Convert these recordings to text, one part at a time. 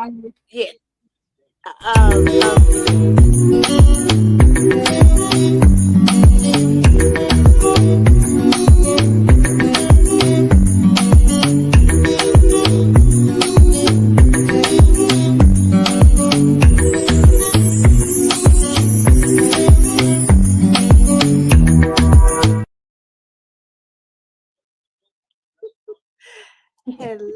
Yeah. Um, hello,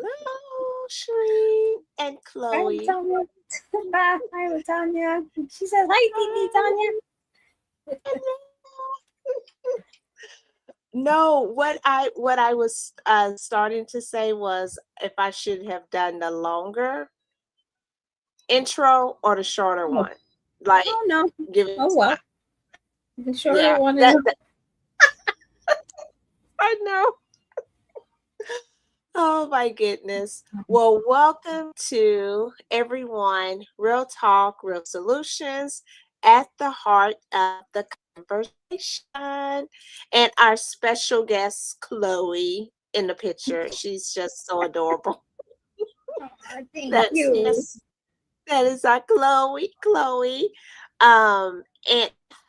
Shereen and Hi, Chloe. Latanya. Hi, Latanya. She says, hi, Titi Hi. Tanya. No, what I was starting to say was if I should have done the longer intro or the shorter Oh, one, like oh no. give it Oh, time. well. The shorter Yeah, one is. that I know. Oh my goodness. Well, welcome to everyone. Real Talk, Real Solutions at the heart of the conversation. And our special guest, Chloe, in the picture. She's just so adorable. Oh, thank That's you. yes, that is our Chloe. Chloe. And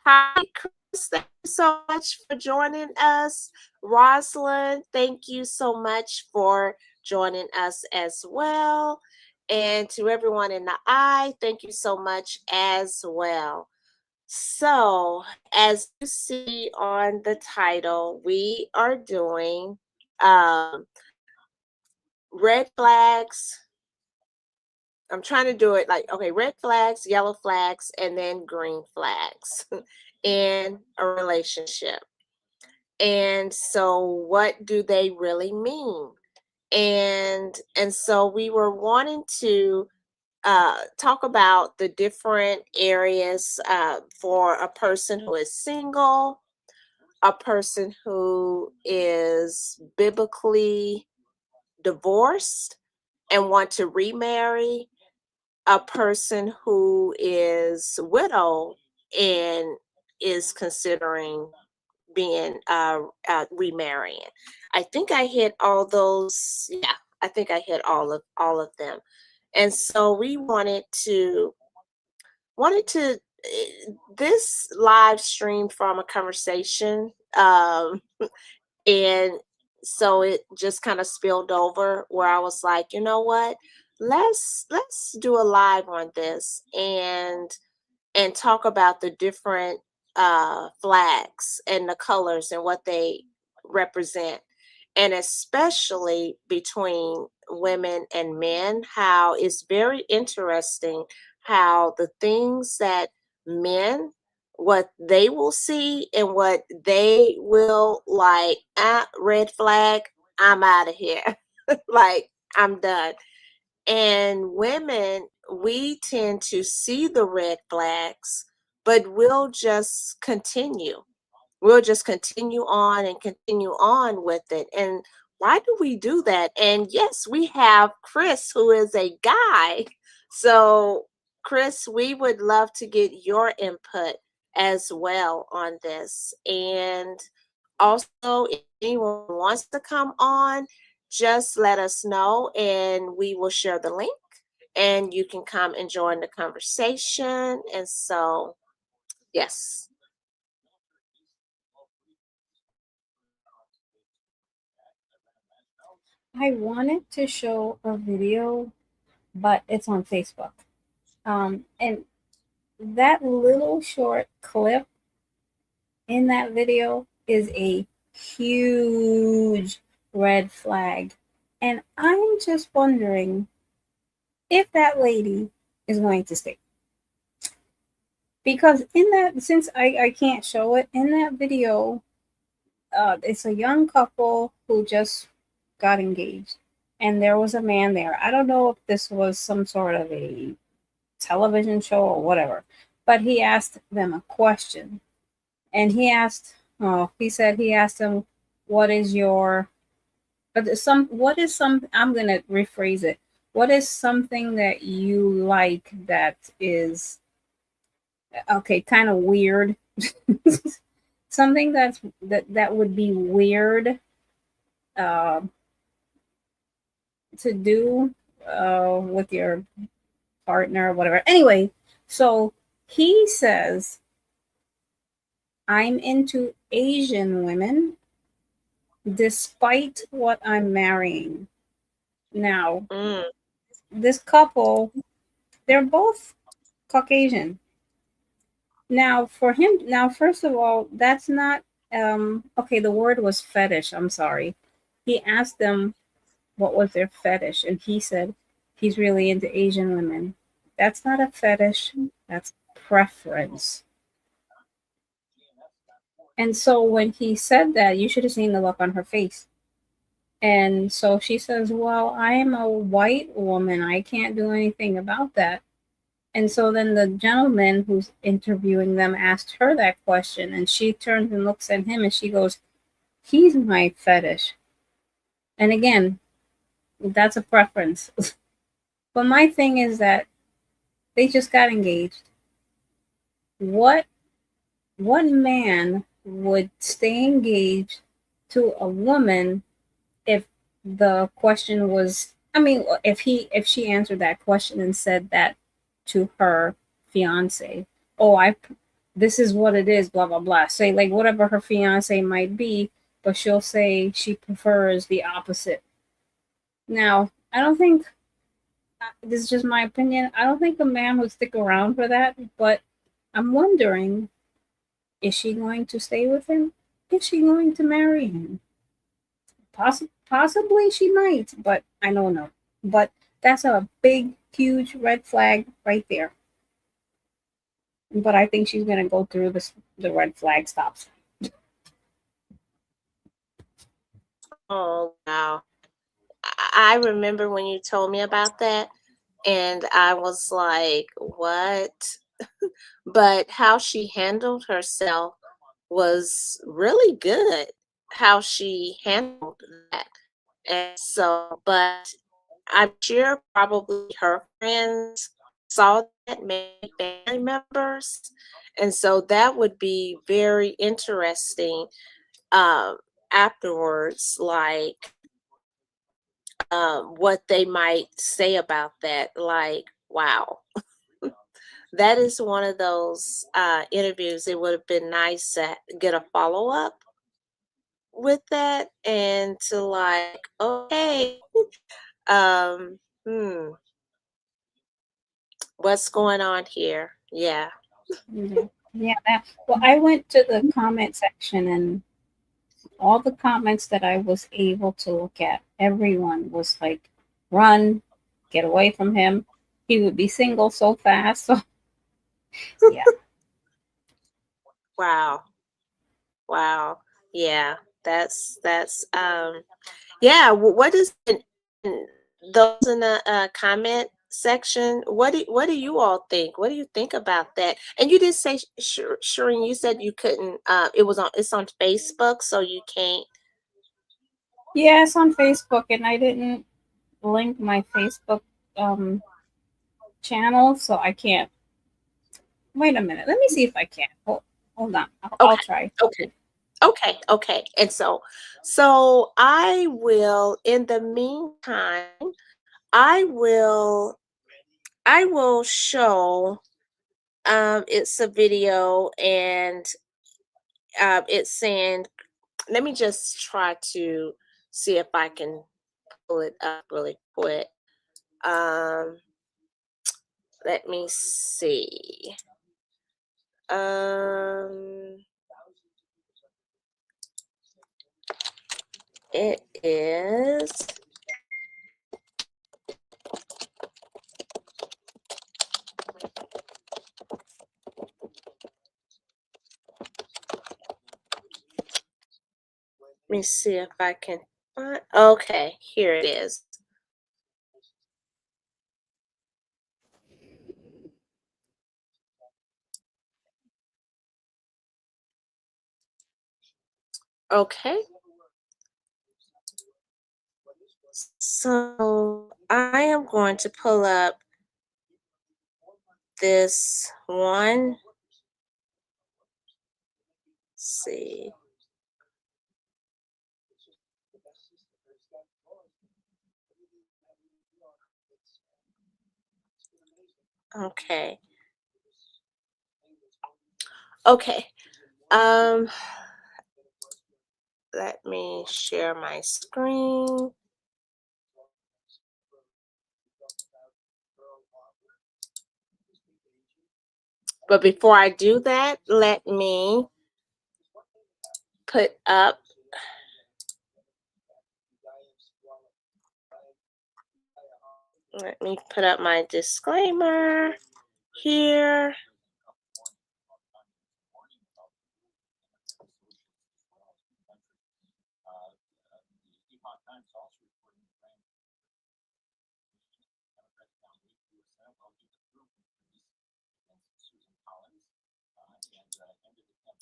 hi, Chris. Thank you so much for joining us. Rosalind, thank you so much for joining us as well. And to everyone in the eye, thank you so much as well. So, as you see on the title, we are doing um, red flags. I'm trying to do it like, okay, red flags, yellow flags, and then green flags in a relationship. And so what do they really mean? And so we were wanting to talk about the different areas for a person who is single, a person who is biblically divorced and want to remarry, a person who is widow and is considering being remarrying. I think I hit all those. Yeah, I think I hit all of them. And so we wanted to this live stream from a conversation, and so it just kind of spilled over where I was like, you know what, let's do a live on this and talk about the different flags and the colors and what they represent, and especially between women and men, how it's very interesting how the things that men, what they will see and what they will like, red flag, I'm out of here. Like, I'm done. And women, we tend to see the red flags, but we'll just continue. We'll just continue on and continue on with it. And why do we do that? And yes, we have Chris, who is a guy. So, Chris, we would love to get your input as well on this. And also, if anyone wants to come on, just let us know and we will share the link and you can come and join the conversation. And so, yes. I wanted to show a video, but it's on Facebook. And that little short clip in that video is a huge red flag. And I'm just wondering if that lady is going to stay. Because in that, since I can't show it, in that video, it's a young couple who just got engaged. And there was a man there. I don't know if this was some sort of a television show or whatever, but he asked them a question. And he said he asked them, what is your, what is some, I'm going to rephrase it. What is something that you like that is, okay, kind of weird? Something that would be weird uh, to do with your partner or whatever. Anyway, so he says, I'm into Asian women despite what I'm marrying. Now, Mm. this couple, they're both Caucasian. Now, for him, now, first of all, that's not, okay, the word was fetish. I'm sorry. He asked them what was their fetish, and he said he's really into Asian women. That's not a fetish, that's preference. And so when he said that, you should have seen the look on her face. And so she says, well, I am a white woman. I can't do anything about that. And so then the gentleman who's interviewing them asked her that question. And she turns and looks at him and she goes, he's my fetish. And again, that's a preference. But my thing is that they just got engaged. What man would stay engaged to a woman if the question was, I mean, if she answered that question and said that to her fiance, oh, this is what it is, blah blah blah, say like whatever her fiance might be, but she'll say she prefers the opposite. Now, I don't think, this is just my opinion, I don't think a man would stick around for that, but I'm wondering, is she going to stay with him? Is she going to marry him? Possibly she might, but I don't know. But that's a big, huge red flag right there. But I think she's gonna go through the red flag stops. Oh wow. I remember when you told me about that, and I was like, what? But how she handled herself was really good. How she handled that. And so, but I'm sure probably her friends saw that, maybe family members. And so that would be very interesting um, afterwards, like what they might say about that. Like, wow, that is one of those interviews. It would have been nice to get a follow up with that and to like, okay, um, hmm, what's going on here? Yeah. Yeah, yeah. Well, I went to the comment section, and all the comments that I was able to look at, everyone was like, "Run, get away from him. He would be single so fast." So yeah, Wow. Wow. Yeah. That's yeah, what is those in the comment section? What do you all think? What do you think about that? And you did say, Shireen, you said you couldn't. It's on Facebook, so you can't. yeah, it's on Facebook, and I didn't link my Facebook um channel, so I can't. Wait a minute. Let me see if I can. Hold on. I'll Okay, try. okay, okay. And so I will. In the meantime, I will. I will show. It's a video, and it's saying, let me just try to see if I can pull it up really quick. Um, let me see. Um, it is. Let me see if I can find. Okay, here it is. Okay, so I am going to pull up this one. Let's see. Okay. Okay. Um, let me share my screen. But before I do that, let me put up my disclaimer here.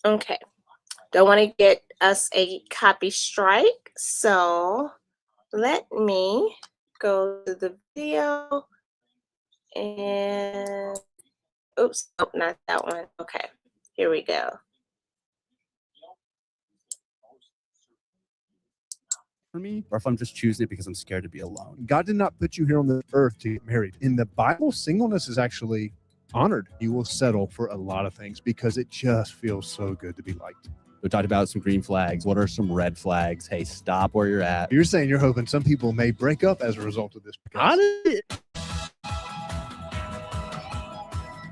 Okay. Don't want to get us a copy strike, so let me go to the video and oops, nope, not that one. Okay, here we go. For me, or if I'm just choosing it because I'm scared to be alone. God did not put you here on the earth to get married. In the Bible, singleness is actually honored. You will settle for a lot of things because it just feels so good to be liked. We talked about some green flags. What are some red flags? Hey, stop where you're at. You're saying you're hoping some people may break up as a result of this. Honestly,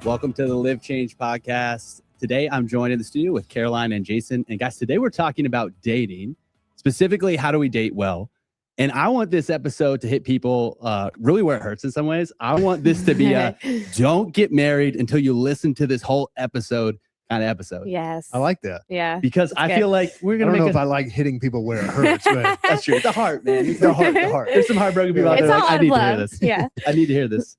welcome to the Live Change podcast. Today, I'm joined in the studio with Caroline and Jason. And guys, today we're talking about dating, specifically how do we date well. And I want this episode to hit people really where it hurts in some ways. I want this to be a don't get married until you listen to this whole episode kind of episode. Yes. I like that. Yeah. Because I feel like we're I going to don't know make if I like hitting people where it hurts, but that's true. The heart, man. the heart. There's some heartbroken people out It's there all like, I out need of to hear love. this. Yeah. I need to hear this.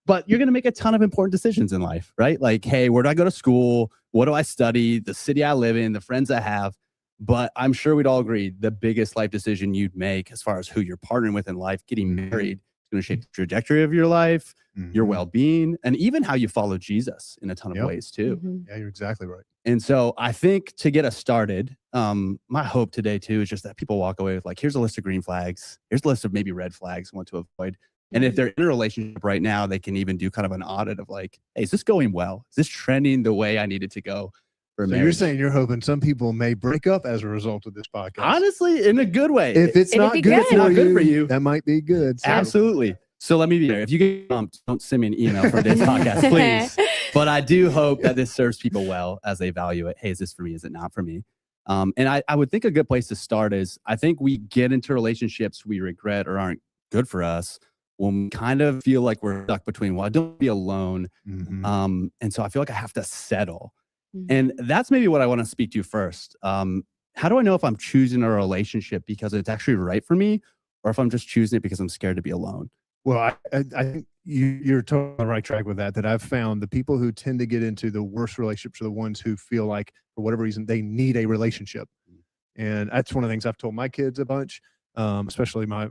But you're going to make a ton of important decisions in life, right? Like, hey, where do I go to school? What do I study? The city I live in, the friends I have. But I'm sure we'd all agree the biggest life decision you'd make as far as who you're partnering with in life, getting married, is going to shape the trajectory of your life, your well-being, and even how you follow Jesus in a ton of ways too. Mhm. Yeah, you're exactly right. And so I think to get us started, my hope today too is just that people walk away with like, here's a list of green flags. Here's a list of maybe red flags I want to avoid. And if they're in a relationship right now, they can even do kind of an audit of like, hey, is this going well? Is this trending the way I need it to go for So marriage? you're saying you're hoping some people may break up as a result of this podcast. Honestly, in a good way. If it's It'd not be good, good. It's not good for you. that might be good. So. Absolutely. So let me be there. If you get bumped, don't send me an email from this podcast, please. But I do hope that this serves people well as they evaluate, hey, is this for me? Is it not for me? And I would think a good place to start is I think we get into relationships we regret or aren't good for us when we kind of feel like we're stuck between, well, I don't be alone. Mhm. And so I feel like I have to settle. Mhm. And that's maybe what I want to speak to first. How do I know if I'm choosing a relationship because it's actually right for me or if I'm just choosing it because I'm scared to be alone? Well, I think you're totally on the right track with that. That I've found the people who tend to get into the worst relationships are the ones who feel like, for whatever reason, they need a relationship. And that's one of the things I've told my kids a bunch, especially my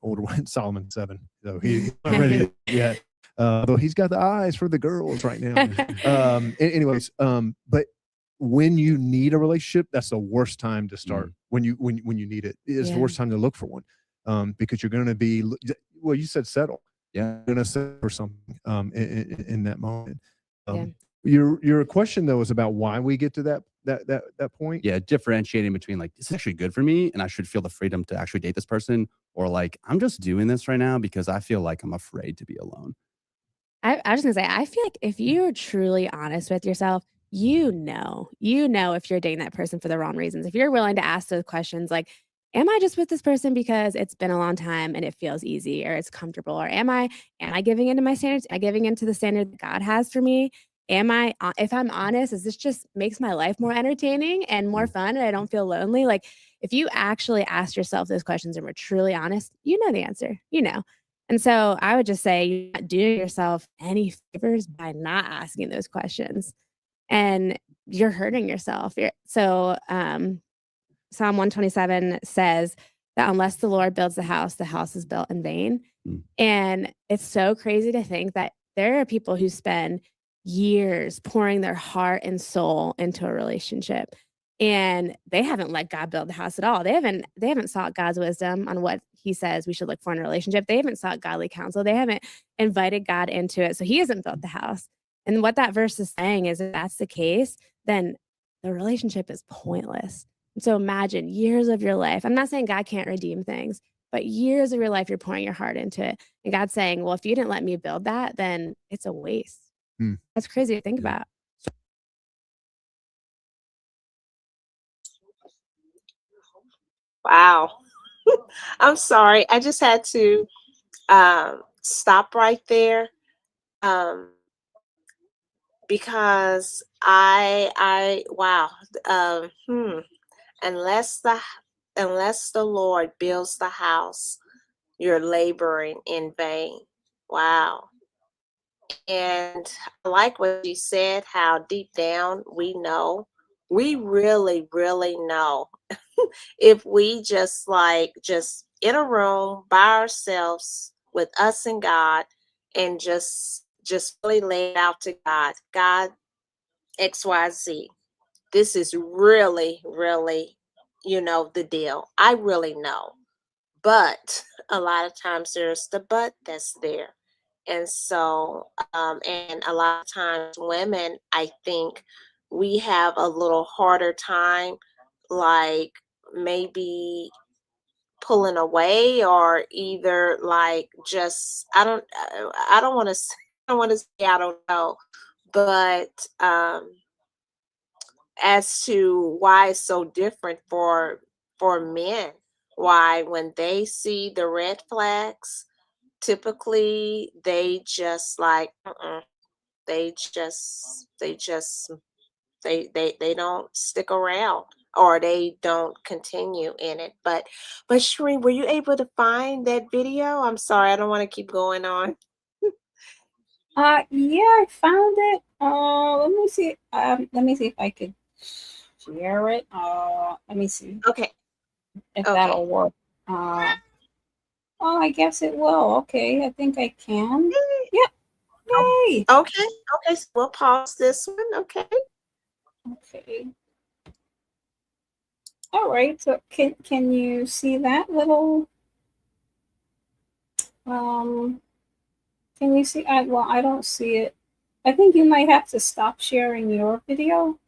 older one, Solomon 7. So he's not ready yet. Though he's got the eyes for the girls right now. Anyways, but when you need a relationship, that's the worst time to start. When you need it, it's the worst time to look for one, because you're going to be. Well, you said settle. Yeah. You're going to settle for something in that moment. Yeah. Your question though is about why we get to that point. Yeah, differentiating between like, this is actually good for me and I should feel the freedom to actually date this person, or like, I'm just doing this right now because I feel like I'm afraid to be alone. I was gonna say, I feel like if you're truly honest with yourself, you know if you're dating that person for the wrong reasons. If you're willing to ask those questions like, am I just with this person because it's been a long time and it feels easy or it's comfortable? Or am I giving into my standards? Am I giving into the standard that God has for me? If I'm honest, is this just makes my life more entertaining and more fun and I don't feel lonely? Like if you actually ask yourself those questions and were truly honest, you know the answer, And so I would just say you're not doing yourself any favors by not asking those questions. And you're hurting yourself. Psalm 127 says that unless the Lord builds the house is built in vain. And it's so crazy to think that there are people who spend years pouring their heart and soul into a relationship and they haven't let God build the house at all. They haven't sought God's wisdom on what he says we should look for in a relationship. They haven't sought godly counsel. They haven't invited God into it. So he hasn't built the house. And what that verse is saying is if that's the case, then the relationship is pointless. And so imagine years of your life. I'm not saying God can't redeem things, but years of your life, you're pouring your heart into it. And God's saying, well, if you didn't let me build that, then it's a waste. That's crazy to think about. Wow. I'm sorry. I just had to stop right there because wow. Unless the Lord builds the house, you're laboring in vain. Wow. And I like what you said, how deep down we know, we really, really know if we just in a room by ourselves with us and God and just really lay it out to God, XYZ. This is really, really, the deal. I really know. But a lot of times there's the but that's there. And so, and a lot of times women, I think we have a little harder time, like maybe pulling away or either just, I don't want to say, I don't know, but, as to why it's so different for men, why when they see the red flags, typically they just they don't stick around or they don't continue in it. But Shereen, were you able to find that video? I'm sorry, I don't want to keep going on. Yeah, I found it. Let me see. Let me see if I could share it. Let me see Okay. if that'll work. Oh, I guess it will. Okay, I think I can. Yep. Yay. Okay. So we'll pause this one. Okay. Okay. All right. So can you see that little? Can you see? Well, I don't see it. I think you might have to stop sharing your video.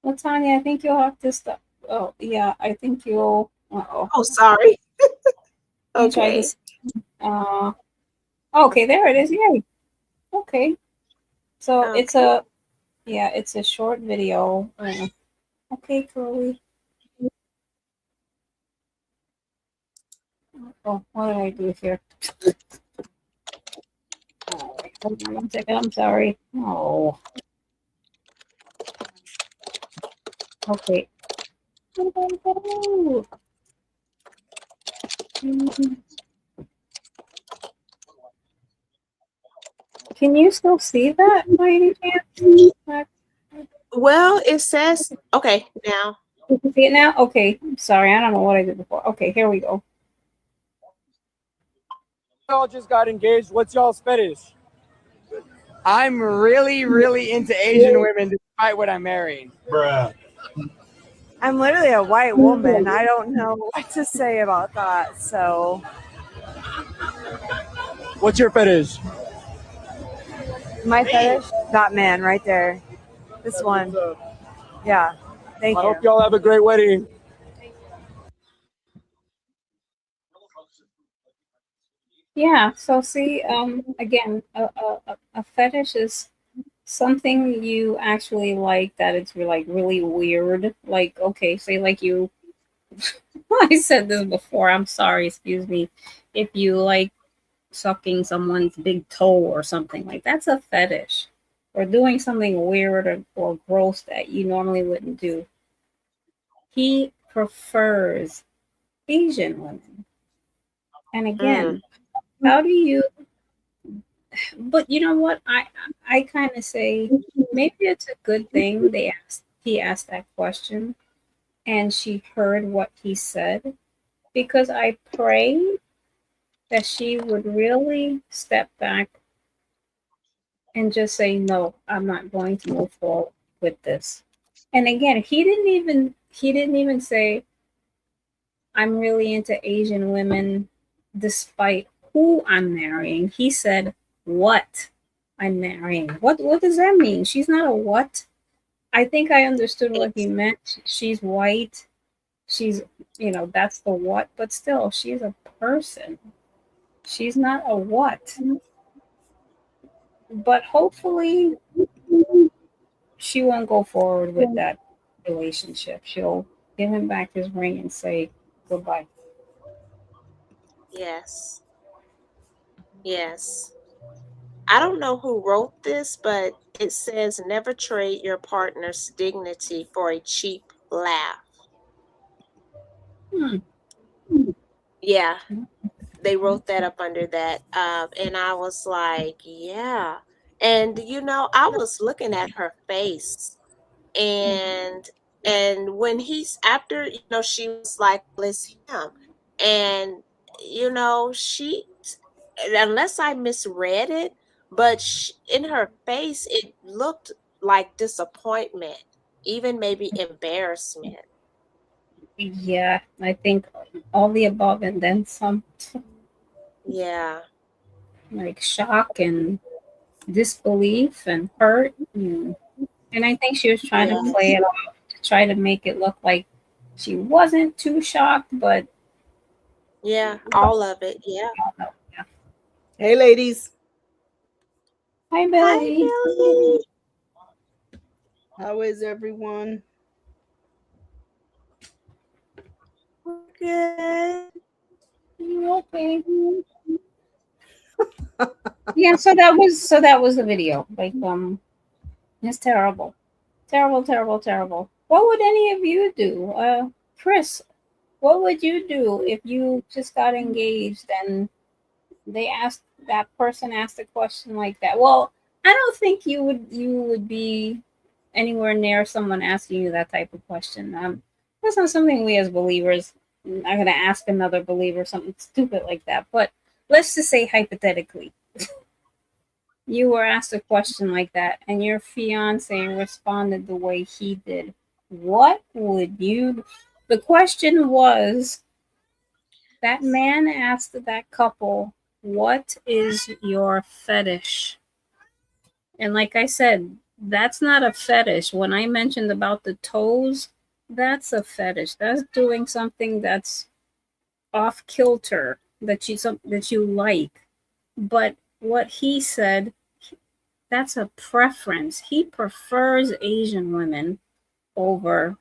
Latanya, I think you'll have to stop. Oh, yeah, I think you'll. Oh, sorry. Okay. Okay, there it is. Yay. Okay. So it's a short video. Okay, Chloe. Oh, what did I do here? All right, hold on 1 second. I'm sorry. Oh. Okay. Can you still see that by any chance? Well, it says okay now. You can see it now? Okay. I'm sorry. I don't know what I did before. Okay, here we go. Y'all just got engaged. What's y'all's fetish? I'm really, really into Asian women despite what I'm marrying. Bruh. I'm literally a white woman. I don't know what to say about that. So, what's your fetish? my fetish? That man right there. This one. Yeah. Thank you. I hope y'all have a great wedding. Yeah, so see, again, a fetish is something you actually like that it's really weird. Like, okay, say like you, I said this before, I'm sorry, excuse me. If you like sucking someone's big toe or something, like that's a fetish. Or doing something weird or gross that you normally wouldn't do. He prefers Asian women. And again, how do you, but you know what? I kind of say maybe it's a good thing he asked that question and she heard what he said, because I pray that she would really step back and just say, no, I'm not going to move forward with this. And again, he didn't even say, I'm really into Asian women despite who I'm marrying. He said what I'm marrying. What does that mean? She's not a what? I think I understood what he meant. She's white. She's, that's the what, but still, she's a person. She's not a what. But hopefully, she won't go forward with that relationship. She'll give him back his ring and say goodbye. Yes. Yes. I don't know who wrote this, but it says never trade your partner's dignity for a cheap laugh. Hmm. Yeah, they wrote that up under that. And I was like, yeah. And I was looking at her face, and when he's after, she was like, well, it's him. And she, unless I misread it, but in her face it looked like disappointment, even maybe embarrassment. Yeah, I think all the above and then some, Yeah. like shock and disbelief and hurt. And I think she was trying to Yes. play it off to try to make it look like she wasn't too shocked, but Yeah, all of it. Yeah. yeah. Hey, ladies. Hi, Hi, Billy. Billy. How is everyone? Good. You okay? Yeah, so that was the video. Like, it's terrible. Terrible, terrible, terrible. What would any of you do? Chris, what would you do if you just got engaged and that person asked a question like that? Well, I don't think you would be anywhere near someone asking you that type of question. That's not something we as believers are gonna ask another believer something stupid like that. But let's just say hypothetically, you were asked a question like that and your fiance responded the way he did. What would you? The question was, that man asked that couple, what is your fetish? And like I said, that's not a fetish. When I mentioned about the toes, that's a fetish. That's doing something that's off kilter that you like. But what he said, that's a preference. He prefers Asian women over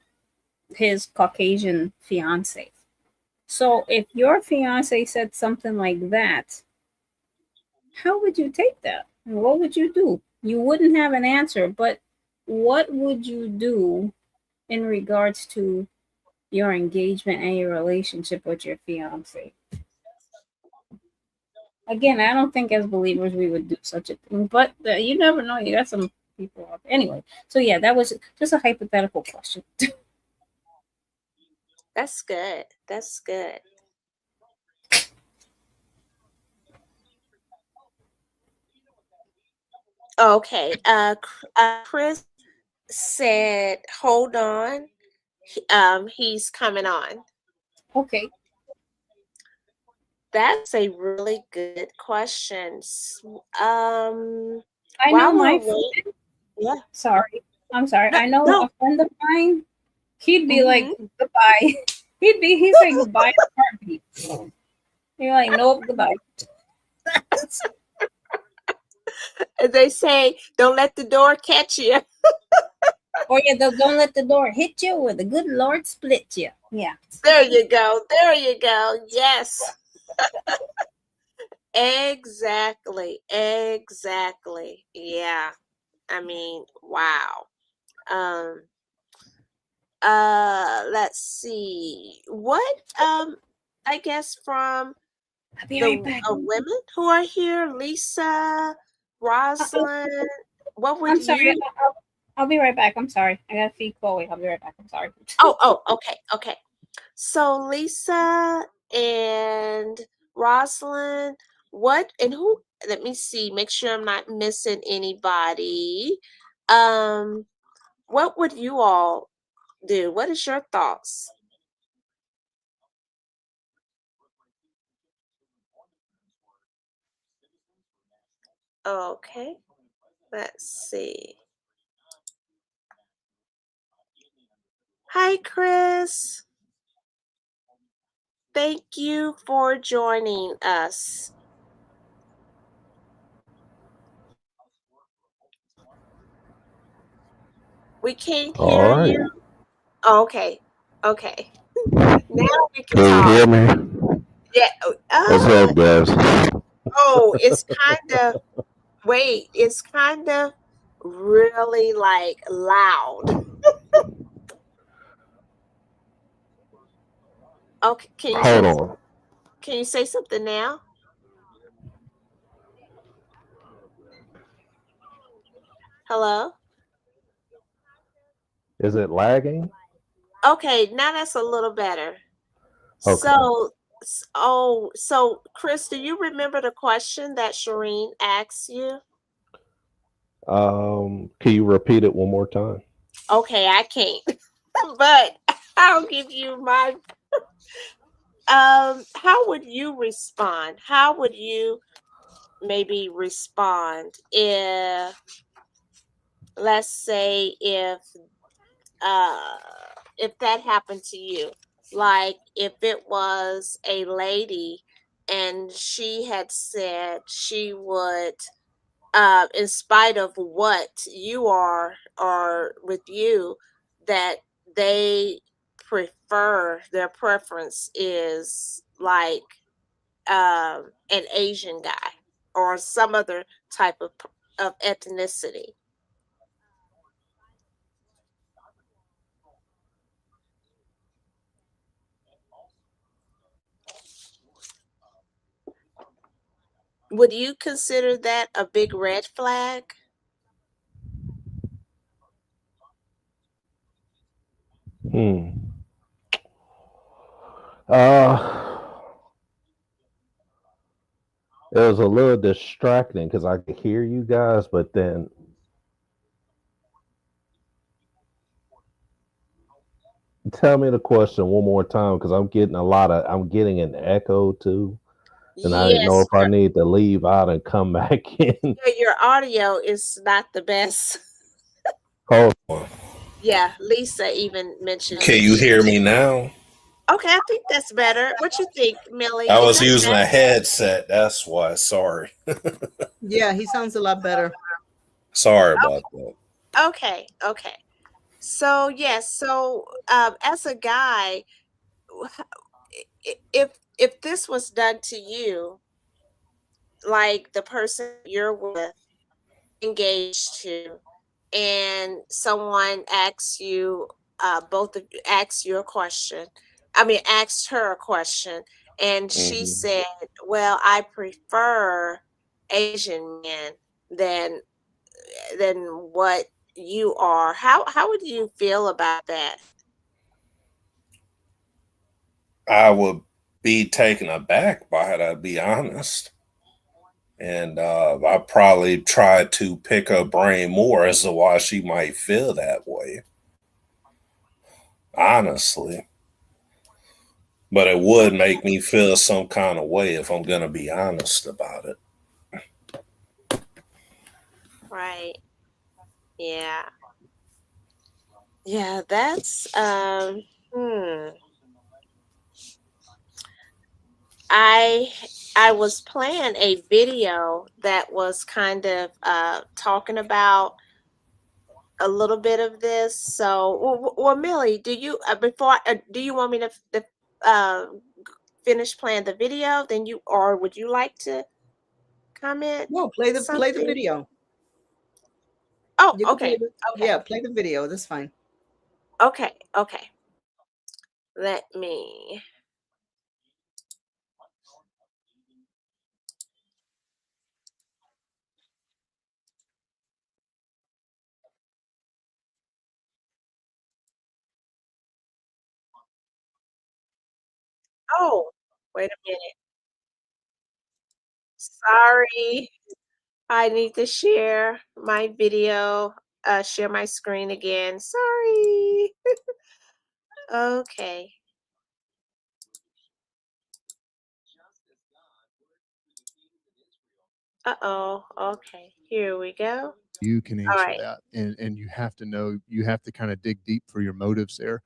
his Caucasian fiance. So if your fiance said something like that, how would you take that? What would you do? You wouldn't have an answer, but what would you do in regards to your engagement and your relationship with your fiance? Again, I don't think as believers we would do such a thing, but you never know. You got some people out there. Anyway, so yeah, that was just a hypothetical question. That's good. That's good. Okay. Chris said, hold on. He's coming on. Okay. That's a really good question. I know my friend. Yeah. Sorry. I'm sorry. No, I know no. a friend of mine, he'd be like, Mhm. goodbye. He'd say goodbye in a heartbeat. You're like, nope, goodbye. They say, don't let the door catch you. Or yeah, don't let the door hit you or the good Lord split you. Yeah. There you go. There you go. Yes. Exactly. Exactly. Yeah. I mean, wow. Let's see. What I guess from I'll be the right back. women who are here, Lisa, Rosalind, what would I'm sorry. you? I'll be right back. I'm sorry. I gotta feed Chloe. I'll be right back. I'm sorry. Oh, okay. So Lisa and Rosalind, what and who, let me see, make sure I'm not missing anybody. Um, what would you all do? What is your thoughts? Okay, let's see. Hi, Chris. Thank you for joining us. We can't All hear right. you. Oh, okay. Okay. Now we can Can you talk. hear me? Yeah. What's up, guys? Oh, it's kind of, wait, it's kind of really like loud. Okay, Hold on. can you say something now? Hello? Is it lagging? Okay, now that's a little better. Okay. So Chris, do you remember the question that Shireen asked you? Can you repeat it one more time? Okay, I can't, but I'll give you my. How would you respond? How would you maybe respond let's say uh if that happened to you, like if it was a lady and she had said she would, in spite of what you are or with you, that they their preference is like an Asian guy or some other type of ethnicity. Would you consider that a big red flag? Hmm. Uh, it was a little distracting because I could hear you guys, but then tell me the question one more time because I'm getting an echo too, and I didn't know Yes, if I need to leave out and come back in. your audio is not the best. Hold on. Yeah, Lisa even mentioned Can that you hear me now? Okay, I think that's better. What you think, Millie? I Is was that using a better? headset. That's why. Sorry. Yeah, he sounds a lot better. Sorry about that. Okay, okay. So yes, so as a guy, if this was done to you, like the person you're with, engaged to, and someone asks you, both of you asks you a question, I mean, asked her a question, and she hmm said, "Well, I prefer Asian men than what you are." How would you feel about that? I would be taken aback by it. I'd be honest, and I probably try to pick her brain more as to why she might feel that way. Honestly, but it would make me feel some kind of way if I'm gonna be honest about it. Right. Yeah. Yeah, that's I I was playing a video that was kind of talking about a little bit of this. So, well, Millie, do you do you want me to uh, finish playing the video? Then you, or would you like to comment No, play the something? video. Oh, You can play okay, the okay, Yeah, play the video. That's fine. okay, okay. Let me. Oh, wait a minute. Sorry. I need to share my video, share my screen again. Sorry. Okay. Uh-oh. Okay. Here we go. You can All answer right. that, and you have to know, you have to kind of dig deep for your motives there.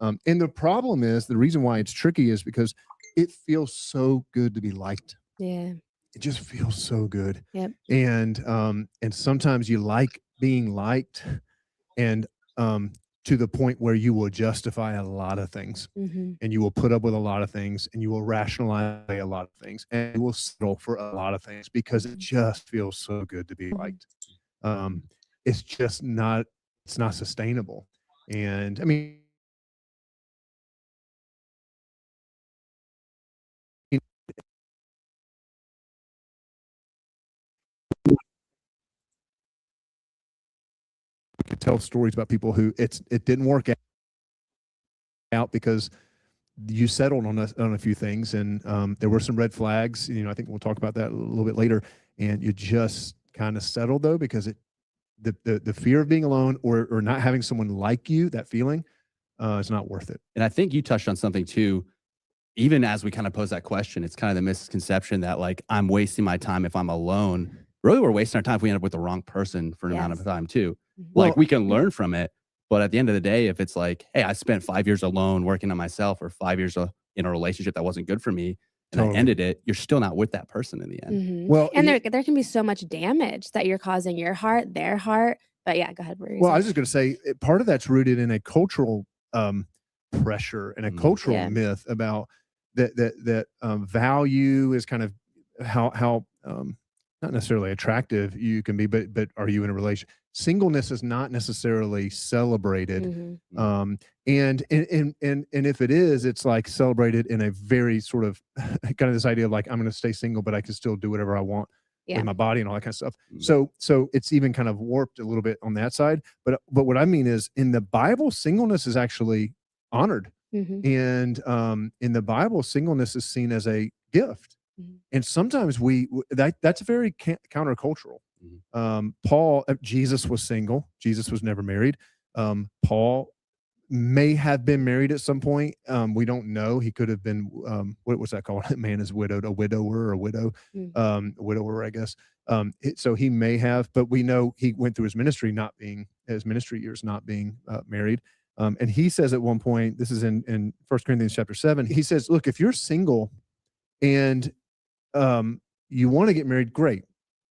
And the problem is, the reason why it's tricky is because it feels so good to be liked. Yeah. It just feels so good. Yep. And sometimes you like being liked, and to the point where you will justify a lot of things, Mm-hmm. and you will put up with a lot of things, and you will rationalize a lot of things, and you will settle for a lot of things because it just feels so good to be liked. It's just not, it's not sustainable. And I mean, we could tell stories about people who it didn't work out because you settled on a few things, and there were some red flags. You know, I think we'll talk about that a little bit later. And you just kind of settled though, because the fear of being alone, or not having someone like you, that feeling, is not worth it. And I think you touched on something too. Even as we kind of pose that question, it's kind of the misconception that like I'm wasting my time if I'm alone. Really, we're wasting our time if we end up with the wrong person for an amount of time too. Like we can learn from it, but at the end of the day, if it's like, hey, I spent 5 years alone working on myself, or 5 years in a relationship that wasn't good for me, and I ended it, you're still not with that person in the end. Mm-hmm. Well, and there can be so much damage that you're causing your heart, their heart. But yeah, go ahead. Well, I was just going to say, part of that's rooted in a cultural pressure and a cultural myth about that value is kind of how not necessarily attractive you can be, but are you in a relationship? Singleness is not necessarily celebrated. Mm-hmm. And if it is, it's like celebrated in a very sort of kind of this idea of like, I'm going to stay single, but I can still do whatever I want with my body and all that kind of stuff. So it's even kind of warped a little bit on that side. But what I mean is, in the Bible, singleness is actually honored. Mm-hmm. And in the Bible, singleness is seen as a gift. Mm-hmm. And sometimes that's very countercultural. Jesus was single. Jesus was never married. Paul may have been married at some point. We don't know. He could have been, what was that called? A man is widowed, a widower, or a widow, a widower, I guess. So he may have, but we know he went through his ministry years not being married. And he says at one point, this is in 1 Corinthians chapter 7, he says, look, if you're single and you want to get married, great,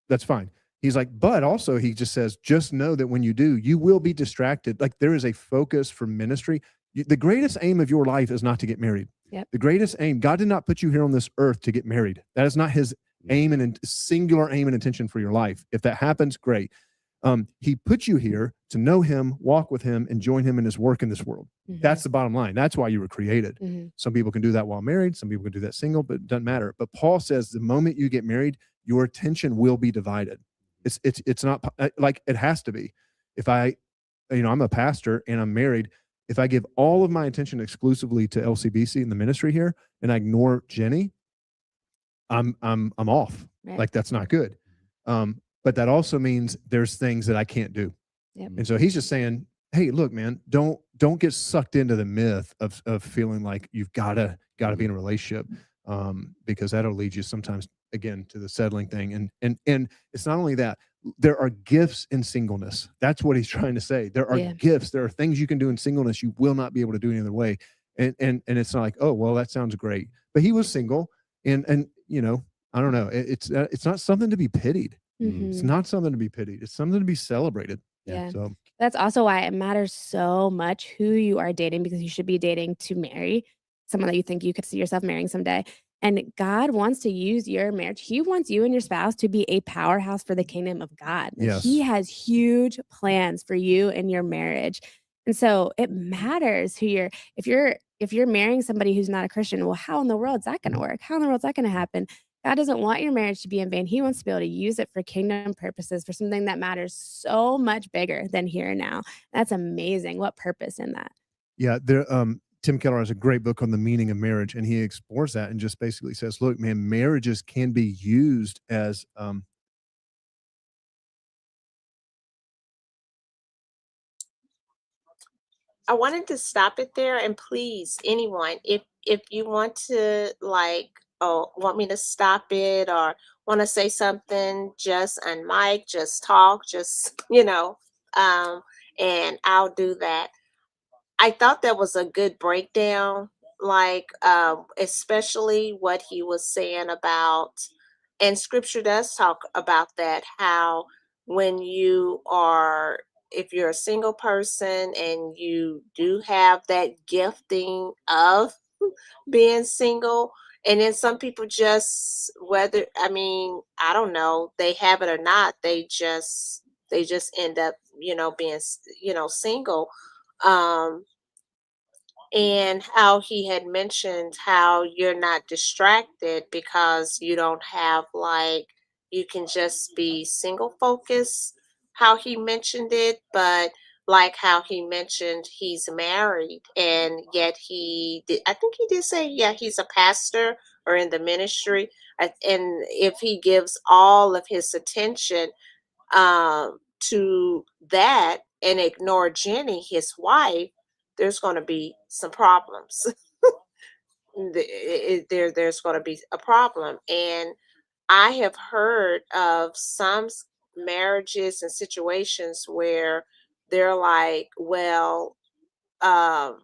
that's fine. He's like, but also he just says, just know that when you do, you will be distracted. Like, there is a focus for ministry. The greatest aim of your life is not to get married. Yep. The greatest aim, God did not put you here on this earth to get married. That is not his aim and singular aim and intention for your life. If that happens, great. He put you here to know him, walk with him, and join him in his work in this world. Mm-hmm. That's the bottom line. That's why you were created. Mm-hmm. Some people can do that while married. Some people can do that single, but it doesn't matter. But Paul says the moment you get married, your attention will be divided. It's not like it has to be. If I'm a pastor and I'm married, if I give all of my attention exclusively to LCBC and the ministry here, and I ignore Jenny, I'm off. Right. Like, that's not good. But that also means there's things that I can't do. Yep. And so he's just saying, hey, look, man, don't get sucked into the myth of feeling like you've gotta be in a relationship, because that'll lead you sometimes again to the settling thing. And it's not only that, there are gifts in singleness. That's what he's trying to say. There are gifts. There are things you can do in singleness you will not be able to do any other way. And it's not like, oh, well, that sounds great. But he was single, and I don't know. It's not something to be pitied. Mm-hmm. It's not something to be pitied. It's something to be celebrated. Yeah. So that's also why it matters so much who you are dating, because you should be dating to marry someone that you think you could see yourself marrying someday. And God wants to use your marriage. He wants you and your spouse to be a powerhouse for the kingdom of God. Yes. He has huge plans for you and your marriage. And so it matters if you're marrying somebody who's not a Christian, well, how in the world is that going to work? How in the world is that going to happen? God doesn't want your marriage to be in vain. He wants to be able to use it for kingdom purposes, for something that matters so much bigger than here and now. That's amazing. What purpose in that? yeah, Tim Keller has a great book on the meaning of marriage, and he explores that and just basically says, look, man, marriages can be used as I wanted to stop it there, and please, anyone, if you want to like, oh, want me to stop it or want to say something, just unmic, just talk, just and I'll do that. I thought that was a good breakdown, like especially what he was saying about, and scripture does talk about that, how when you are, if you're a single person and you do have that gifting of being single, and then some people just, whether, I mean, I don't know, they have it or not, they just end up, being, single. um and how he had mentioned how you're not distracted because you don't have, like, you can just be single focused, how he mentioned it, but like how he mentioned he's married and yet he did, I think he did say, yeah, he's a pastor or in the ministry. And if he gives all of his attention to that and ignore Jenny, his wife, there's going to be some problems. There's going to be a problem. And I have heard of some marriages and situations where they're like, well, how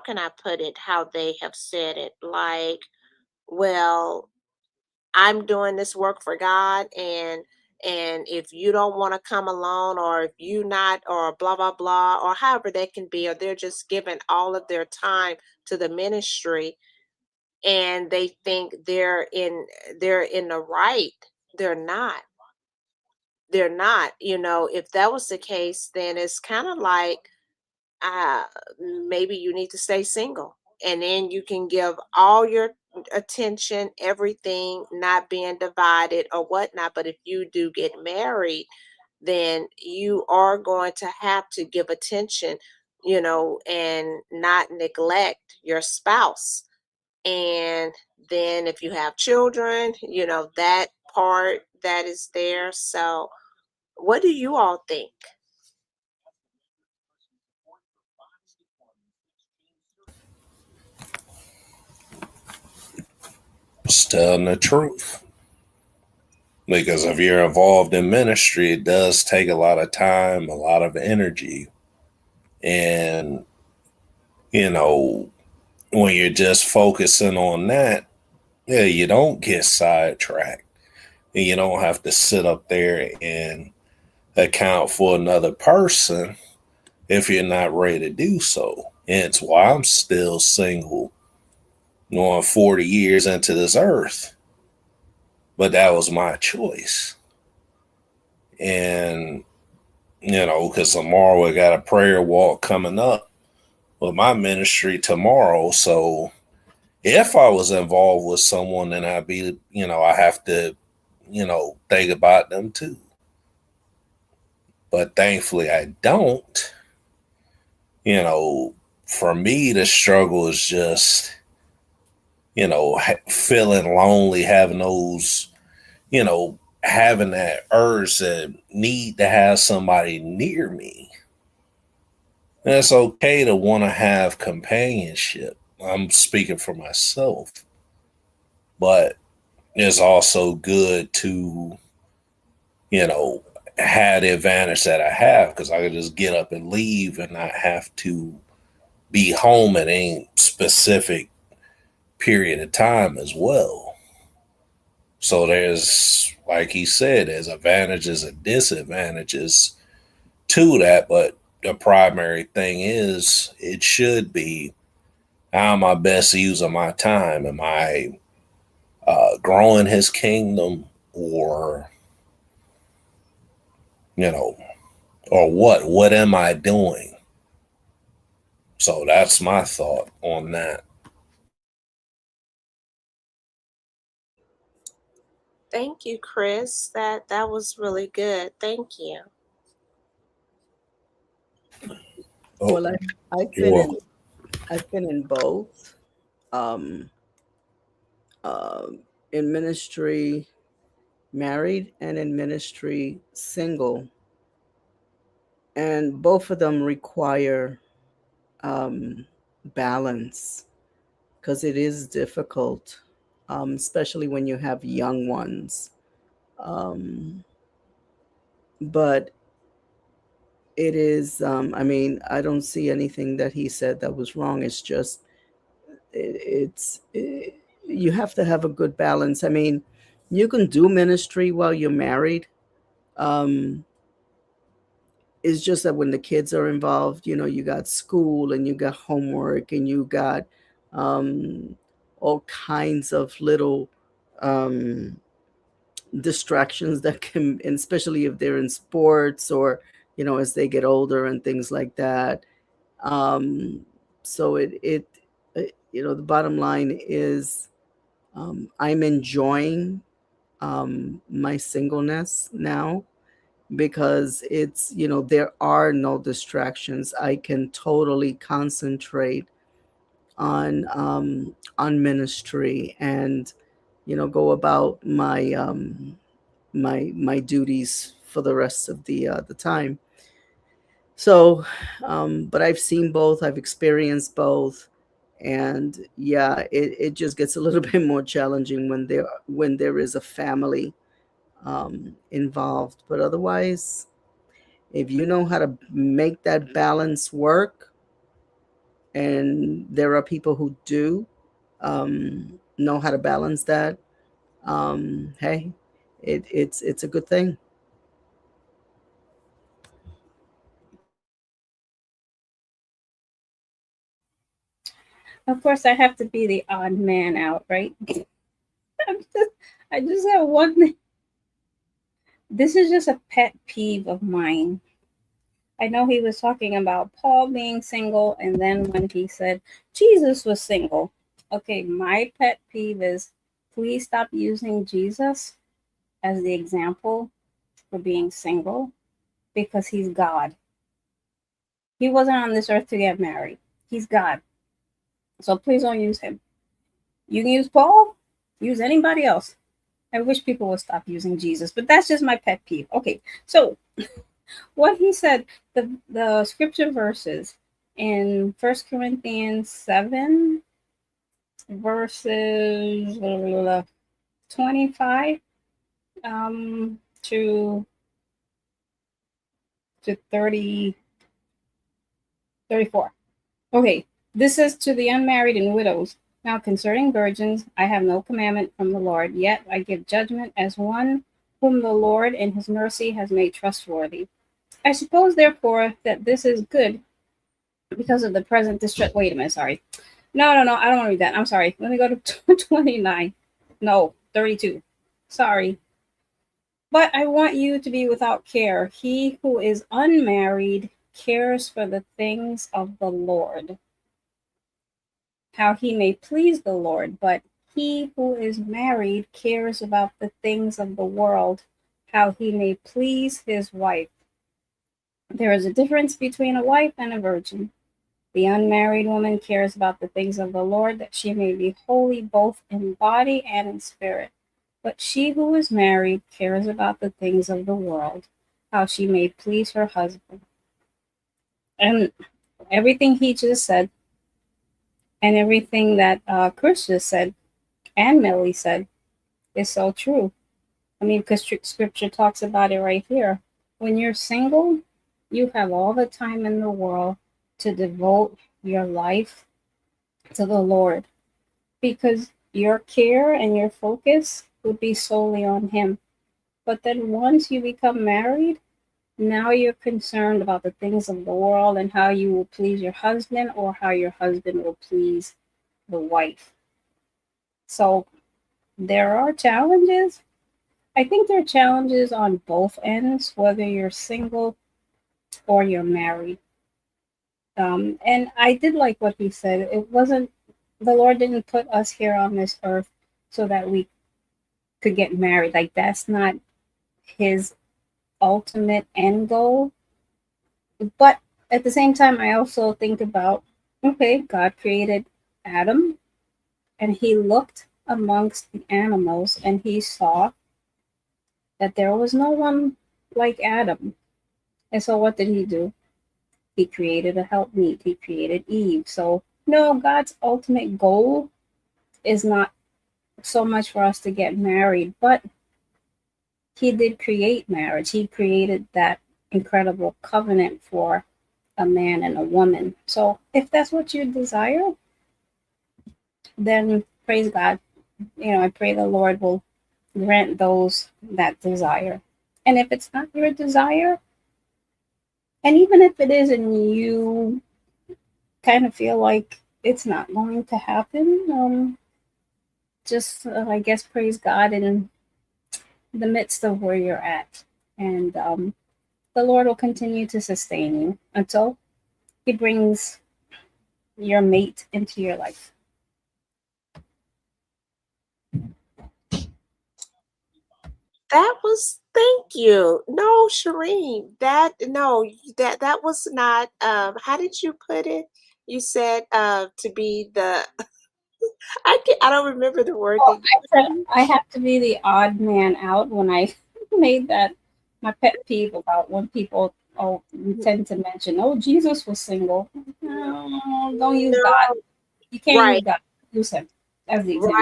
can I put it? How they have said it, like, well, I'm doing this work for God, and if you don't want to come along, or if you not, or blah blah blah, or however that can be, or they're just giving all of their time to the ministry, and they think they're in the right. They're not. They're not. If that was the case, then it's kind of like, uh, maybe you need to stay single, and then you can give all your attention, everything, not being divided or whatnot. But if you do get married, then you are going to have to give attention, and not neglect your spouse. And then if you have children, that part that is there. So what do you all think? Just telling the truth. Because if you're involved in ministry, it does take a lot of time, a lot of energy. And, when you're just focusing on that, yeah, you don't get sidetracked. And you don't have to sit up there and account for another person if you're not ready to do so. Hence why I'm still single, going 40 years into this earth. But that was my choice. And, because tomorrow we got a prayer walk coming up with my ministry tomorrow. So if I was involved with someone, then I'd be, I have to, think about them too. But thankfully I don't. For me, the struggle is just, feeling lonely, having those, having that urge to need to have somebody near me. And it's okay to want to have companionship. I'm speaking for myself. But it's also good to, have the advantage that I have, because I can just get up and leave and not have to be home at any specific period of time as well. So there's, like he said, there's advantages and disadvantages to that. But the primary thing is, it should be, how am I best using my time? Am I growing his kingdom, or, or what am I doing? So that's my thought on that. Thank you, Chris. That was really good. Thank you. Oh, Well, I you're finished. welcome. I've been in both. Um, in ministry, married, and in ministry, single. And both of them require balance because it is difficult, especially when you have young ones. But it is, I mean, I don't see anything that he said that was wrong. It's just, you have to have a good balance. I mean, you can do ministry while you're married. Um, it's just that when the kids are involved, you know, you got school and you got homework and you got um, all kinds of little um, distractions that can, and especially if they're in sports or, you know, as they get older and things like that. Um, so you know, the bottom line is I'm enjoying my singleness now because it's, you know, there are no distractions. I can totally concentrate on ministry and, you know, go about my my duties for the rest of the time. So but I've seen both, I've experienced both, and yeah, it just gets a little bit more challenging when there is a family involved. But otherwise, if you know how to make that balance work, and there are people who do know how to balance that, hey, it's a good thing. Of course, I have to be the odd man out, right? I just have one thing. This is just a pet peeve of mine. I know he was talking about Paul being single, and then when he said Jesus was single. Okay, my pet peeve is please stop using Jesus as the example for being single because he's God. He wasn't on this earth to get married. He's God. So please don't use him. You can use Paul, use anybody else. I wish people would stop using Jesus, but that's just my pet peeve. Okay, so what he said, the scripture verses in 1 Corinthians 7, verses 25 to 30, 34. Okay, this is to the unmarried and widows. Now concerning virgins, I have no commandment from the Lord, yet I give judgment as one whom the Lord in his mercy has made trustworthy. I suppose, therefore, that this is good because of the present distress. Wait a minute, sorry. No, I don't want to read that. I'm sorry. Let me go to 29. No, 32. Sorry. But I want you to be without care. He who is unmarried cares for the things of the Lord, how he may please the Lord. But he who is married cares about the things of the world, how he may please his wife. There is a difference between a wife and a virgin. The unmarried woman cares about the things of the Lord, that she may be holy both in body and in spirit. But she who is married cares about the things of the world, how she may please her husband. And everything he just said, and everything that Chris just said, and Millie said, is so true. I mean, because scripture talks about it right here. When you're single, you have all the time in the world to devote your life to the Lord, because your care and your focus would be solely on him. But then once you become married, now you're concerned about the things of the world and how you will please your husband or how your husband will please the wife. So there are challenges. I think there are challenges on both ends, whether you're single or you're married. And I did like what he said. It wasn't, the Lord didn't put us here on this earth so that we could get married. Like, that's not his ultimate end goal. But at the same time, I also think about Okay, God created Adam, and he looked amongst the animals, and he saw that there was no one like Adam. And so what did he do? He created a helpmeet. He created Eve. So no, God's ultimate goal is not so much for us to get married, but he did create marriage. He created that incredible covenant for a man and a woman. So if that's what you desire, then praise God. I pray the Lord will grant those that desire. And if it's not your desire, and even if it is and you kind of feel like it's not going to happen, just I guess praise God in the midst of where you're at. And the Lord will continue to sustain you until he brings your mate into your life. Thank you. No, Shalene, that was not, how did you put it? You said to be the I don't remember the word Well, that I said I have to be the odd man out when I made that my pet peeve about when people tend to mention, Jesus was single. No, don't use No, God. You can't use right, God. Use him as the example.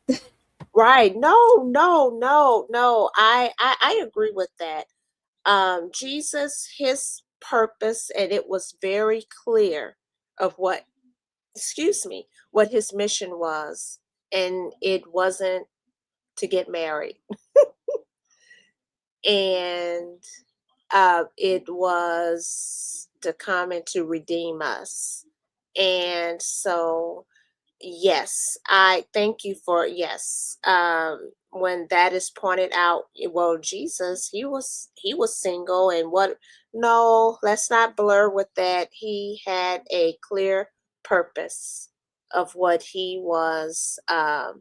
right, right. No. I agree with that. Jesus, his purpose, and it was very clear of what his mission was, and it wasn't to get married. And it was to come and to redeem us. And so, yes, I thank you for, yes. When that is pointed out, well, Jesus, he was single, and what? No, let's not blur with that. He had a clear purpose of what he was, of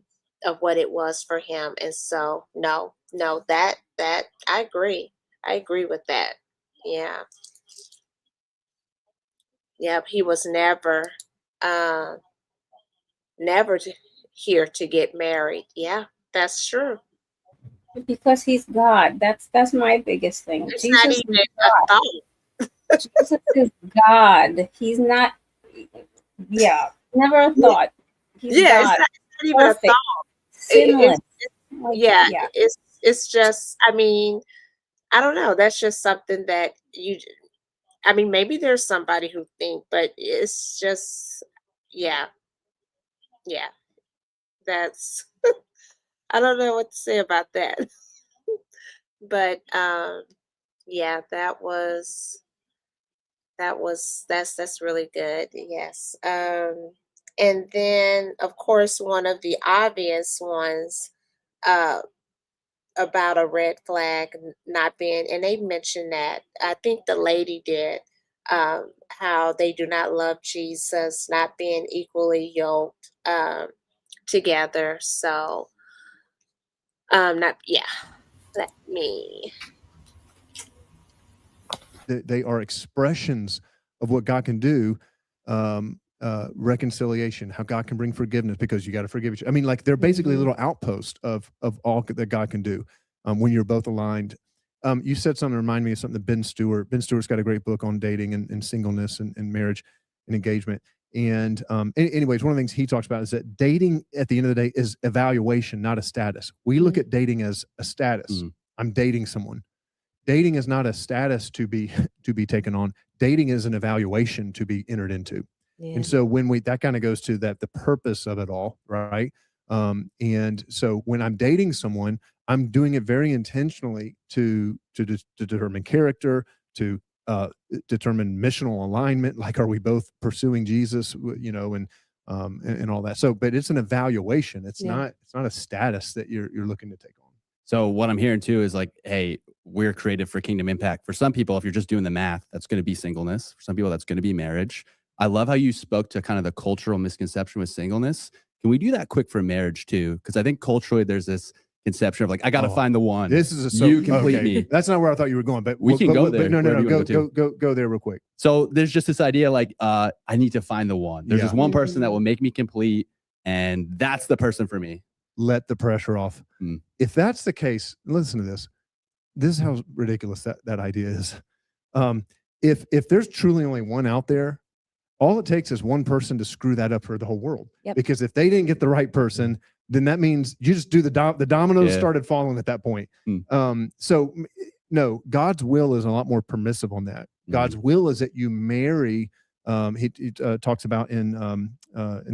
what it was for him. And so, no, that I agree. I agree with that. Yeah. Yep. He was never, uh, never here to get married. Yeah, that's true. Because he's God. That's my biggest thing. It's not Jesus even is a God. thought. Jesus is God. He's not. Yeah, never a thought. He's Yeah, God. it's not even a Perfect. thought. Sinless. Yeah, Yeah. it's just, I mean, I don't know. That's just something that I mean, maybe there's somebody who think, but it's just, yeah, yeah. That's I don't know what to say about that. But yeah, that's really good. Yes. And then of course one of the obvious ones uh about a red flag not being, and they mentioned that, I think the lady did, how they do not love Jesus, not being equally yoked together. So not, yeah, let me. They are expressions of what God can do. Reconciliation, how God can bring forgiveness, because you got to forgive each. I mean, like they're basically a little outpost of all that God can do when you're both aligned. You said something that reminded me of something that Ben Stewart's got a great book on dating and singleness and marriage and engagement. And anyways, one of the things he talks about is that dating at the end of the day is evaluation, not a status. We look at dating as a status. I'm dating someone. Dating is not a status to be taken on. Dating is an evaluation to be entered into. Yeah. And so when that kind of goes to that, the purpose of it all, right? And so when I'm dating someone, I'm doing it very intentionally to determine character, to determine missional alignment. Like, are we both pursuing Jesus? And all that. So, but it's an evaluation. It's not a status that you're looking to take on. So what I'm hearing too is like, hey, we're created for kingdom impact. For some people, if you're just doing the math, that's going to be singleness. For some people, that's going to be marriage. I love how you spoke to kind of the cultural misconception with singleness. Can we do that quick for marriage too? Because I think culturally there's this conception of like, I got to Oh, find the one. This is a You complete me. That's not where I thought you were going, but We can go there, no, wherever you wanna go there real quick. So there's just this idea like, I need to find the one. There's Yeah. this one person that will make me complete, and that's the person for me. Let the pressure off. Mm. If that's the case, listen to this. This is how ridiculous that idea is. If there's truly only one out there, all it takes is one person to screw that up for the whole world. Yep. Because if they didn't get the right person, then that means you just do the dominoes Yeah. started falling at that point. Hmm. No, God's will is a lot more permissive on that. God's will is that you marry. He talks about in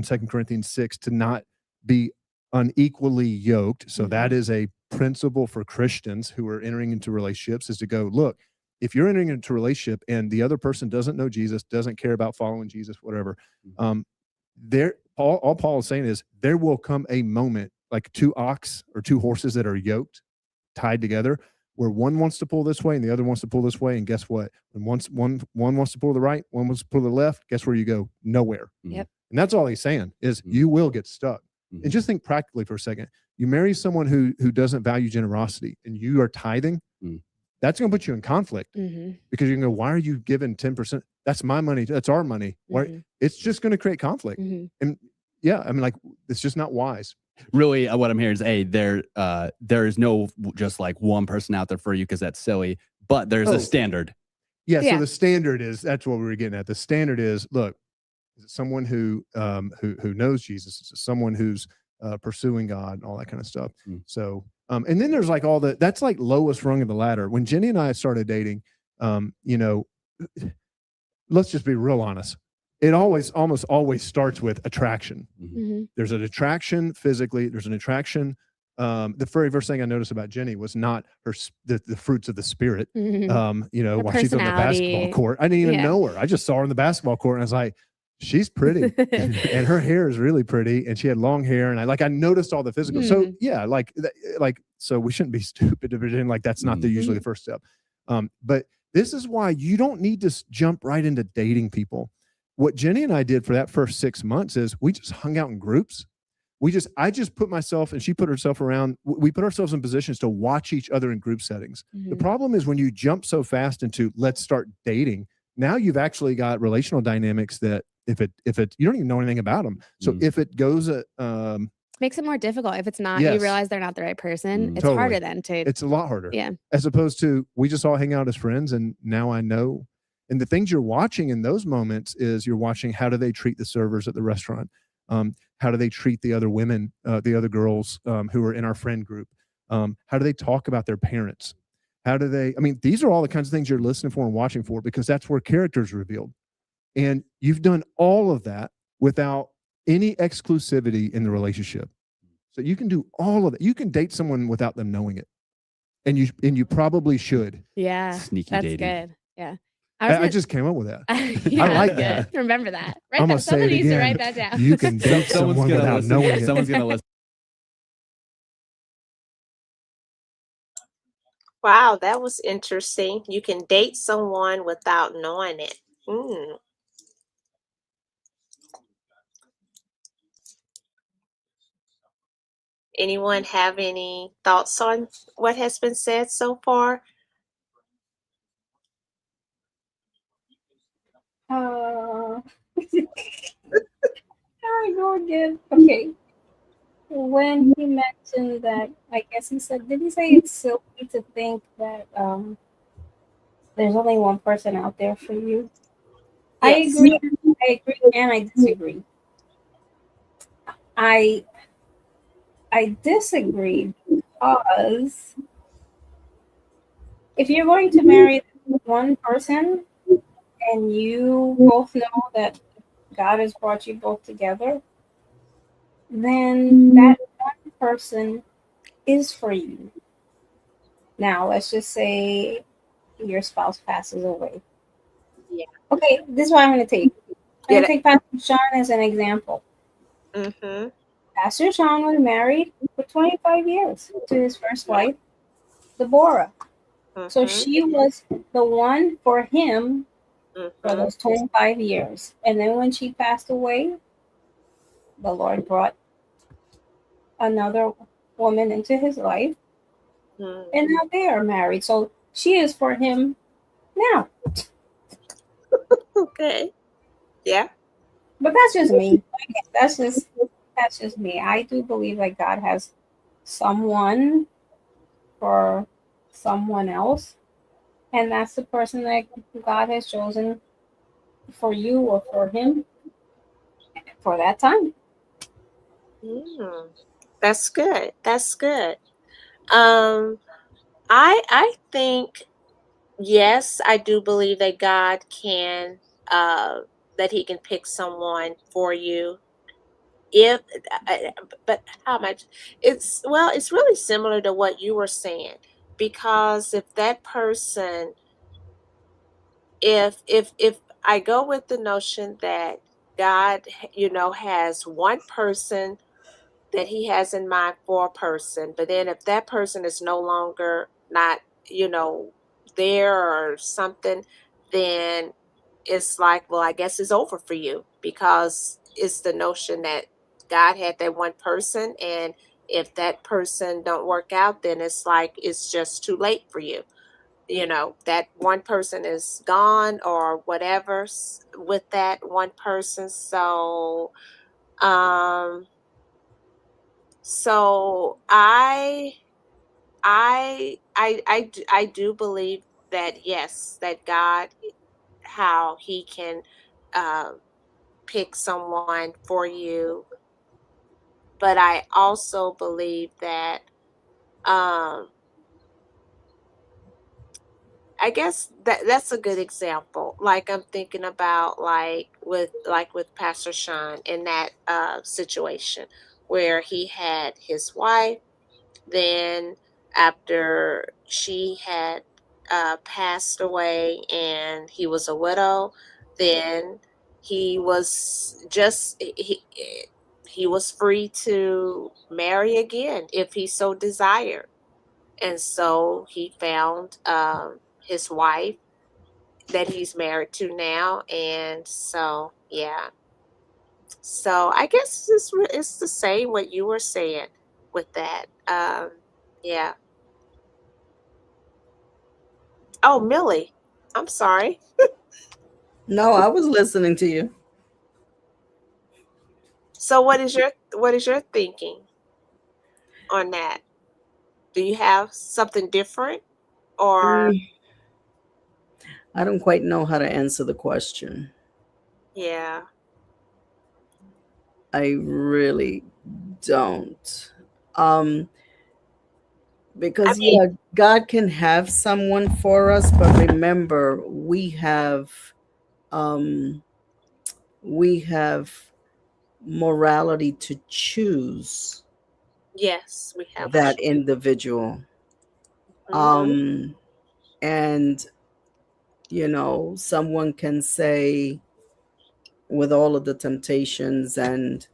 2 Corinthians 6 to not be unequally yoked. So that is a principle for Christians who are entering into relationships, is to go, look, if you're entering into a relationship and the other person doesn't know Jesus, doesn't care about following Jesus, whatever, all Paul is saying is there will come a moment like two ox or two horses that are yoked, tied together, where one wants to pull this way and the other wants to pull this way. And guess what? When one wants to pull the right, one wants to pull the left, guess where you go? Nowhere. Yep. And that's all he's saying is you will get stuck. And just think practically for a second. You marry someone who doesn't value generosity and you are tithing, that's going to put you in conflict because you can go, why are you giving 10%? That's my money. That's our money. Why? It's just going to create conflict. And yeah, I mean, like, it's just not wise. Really, what I'm hearing is, there is no just like one person out there for you, because that's silly, but there's a standard. Yeah. So the standard is, that's what we were getting at. The standard is, look, is it someone who knows Jesus? Is it someone who's pursuing God and all that kind of stuff? So, and then there's like that's like lowest rung of the ladder. When Jenny and I started dating, let's just be real honest. It almost always starts with attraction. There's an attraction physically. There's an attraction. The very first thing I noticed about Jenny was not the fruits of the spirit. While she's on the basketball court, I didn't even know her. I just saw her on the basketball court, and I was like, she's pretty, and her hair is really pretty, and she had long hair, and I noticed all the physical. So yeah, so we shouldn't be stupid to pretend like that's not usually the first step. But this is why you don't need to jump right into dating people. What Jenny and I did for that first 6 months is we just hung out in groups. I just put myself and she put herself around. We put ourselves in positions to watch each other in group settings. The problem is when you jump so fast into let's start dating, now you've actually got relational dynamics that if it you don't even know anything about them. So if it goes makes it more difficult. If it's not, you realize they're not the right person. It's totally harder then to. It's a lot harder. Yeah. As opposed to we just all hang out as friends, and now I know. And the things you're watching in those moments is you're watching how do they treat the servers at the restaurant. How do they treat the other women, the other girls who are in our friend group? How do they talk about their parents? These are all the kinds of things you're listening for and watching for, because that's where character is revealed. And you've done all of that without any exclusivity in the relationship. So you can do all of that. You can date someone without them knowing it. And you probably should. Yeah. Sneaky that's dating. good. Yeah. I just came up with that. Yeah, I like that. Remember that. I'm gonna say it Somebody needs to again. write that down. You can date someone without knowing it. Someone's gonna listen. Wow, that was interesting. You can date someone without knowing it. Anyone have any thoughts on what has been said so far? There we go again. Okay. When he mentioned that, I guess he said, did he say it's silly to think that there's only one person out there for you? Yes. I agree and I disagree. I disagree because if you're going to marry one person and you both know that God has brought you both together, then that one person is for you. Now, let's just say your spouse passes away. Yeah. Okay, this is what I'm going to take. I'm going to take Pastor Sean as an example. Pastor Sean was married for 25 years to his first wife, Deborah. So she was the one for him for those 25 years. And then when she passed away, the Lord brought another woman into his life, Mm. and now they are married. So she is for him now. Okay. Yeah. But that's just me. That's just me. I do believe that God has someone for someone else, and that's the person that God has chosen for you or for him for that time. Mm. That's good. That's good. I think yes, I do believe that God can that he can pick someone for you. If but how much it's really similar to what you were saying, because if that person, if I go with the notion that God, has one person that he has in mind for a person, but then if that person is no longer not, there or something, then it's like, well, I guess it's over for you, because it's the notion that God had that one person, and if that person don't work out, then it's like it's just too late for you. That one person is gone or whatever with that one person. Um so I do believe that yes, that God, how he can uh, pick someone for you, but I also believe that um, I guess that's a good example. Like I'm thinking about like with Pastor Sean in that situation where he had his wife. Then after she had passed away and he was a widow, then he was just he was free to marry again if he so desired. And so he found his wife that he's married to now, and so yeah. So I guess it's the same what you were saying with that. Yeah. Oh, Millie, I'm sorry. No, I was listening to you. So what is your thinking on that? Do you have something different, or I don't quite know how to answer the question. yeah? I really don't. Um, I because mean, yeah, God can have someone for us, but remember, um we have morality to choose yes, we have. that individual. Mm-hmm. And someone can say, with all of the temptations and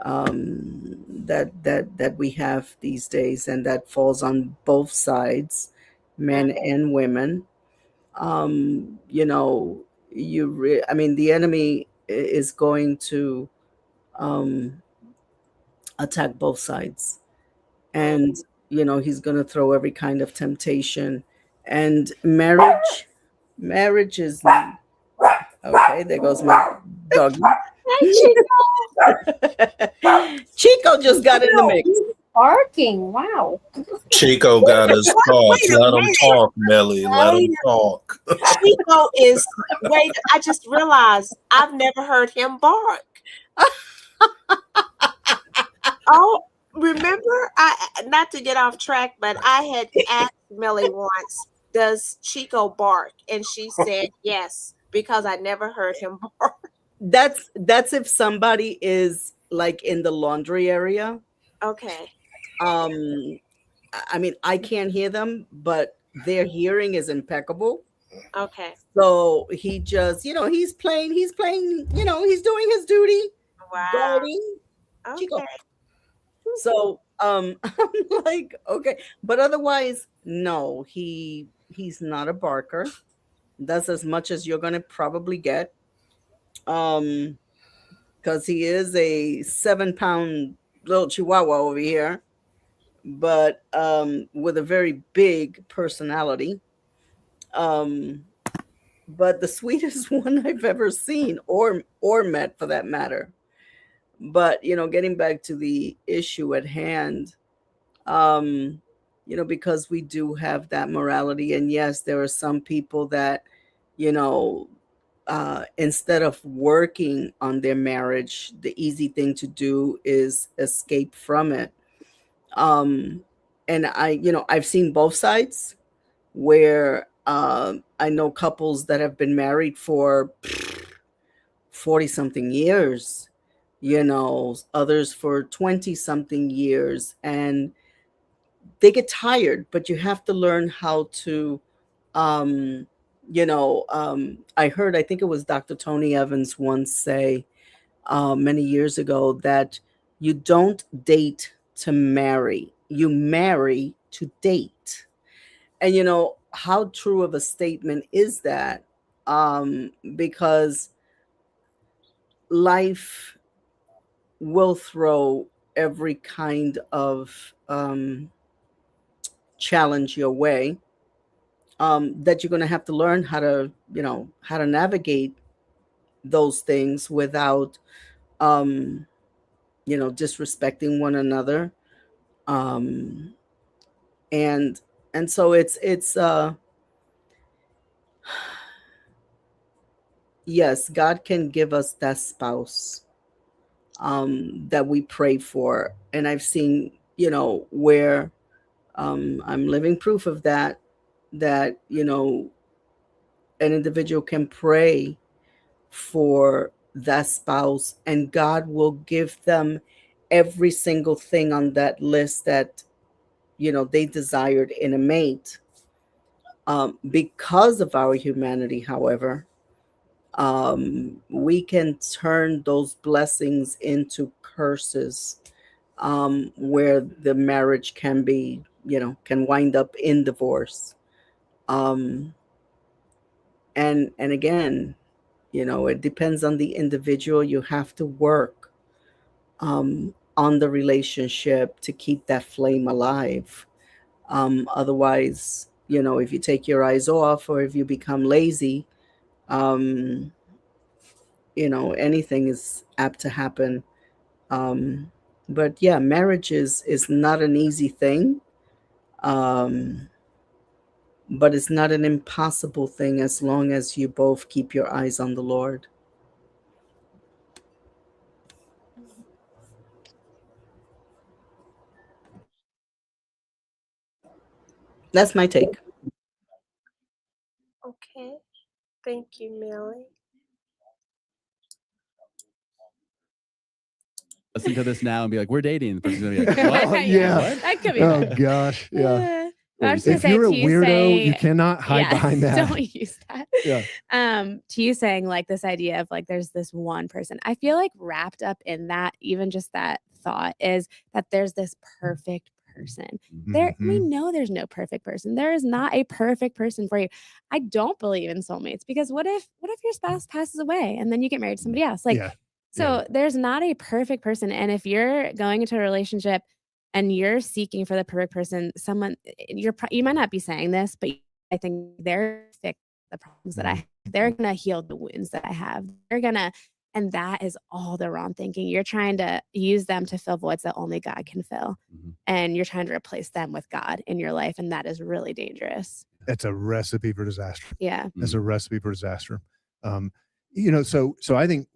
that we have these days, and that falls on both sides, men and women. I mean, the enemy is going to um, attack both sides, and he's going to throw every kind of temptation. And marriage is okay. There goes my dog. Hey, Chico. Chico just got in the mix. Barking. Wow. Chico got his thoughts. Wait a Let him minute. talk, Millie. Let him Wait talk. Chico is wait. I just realized I've never heard him bark. Oh, remember, I not to get off track, but I had asked Millie once, "Does Chico bark?" And she said yes, because I never heard him bark. That's if somebody is like in the laundry area. Okay. I mean, I can't hear them, but their hearing is impeccable. Okay. So he just, he's playing, he's doing his duty. Wow. Guarding Chico. Okay. So I'm like, okay. But otherwise, no, he's not a barker. That's as much as you're gonna probably get. Because he is a 7-pound little chihuahua over here. but with a very big personality. But the sweetest one I've ever seen or met, for that matter. But getting back to the issue at hand, because we do have that morality, and yes, there are some people that, instead of working on their marriage, the easy thing to do is escape from it. And I've seen both sides, where I know couples that have been married for 40 something years, others for 20 something years, and they get tired, but you have to learn how to, I think it was Dr. Tony Evans once say many years ago that you don't date to marry, you marry to date. And how true of a statement is that? Because life will throw every kind of challenge your way, that you're going to have to learn how to navigate those things without disrespecting one another. And so it's yes, God can give us that spouse that we pray for. And I've seen, where I'm living proof of that an individual can pray for that spouse, and God will give them every single thing on that list that they desired in a mate. Because of our humanity, however, we can turn those blessings into curses, where the marriage can be, can wind up in divorce. And again, it depends on the individual. You have to work on the relationship to keep that flame alive. Otherwise, if you take your eyes off, or if you become lazy, anything is apt to happen. But yeah, marriage is not an easy thing. But it's not an impossible thing as long as you both keep your eyes on the Lord. That's my take. Okay. Thank you, Millie. Listen to this now and be like, we're dating. The person's gonna be like, what? Yeah. What? That could be. Oh fun. gosh, yeah. I was gonna If say, you're a to you weirdo, you say- cannot hide behind that. Don't use that. Yeah. To you saying like this idea of like there's this one person, I feel like wrapped up in that, even just that thought, is that there's this perfect person. There, we know there's no perfect person. There is not a perfect person for you. I don't believe in soulmates, because what if your spouse passes away and then you get married to somebody else? Like, Yeah. so there's not a perfect person. And if you're going into a relationship and you're seeking for the perfect person, someone you might not be saying this, but I think they're fix the problems that I have. They're gonna heal the wounds that I have. And that is all the wrong thinking. You're trying to use them to fill voids that only God can fill. And you're trying to replace them with God in your life. And that is really dangerous. That's a recipe for disaster. Yeah. That's a recipe for disaster. So I think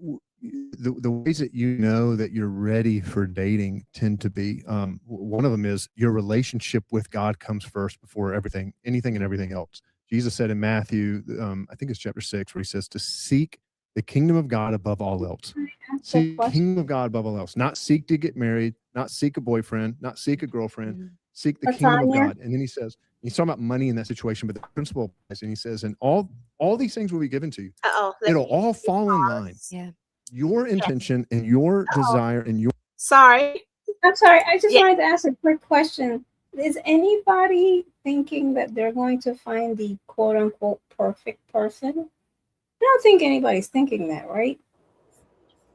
the ways that that you're ready for dating tend to be, one of them is your relationship with God comes first before anything and everything else. Jesus said in Matthew, I think it's chapter 6, where he says to seek the kingdom of God above all else. Seek the kingdom of God above all else. Not seek to get married, not seek a boyfriend, not seek a girlfriend. Seek the kingdom of God. And then he says, he's talking about money in that situation, but the principle applies. And he says, and all these things will be given to you. It'll all fall in line. Yeah. Your intention and your desire and your. Sorry. I'm sorry. I just wanted to ask a quick question. Is anybody thinking that they're going to find the quote unquote perfect person? I don't think anybody's thinking that, right?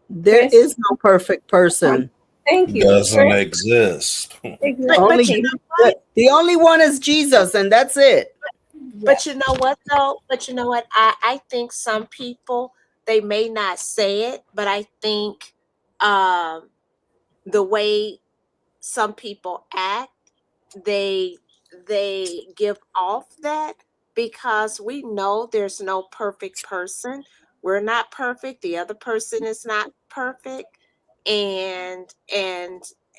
There is no perfect person. Thank you. doesn't exist. Exactly. Only you know what? the only one is Jesus, and that's it. But you know what though? But you know what? I think some people, they may not say it, but I think the way some people act, they give off that, because we know there's no perfect person. We're not perfect. The other person is not perfect. And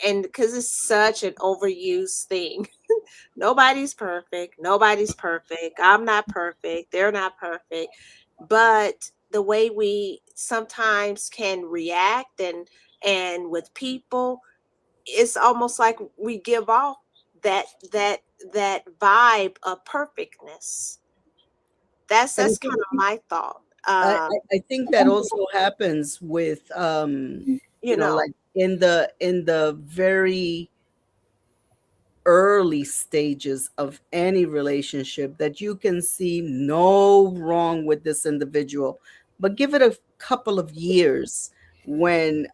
because it's such an overused thing. Nobody's perfect. Nobody's perfect. I'm not perfect. They're not perfect. But the way we sometimes can react and with people, it's almost like we give off that that vibe of perfectness. That's And kind of my thought. I think that also happens with You know, like in the very early stages of any relationship, that you can see no wrong with this individual, but give it a couple of years when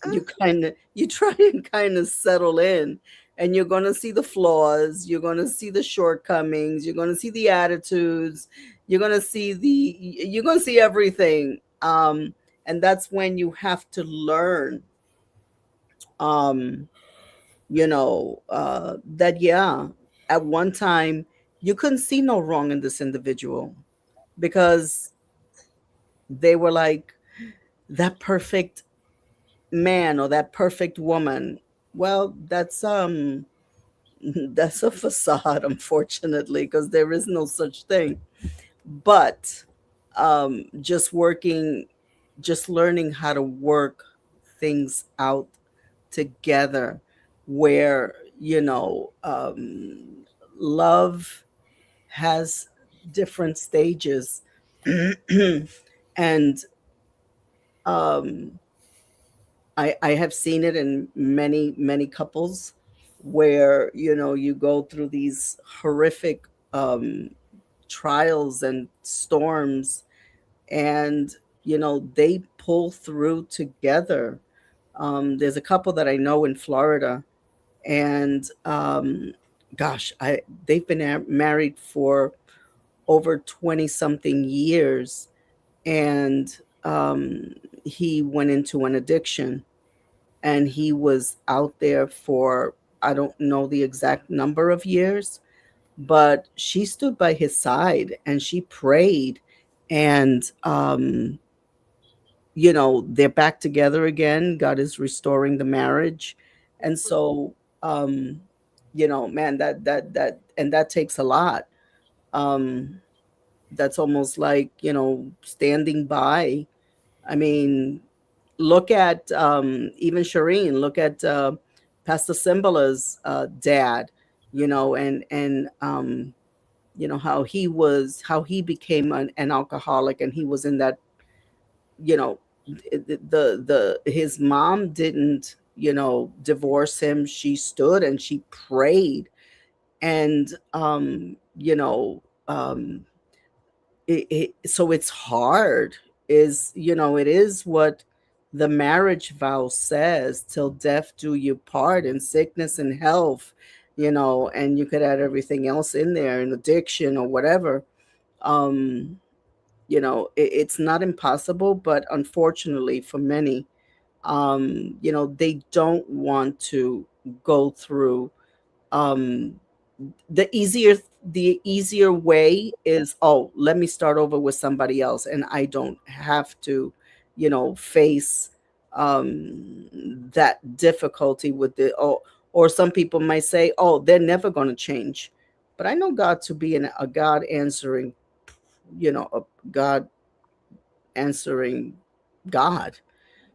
you try and kind of settle in, and you're going to see the flaws, you're going to see the shortcomings, you're going to see the attitudes, you're going to see everything, and that's when you have to learn um that yeah, at one time you couldn't see no wrong in this individual, because they were like that perfect man or that perfect woman. Well, that's a facade, unfortunately, because there is no such thing. But just learning how to work things out together, where love has different stages. And I have seen it in many couples, where you go through these horrific trials and storms, and they pull through together. There's a couple that I know in Florida, and gosh, they've been married for over 20 something years, and he went into an addiction, and he was out there for, I don't know the exact number of years, but she stood by his side and she prayed, and they're back together again. God is restoring the marriage. And so man, that takes a lot. um that's almost like standing by. I mean, look at even Shireen, look at Pastor Simbala's dad, and how he became an alcoholic, and he was in that, you know his mom didn't divorce him. She stood and she prayed, and so it's hard. It is what the marriage vow says: till death do you part, in sickness and health, and you could add everything else in there, in addiction or whatever. um it's not impossible, but unfortunately for many, they don't want to go through. um the easier way is, oh, let me start over with somebody else, and I don't have to face that difficulty with the, or some people might say, oh, they're never going to change. But I know God to be a God answering, a God answering God,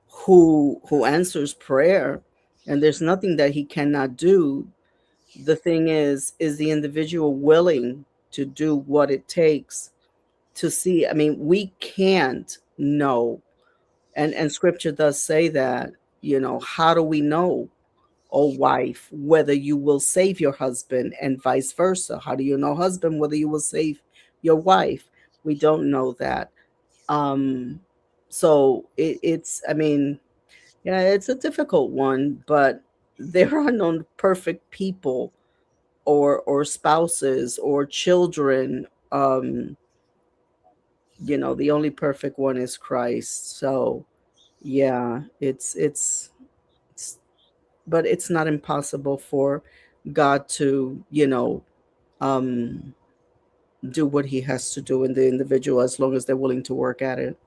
who answers prayer, and there's nothing that he cannot do. The thing is the individual willing to do what it takes to see? I mean, we can't know, and scripture does say that. How do we know, oh wife, whether you will save your husband, and vice versa? How do you know, husband, whether you will save your wife? We don't know that. So it's, I mean, Yeah, it's a difficult one, but there are no perfect people or spouses or children. The only perfect one is Christ. So yeah, it's but it's not impossible for God to, um do what he has to do in the individual as long as they're willing to work at it.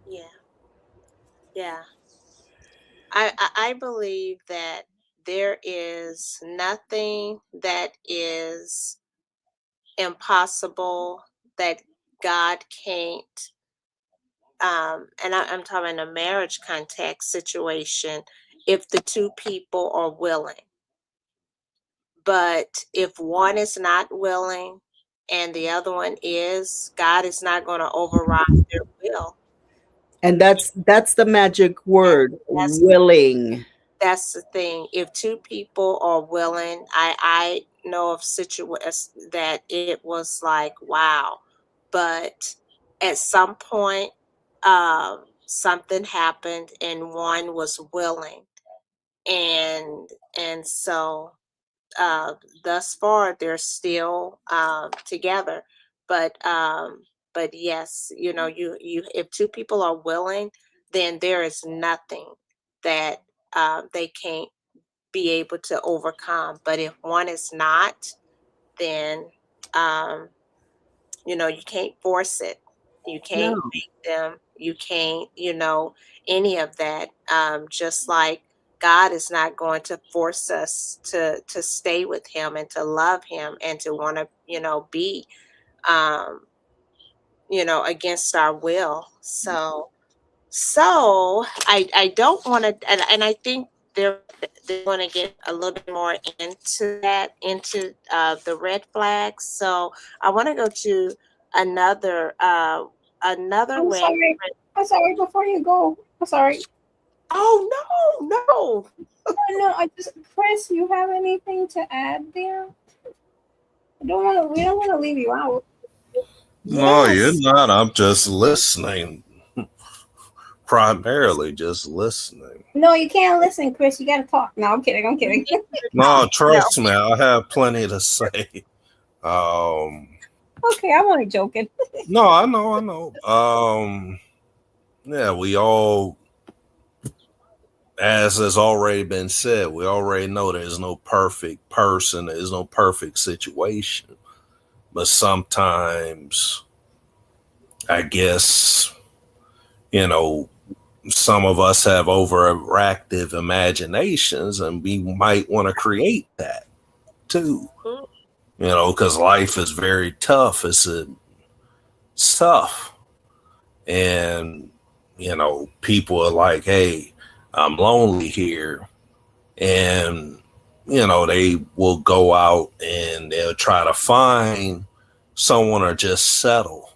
Yeah. Yeah. I believe that there is nothing that is impossible that God can't. And I'm talking in a marriage context situation, if the two people are willing. But if one is not willing and the other one is, God is not going to override their will. And that's the magic word, That's willing. that's the thing. If two people are willing, I know of situations that it was like, wow. But at some point, something happened and one was willing. And so thus far they're still together. But yes, you if two people are willing, then there is nothing that they can't be able to overcome. But if one is not, then um, you can't force it. You can't No. make them. You can't, any of that. Just like God is not going to force us to stay with Him and to love Him and to want to, be, um, against our will. So I don't want to, and I think they're going to get a little bit more into that, into the red flags. So I want to go to another I'm red. sorry. I'm sorry. Before you go, I'm sorry. Oh no. No, Chris, you have anything to add there? We don't want to leave you out. No, you're Yes. not. I'm just listening. Primarily just listening. No, you can't listen, Chris. You gotta talk. No, I'm kidding. I'm kidding. No, trust me, I have plenty to say. Okay, I'm only joking. No, I know. Yeah, we all, as has already been said, we already know there's no perfect person, there's no perfect situation. But sometimes, I guess, some of us have overactive imaginations and we might want to create that too. Because life is very tough. It's tough. And, people are like, hey, I'm lonely here. And, they will go out and they'll try to find someone or just settle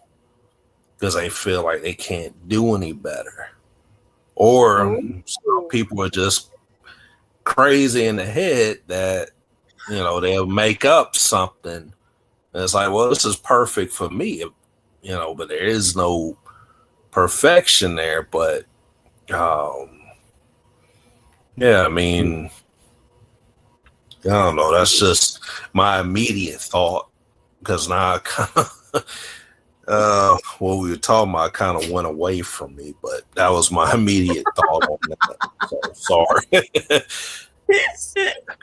because they feel like they can't do any better. Or some people are just crazy in the head that, they'll make up something. And it's like, well, this is perfect for me, but there is no perfection there. But, yeah, I mean, I don't know. That's just my immediate thought because now I kind of, what we were talking about kind of went away from me, but that was my immediate thought on that. So, sorry.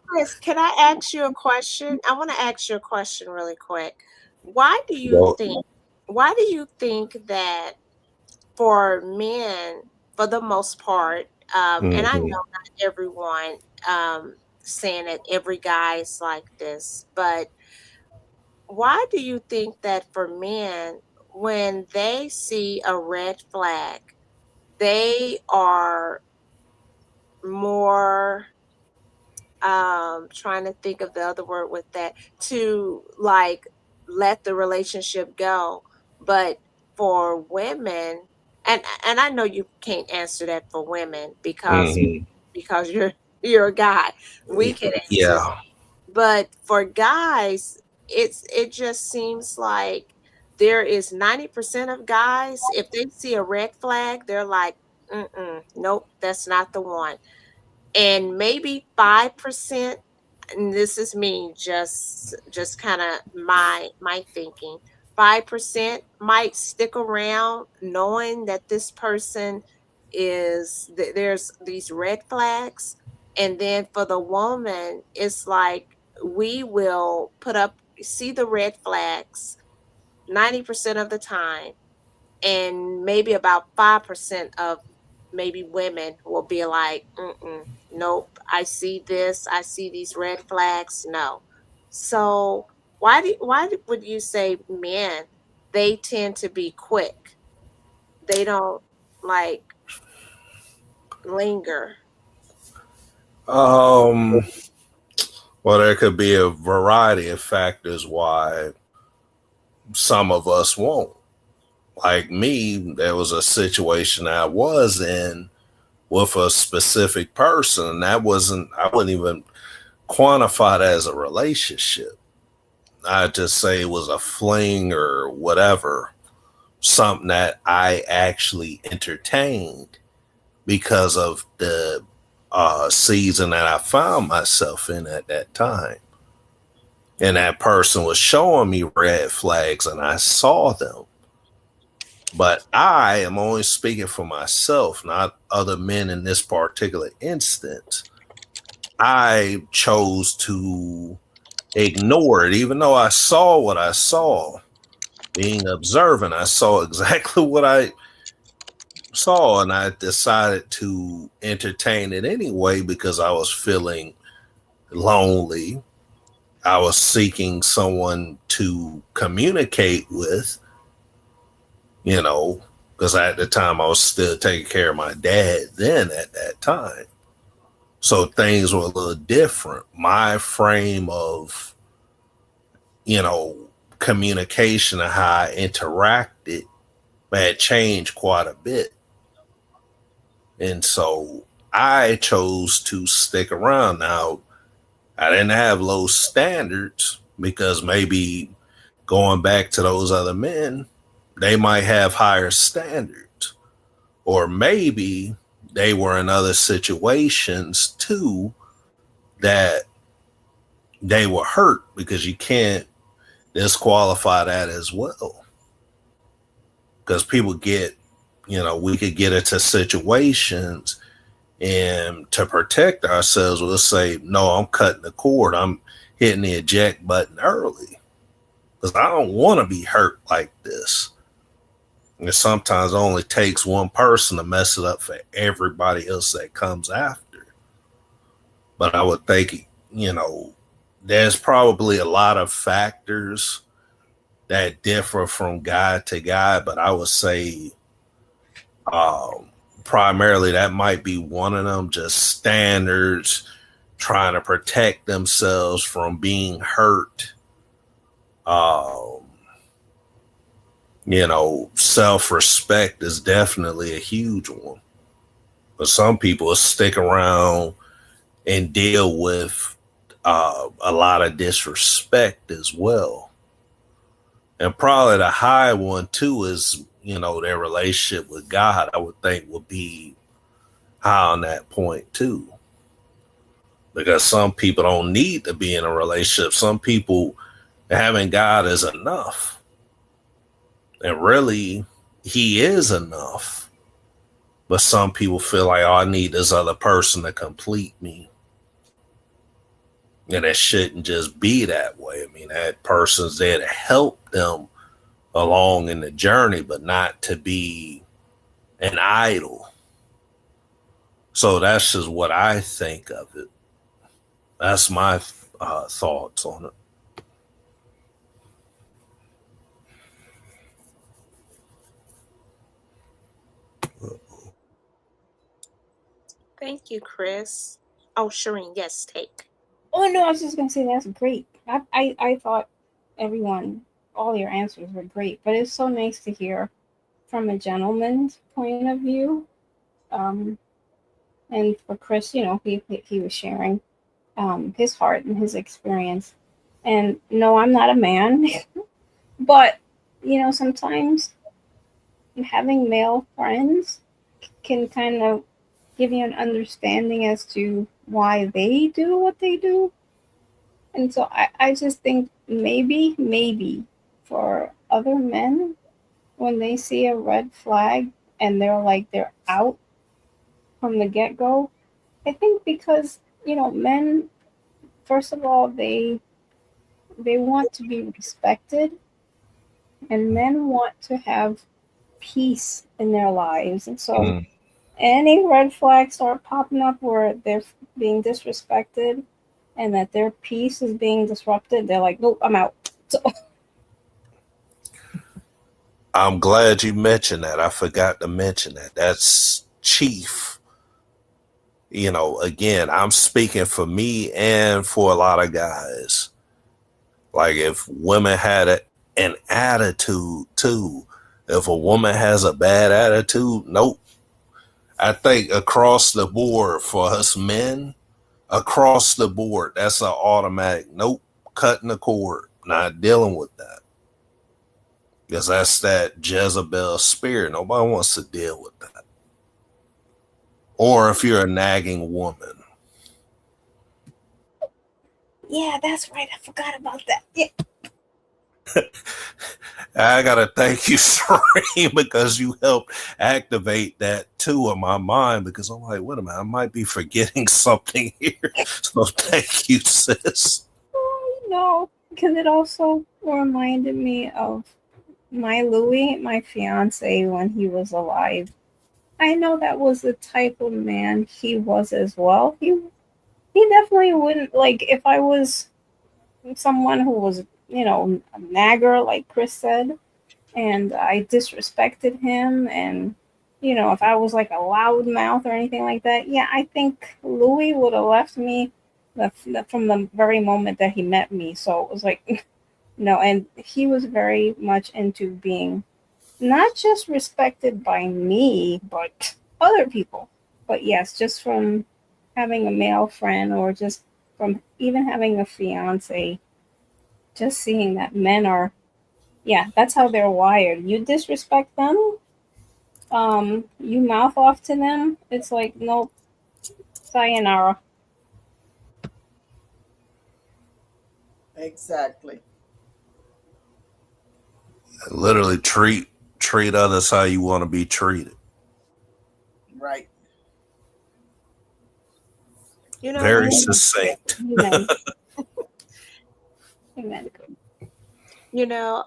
Chris, can I ask you a question? I want to ask you a question really quick. Why do you think that for men, for the most part, and I know not everyone saying that every guy is like this, but why do you think that for men, when they see a red flag, they are more trying to think of the other word with that, to like let the relationship go? But for women, and I know you can't answer that for women because you're a guy. We can answer. Yeah. But for guys, it just seems like there is 90% of guys, if they see a red flag, they're like, nope, that's not the one. And maybe 5%, and this is me, just kind of my thinking. 5% might stick around knowing that this person there's these red flags. And then for the woman, it's like we will see the red flags 90% of the time, and maybe about 5% of maybe women will be like, nope, I see this, I see these red flags, no. So would you say men, they tend to be quick? They don't like linger. Well, there could be a variety of factors why some of us won't. Like me, there was a situation I was in with a specific person, and I wouldn't even quantify that as a relationship. I'd just say it was a fling or whatever, something that I actually entertained because of the season that I found myself in at that time. And that person was showing me red flags and I saw them. But I am only speaking for myself, not other men in this particular instance. I chose to ignore it, even though I saw what I saw. Being observant, I saw exactly what I saw, and I decided to entertain it anyway because I was feeling lonely. I was seeking someone to communicate with, because at the time I was still taking care of my dad then at that time. So things were a little different. My frame of, communication and how I interacted had changed quite a bit. And so I chose to stick around. Now, I didn't have low standards because maybe going back to those other men, they might have higher standards. Or maybe they were in other situations too that they were hurt, because you can't disqualify that as well. Because people get, we could get into situations, and to protect ourselves, we'll say, no, I'm cutting the cord. I'm hitting the eject button early because I don't want to be hurt like this. And sometimes it only takes one person to mess it up for everybody else that comes after. But I would think, there's probably a lot of factors that differ from guy to guy, but I would say primarily that might be one of them, just standards, trying to protect themselves from being hurt. Self-respect is definitely a huge one. But some people stick around and deal with a lot of disrespect as well. And probably the high one too is, their relationship with God, I would think would be high on that point too. Because some people don't need to be in a relationship. Some people, having God is enough. And really, he is enough. But some people feel like, I need this other person to complete me. And it shouldn't just be that way. I mean, that person's there to help them along in the journey, but not to be an idol. So that's just what I think of it. That's my thoughts on it. Thank you, Chris. Oh, Shireen, yes, take. Oh no, I was just gonna say that's great. I thought all your answers were great, but it's so nice to hear from a gentleman's point of view. And for Chris, he was sharing his heart and his experience. And no, I'm not a man, but sometimes having male friends can kind of give you an understanding as to why they do what they do. And so I just think maybe for other men, when they see a red flag and they're out from the get-go, I think because, men, first of all, they want to be respected, and men want to have peace in their lives. And so any red flags start popping up where they're being disrespected and that their peace is being disrupted, they're like, nope, I'm out. So I'm glad you mentioned that. I forgot to mention that. That's chief. Again, I'm speaking for me and for a lot of guys. Like, if women had an attitude too, if a woman has a bad attitude, nope. I think across the board for us men, across the board, that's an automatic nope, cutting the cord, not dealing with that. Because that's that Jezebel spirit. Nobody wants to deal with that. Or if you're a nagging woman. yeah, that's right. I forgot about that. Yeah. I gotta thank you, Serene, because you helped activate that too in my mind, because I'm like, wait a minute, I might be forgetting something here. So thank you, sis. No, because it also reminded me of my Louis, my fiance, when he was alive. I know that was the type of man he was as well. He definitely wouldn't, like, if I was someone who was, a nagger, like Chris said, and I disrespected him, and if I was like a loud mouth or anything like that, yeah, I think Louis would have left me from the very moment that he met me. So it was like, no, and he was very much into being not just respected by me, but other people. But yes, just from having a male friend, or just from even having a fiance, just seeing that men are, yeah, that's how they're wired. You disrespect them, you mouth off to them, it's like, nope, sayonara. Exactly. Literally treat others how you want to be treated. Right. Very succinct. Amen. Amen.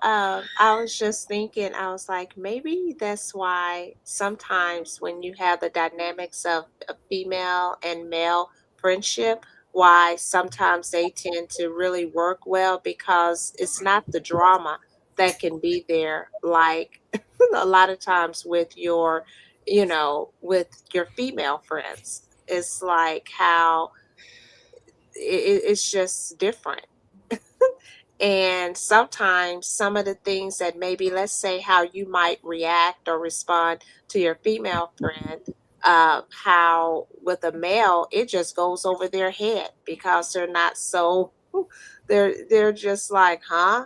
I was just thinking, I was like, maybe that's why sometimes when you have the dynamics of a female and male friendship, why sometimes they tend to really work well, because it's not the drama that can be there. Like a lot of times with with your female friends, it's like how it's just different. And sometimes some of the things that maybe, let's say, how you might react or respond to your female friend, how with a male, it just goes over their head because they're not so, they're just like, huh?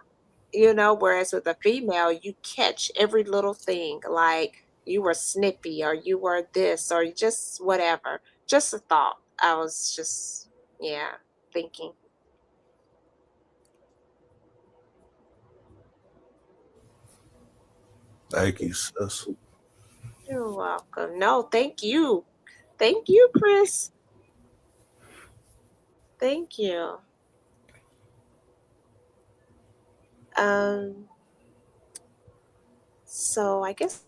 Whereas with a female, you catch every little thing, like you were snippy or you were this or just whatever. Just a thought. I was just, yeah, thinking. Thank you, sis. You're welcome. No, thank you. Thank you, Chris. Thank you. So I guess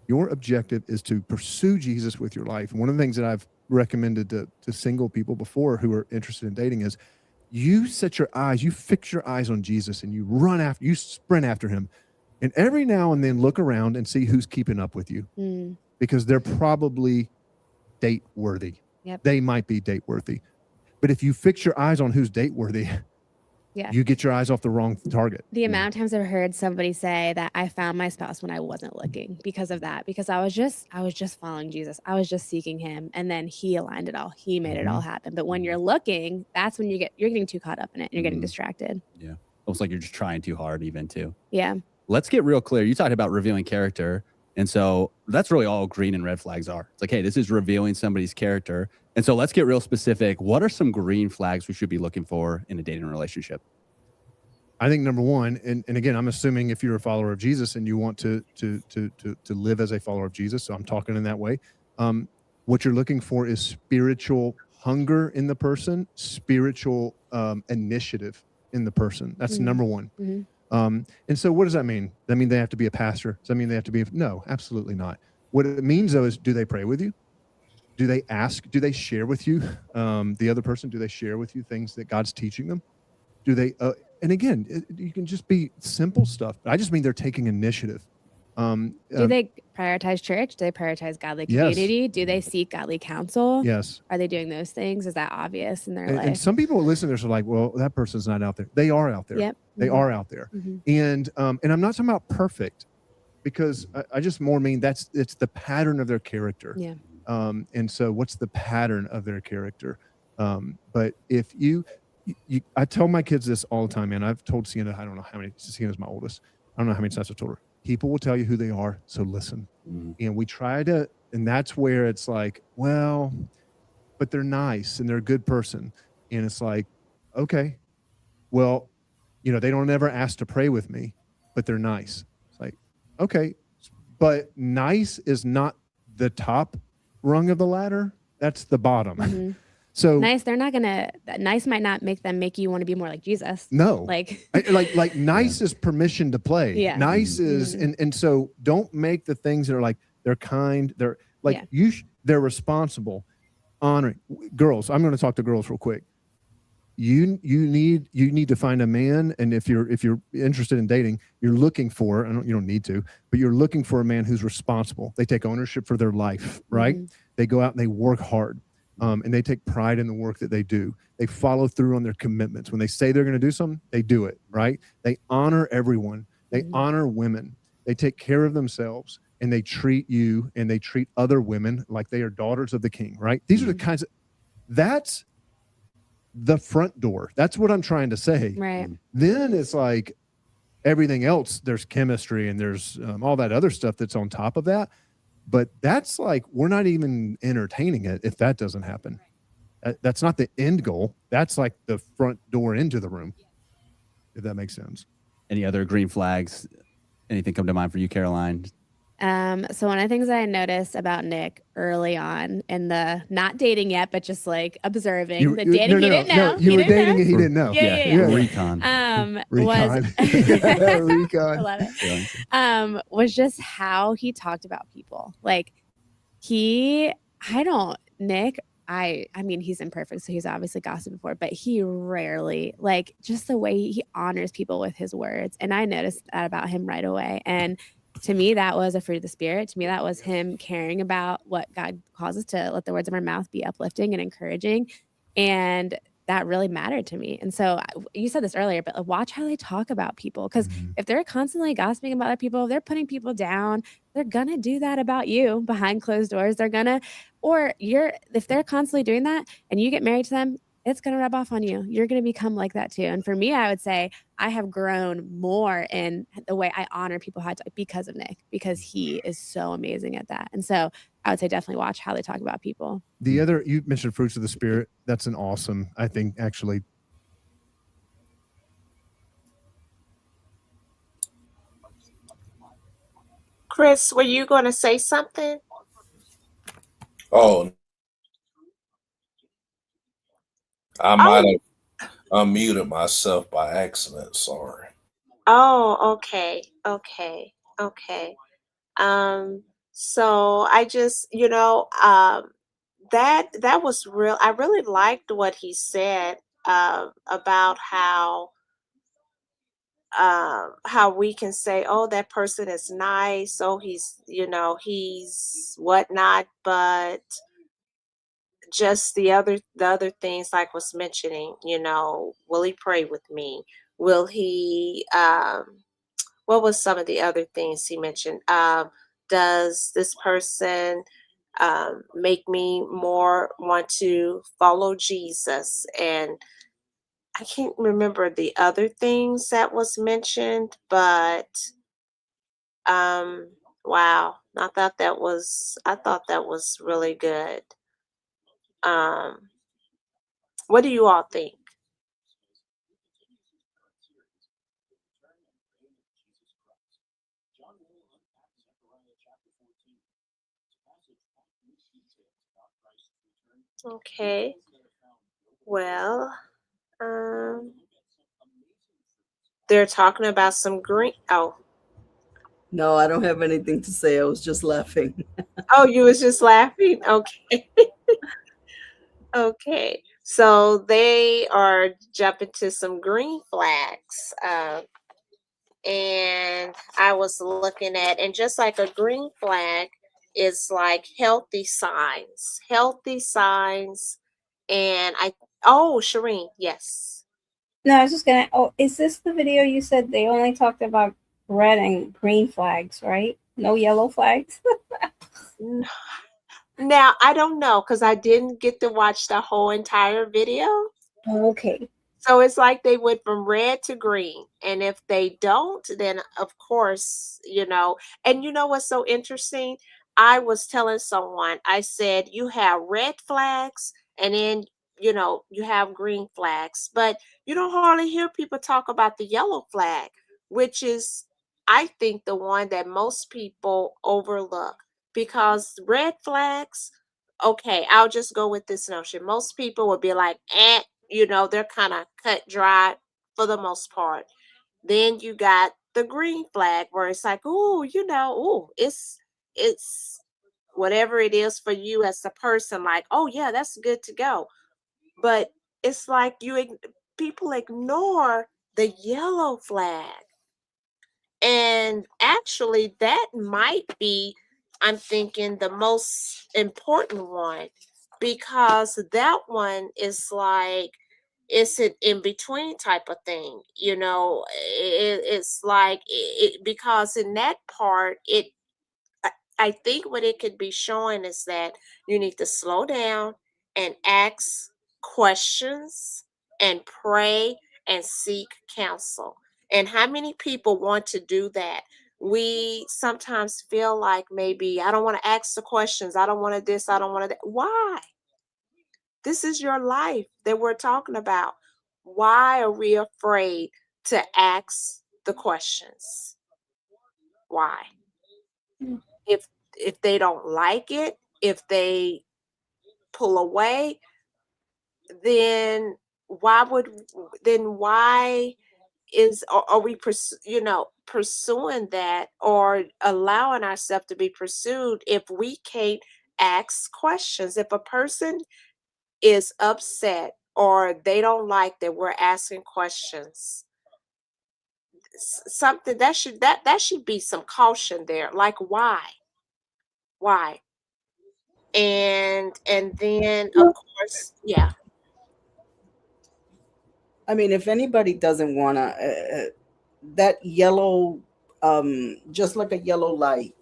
Your objective is to pursue Jesus with your life. One of the things that I've recommended to single people before who are interested in dating is you fix your eyes on Jesus, and you sprint after him. And every now and then look around and see who's keeping up with you, because they're probably date worthy. Yep. They might be date worthy. But if you fix your eyes on who's date worthy, Yeah. you get your eyes off the wrong target. The amount of times I've heard somebody say that I found my spouse when I wasn't looking because of that, because I was just following Jesus. I was just seeking him, and then he aligned it all. He made it all happen. But when you're looking, that's when you're getting too caught up in it. And you're getting distracted. Yeah. almost like you're just trying too hard even too. Yeah. Let's get real clear. You talked about revealing character. And so that's really all green and red flags are. It's like, hey, this is revealing somebody's character. And so let's get real specific. What are some green flags we should be looking for in a dating relationship? I think number one, and again, I'm assuming if you're a follower of Jesus and you want to live as a follower of Jesus, so I'm talking in that way. What you're looking for is spiritual hunger in the person, spiritual initiative in the person. That's number one. And so what does that mean? Does that mean they have to be a pastor? Does that mean they have to be? No, absolutely not. What it means though is, do they pray with you? Do they ask? Do they share with you the other person? Do they share with you things that God's teaching them? Do they? And again, you can just be simple stuff. I just mean they're taking initiative. Do they prioritize church? Do they prioritize godly Yes. community? Do they seek godly counsel? Yes. Are they doing those things? Is that obvious in their And life? some people listen, they're like, well, that person's not out there. They are out there. Yep. They are out there. And I'm not talking about perfect, because I just more mean it's the pattern of their character. Yeah. And so what's the pattern of their character? But if you I tell my kids this all the time, man. I've told Sienna, I don't know how many, Sienna's my oldest. I don't know how many times I've told her, people will tell you who they are, so listen. And we try to, and that's where it's like, well, but they're nice and they're a good person. And it's like, okay, well, they don't ever ask to pray with me, but they're nice. It's like, okay, but nice is not the top rung of the ladder. That's the bottom. So nice, nice might not make you want to be more like Jesus. No, Like nice is permission to play. Yeah. Nice is, and so don't make the things that are like, they're kind, they're like, they're responsible, honoring. Girls, I'm going to talk to girls real quick. You need to find a man, and if you're interested in dating, you're looking for, you don't need to, but you're looking for a man who's responsible. They take ownership for their life, right? They go out and they work hard. And they take pride in the work that they do. They follow through on their commitments. When they say they're going to do something, they do it, right? They honor everyone. They honor women. They take care of themselves, and they treat you and they treat other women like they are daughters of the king, right? These are the kinds of, that's the front door. That's what I'm trying to say. Right. Then it's like everything else, there's chemistry and there's all that other stuff that's on top of that. But that's like, we're not even entertaining it if that doesn't happen. That's not the end goal. That's like the front door into the room, if that makes sense. Any other green flags? Anything come to mind for you, Caroline? So one of the things that I noticed about Nick early on in the not dating yet, but just like observing the dating he didn't know. You were dating and he didn't know. Yeah. Recon. Was Recon. I love it. Was just how he talked about people. Like Nick, I mean, he's imperfect, so he's obviously gossiped before, but he rarely, like, just the way he honors people with his words. And I noticed that about him right away. And to me, that was a fruit of the spirit. To me, that was him caring about what God calls us to let the words of our mouth be uplifting and encouraging. And that really mattered to me. And so you said this earlier, but watch how they talk about people. Because if they're constantly gossiping about other people, if they're putting people down, they're going to do that about you behind closed doors. They're going to, if they're constantly doing that and you get married to them, it's going to rub off on you. You're going to become like that too. And for me, I would say I have grown more in the way I honor people because of Nick, because he is so amazing at that. And so I would say definitely watch how they talk about people. The other, you mentioned fruits of the spirit. That's an awesome, I think, actually. Chris, were you going to say something? Oh, I might have unmuted myself by accident. Sorry. Oh, okay. So I just, that was real. I really liked what he said about how we can say, oh, that person is nice, oh, he's whatnot, but just the other things, like was mentioning, will he pray with me? Will he what was some of the other things he mentioned? Does this person make me more want to follow Jesus? And I can't remember the other things that was mentioned, but um, wow, I thought that was really good. Um, what do you all think? Okay, well, um, they're talking about some green. Oh, No, I don't have anything to say. I was just laughing. oh, you was just laughing. Okay, okay. So they are jumping to some green flags. And I was looking at, and just like a green flag is like healthy signs. And oh, Shireen, yes. No, I was just gonna. Oh, is this the video you said they only talked about red and green flags, right? No yellow flags. N- Now, I don't know because I didn't get to watch the whole entire video. Okay. So it's like they went from red to green. And if they don't, then of course, and you know what's so interesting? I was telling someone, I said, you have red flags and then, you have green flags, but you don't hardly hear people talk about the yellow flag, which is, I think, the one that most people overlook because red flags, okay, I'll just go with this notion. Most people would be like, they're kind of cut dry for the most part. Then you got the green flag where it's like, oh, it's whatever it is for you as a person, like, oh yeah, that's good to go. But it's like people ignore the yellow flag. And actually that might be, I'm thinking, the most important one because that one is like it's an in between type of thing. It's like because in that part I, I think what it could be showing is that you need to slow down and ask questions and pray and seek counsel. And how many people want to do that? We sometimes feel like maybe I don't want to ask the questions. I don't want to this. I don't want to that. Why? This is your life that we're talking about. Why are we afraid to ask the questions? Why? Mm. If they don't like it, if they pull away, then why are we pursuing that or allowing ourselves to be pursued if we can't ask questions? If a person is upset or they don't like that we're asking questions, something that should be some caution there. Like why? And then of course, yeah. I mean, if anybody doesn't want to, that yellow, just like a yellow light,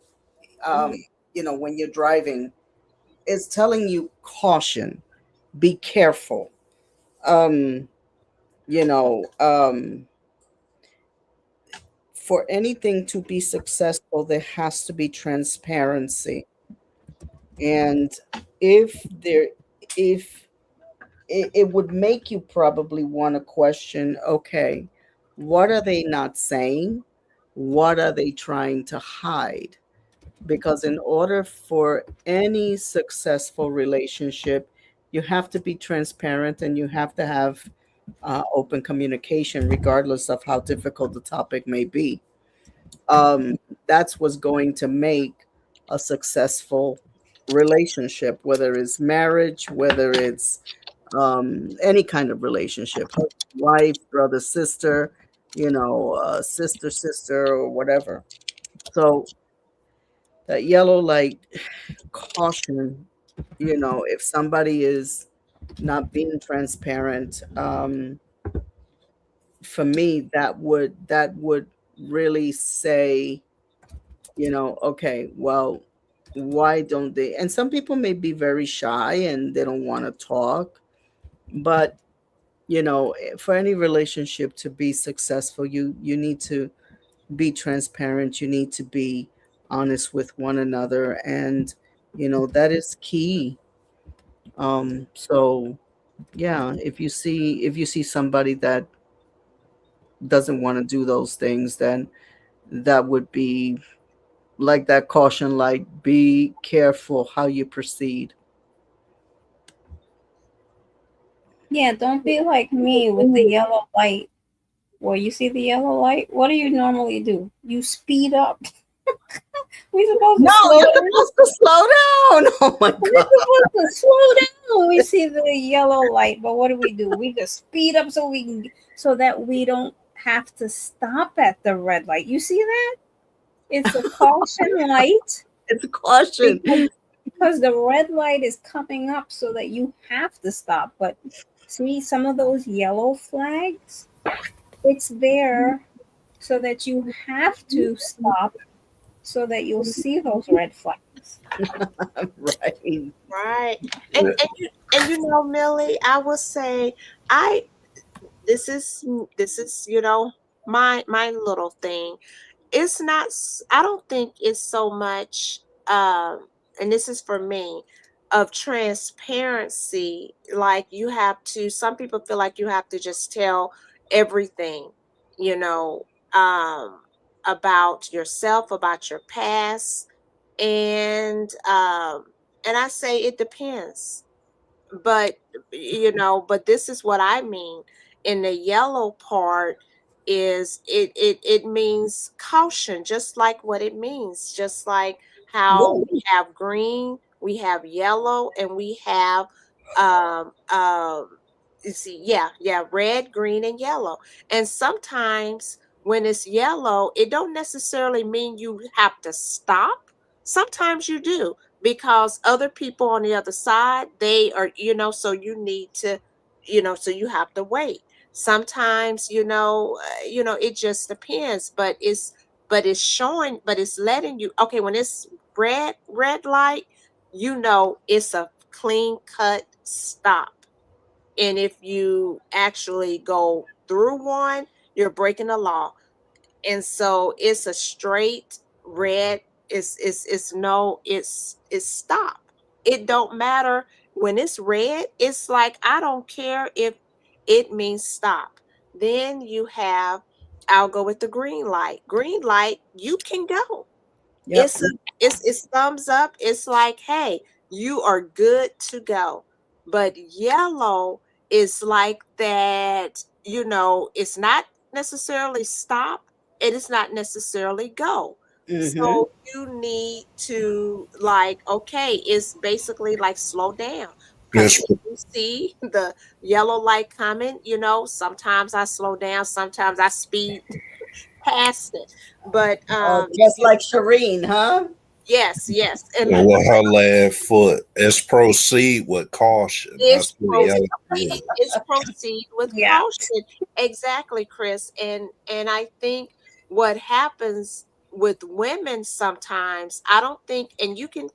um, when you're driving, it's telling you caution, be careful. Um, you know, um, for anything to be successful, there has to be transparency. And if there, if it would make you probably want to question, okay, what are they not saying? What are they trying to hide? Because in order for any successful relationship, you have to be transparent and you have to have open communication, regardless of how difficult the topic may be. That's what's going to make a successful relationship, whether it's marriage, whether it's any kind of relationship, husband, wife, brother, sister, sister, or whatever. So that yellow light, caution, if somebody is not being transparent, for me, that would really say, okay, well, why don't they? And some people may be very shy and they don't want to talk, but For any relationship to be successful, you need to be transparent. You need to be honest with one another, and that is key. So yeah, if you see somebody that doesn't want to do those things, then that would be like that caution light. Be careful how you proceed. Yeah, don't be like me with the yellow light. Well, you see the yellow light? What do you normally do? You speed up. We supposed to No, slow you're down. supposed to slow down. Oh my We're god. supposed to slow down when we see the yellow light, but what do? We just speed up so that we don't have to stop at the red light. You see that? It's a caution light. It's a caution. Because the red light is coming up so that you have to stop. But see, some of those yellow flags, it's there so that you have to stop so that you'll see those red flags. Right. Right. And Millie, I will say this is my little thing. It's not I don't think it's so much and this is for me of transparency. Like some people feel like you have to just tell everything, you know, about yourself, about your past. And I say it depends. But but this is what I mean. In the yellow part is it means caution, just like what it means, just like how Whoa. we have green, we have yellow, and we have um um you see, red, green, and yellow. And sometimes when it's yellow, it don't necessarily mean you have to stop. Sometimes you do, because other people on the other side, they are, so you need to, so you have to wait. Sometimes, it just depends, but it's showing, but it's letting you, okay, when it's red light, it's a clean cut stop. And if you actually go through one, you're breaking the law. And so it's a straight red. It's stop. It don't matter when it's red. It's like, I don't care if it means stop. Then I'll go with the green light. Green light, you can go. Yep. It's thumbs up. It's like, hey, you are good to go. But yellow is like that, it's not necessarily stop. It is not necessarily go. Mhm. So you need to, like, okay, it's basically like slow down. Because Yes. if you see the yellow light coming, sometimes I slow down, sometimes I speed past it. But Just like Shireen, huh? yes, and And with her left foot, it's proceed with caution. it's That's what the yellow proceed, is. it's proceed with Yeah. caution. Exactly, Chris. And I think what happens with women sometimes, I don't think, and you can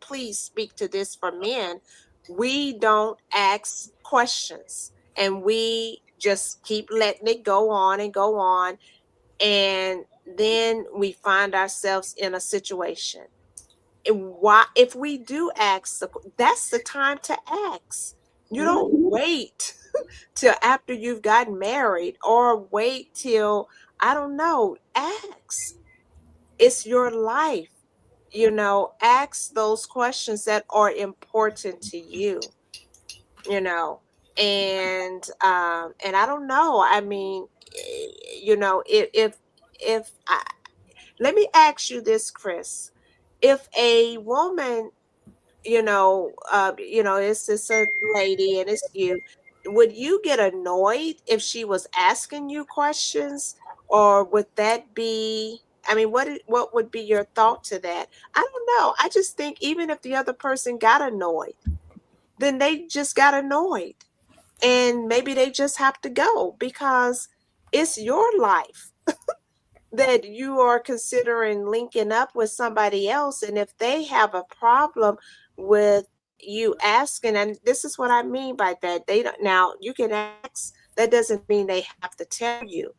please speak to this for men, we don't ask questions, and we just keep letting it go on and go on, and then we find ourselves in a situation. And why, if we do ask, that's the time to ask. You don't wait till after you've gotten married, or wait till, I don't know, ask. It's your life. Ask those questions that are important to you. And I don't know. I mean, if I, let me ask you this, Chris. If a woman, it's this a lady and it's you, would you get annoyed if she was asking you questions, or would that be? I mean, what would be your thought to that? I don't know. I just think even if the other person got annoyed, then they just got annoyed, and maybe they just have to go, because it's your life that you are considering linking up with somebody else. And if they have a problem with you asking, and this is what I mean by that. They don't, now you can ask, that doesn't mean they have to tell you.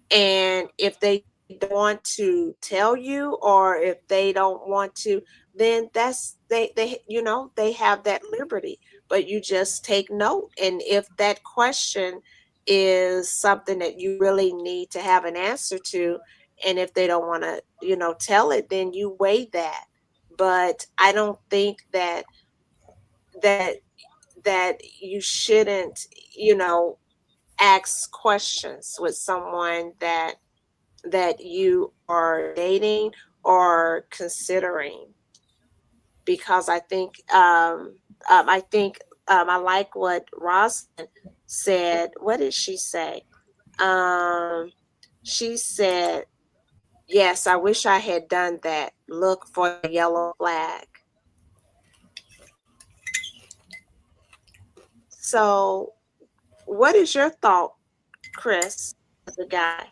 And if they don't want to tell you, or if they don't want to, then that's they you know, they have that liberty. But you just take note. And if that question is something that you really need to have an answer to, and if they don't want to, you know, tell it, then you weigh that. But I don't think that that you shouldn't, you know, ask questions with someone that you are dating or considering, because I think I like what Rosalind said. What did she say? She said, yes, I wish I had done that. Look for the yellow flag. So what is your thought, Chris, as a guy?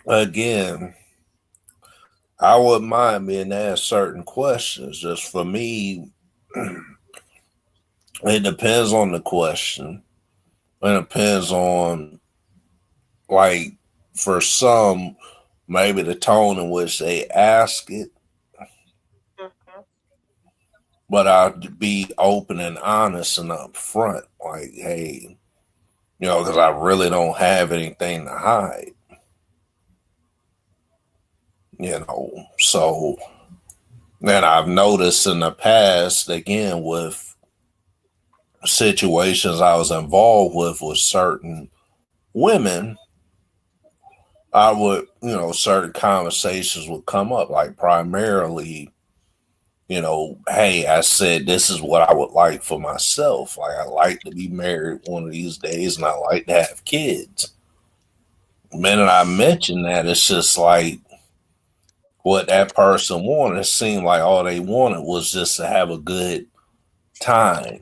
Again, I wouldn't mind being asked certain questions. Just for me, it depends on the question. It depends on, like, for some, maybe the tone in which they ask it. Mhm. But I'd be open and honest and upfront. Like, hey, you know, because I really don't have anything to hide. You know, so then I've noticed in the past, again, with situations I was involved with certain women, I would, you know, certain conversations would come up, like primarily, you know, hey, I said this is what I would like for myself. Like, I like to be married one of these days, and I like to have kids. The minute I mention that, it's just like what that person wanted. It seemed like all they wanted was just to have a good time,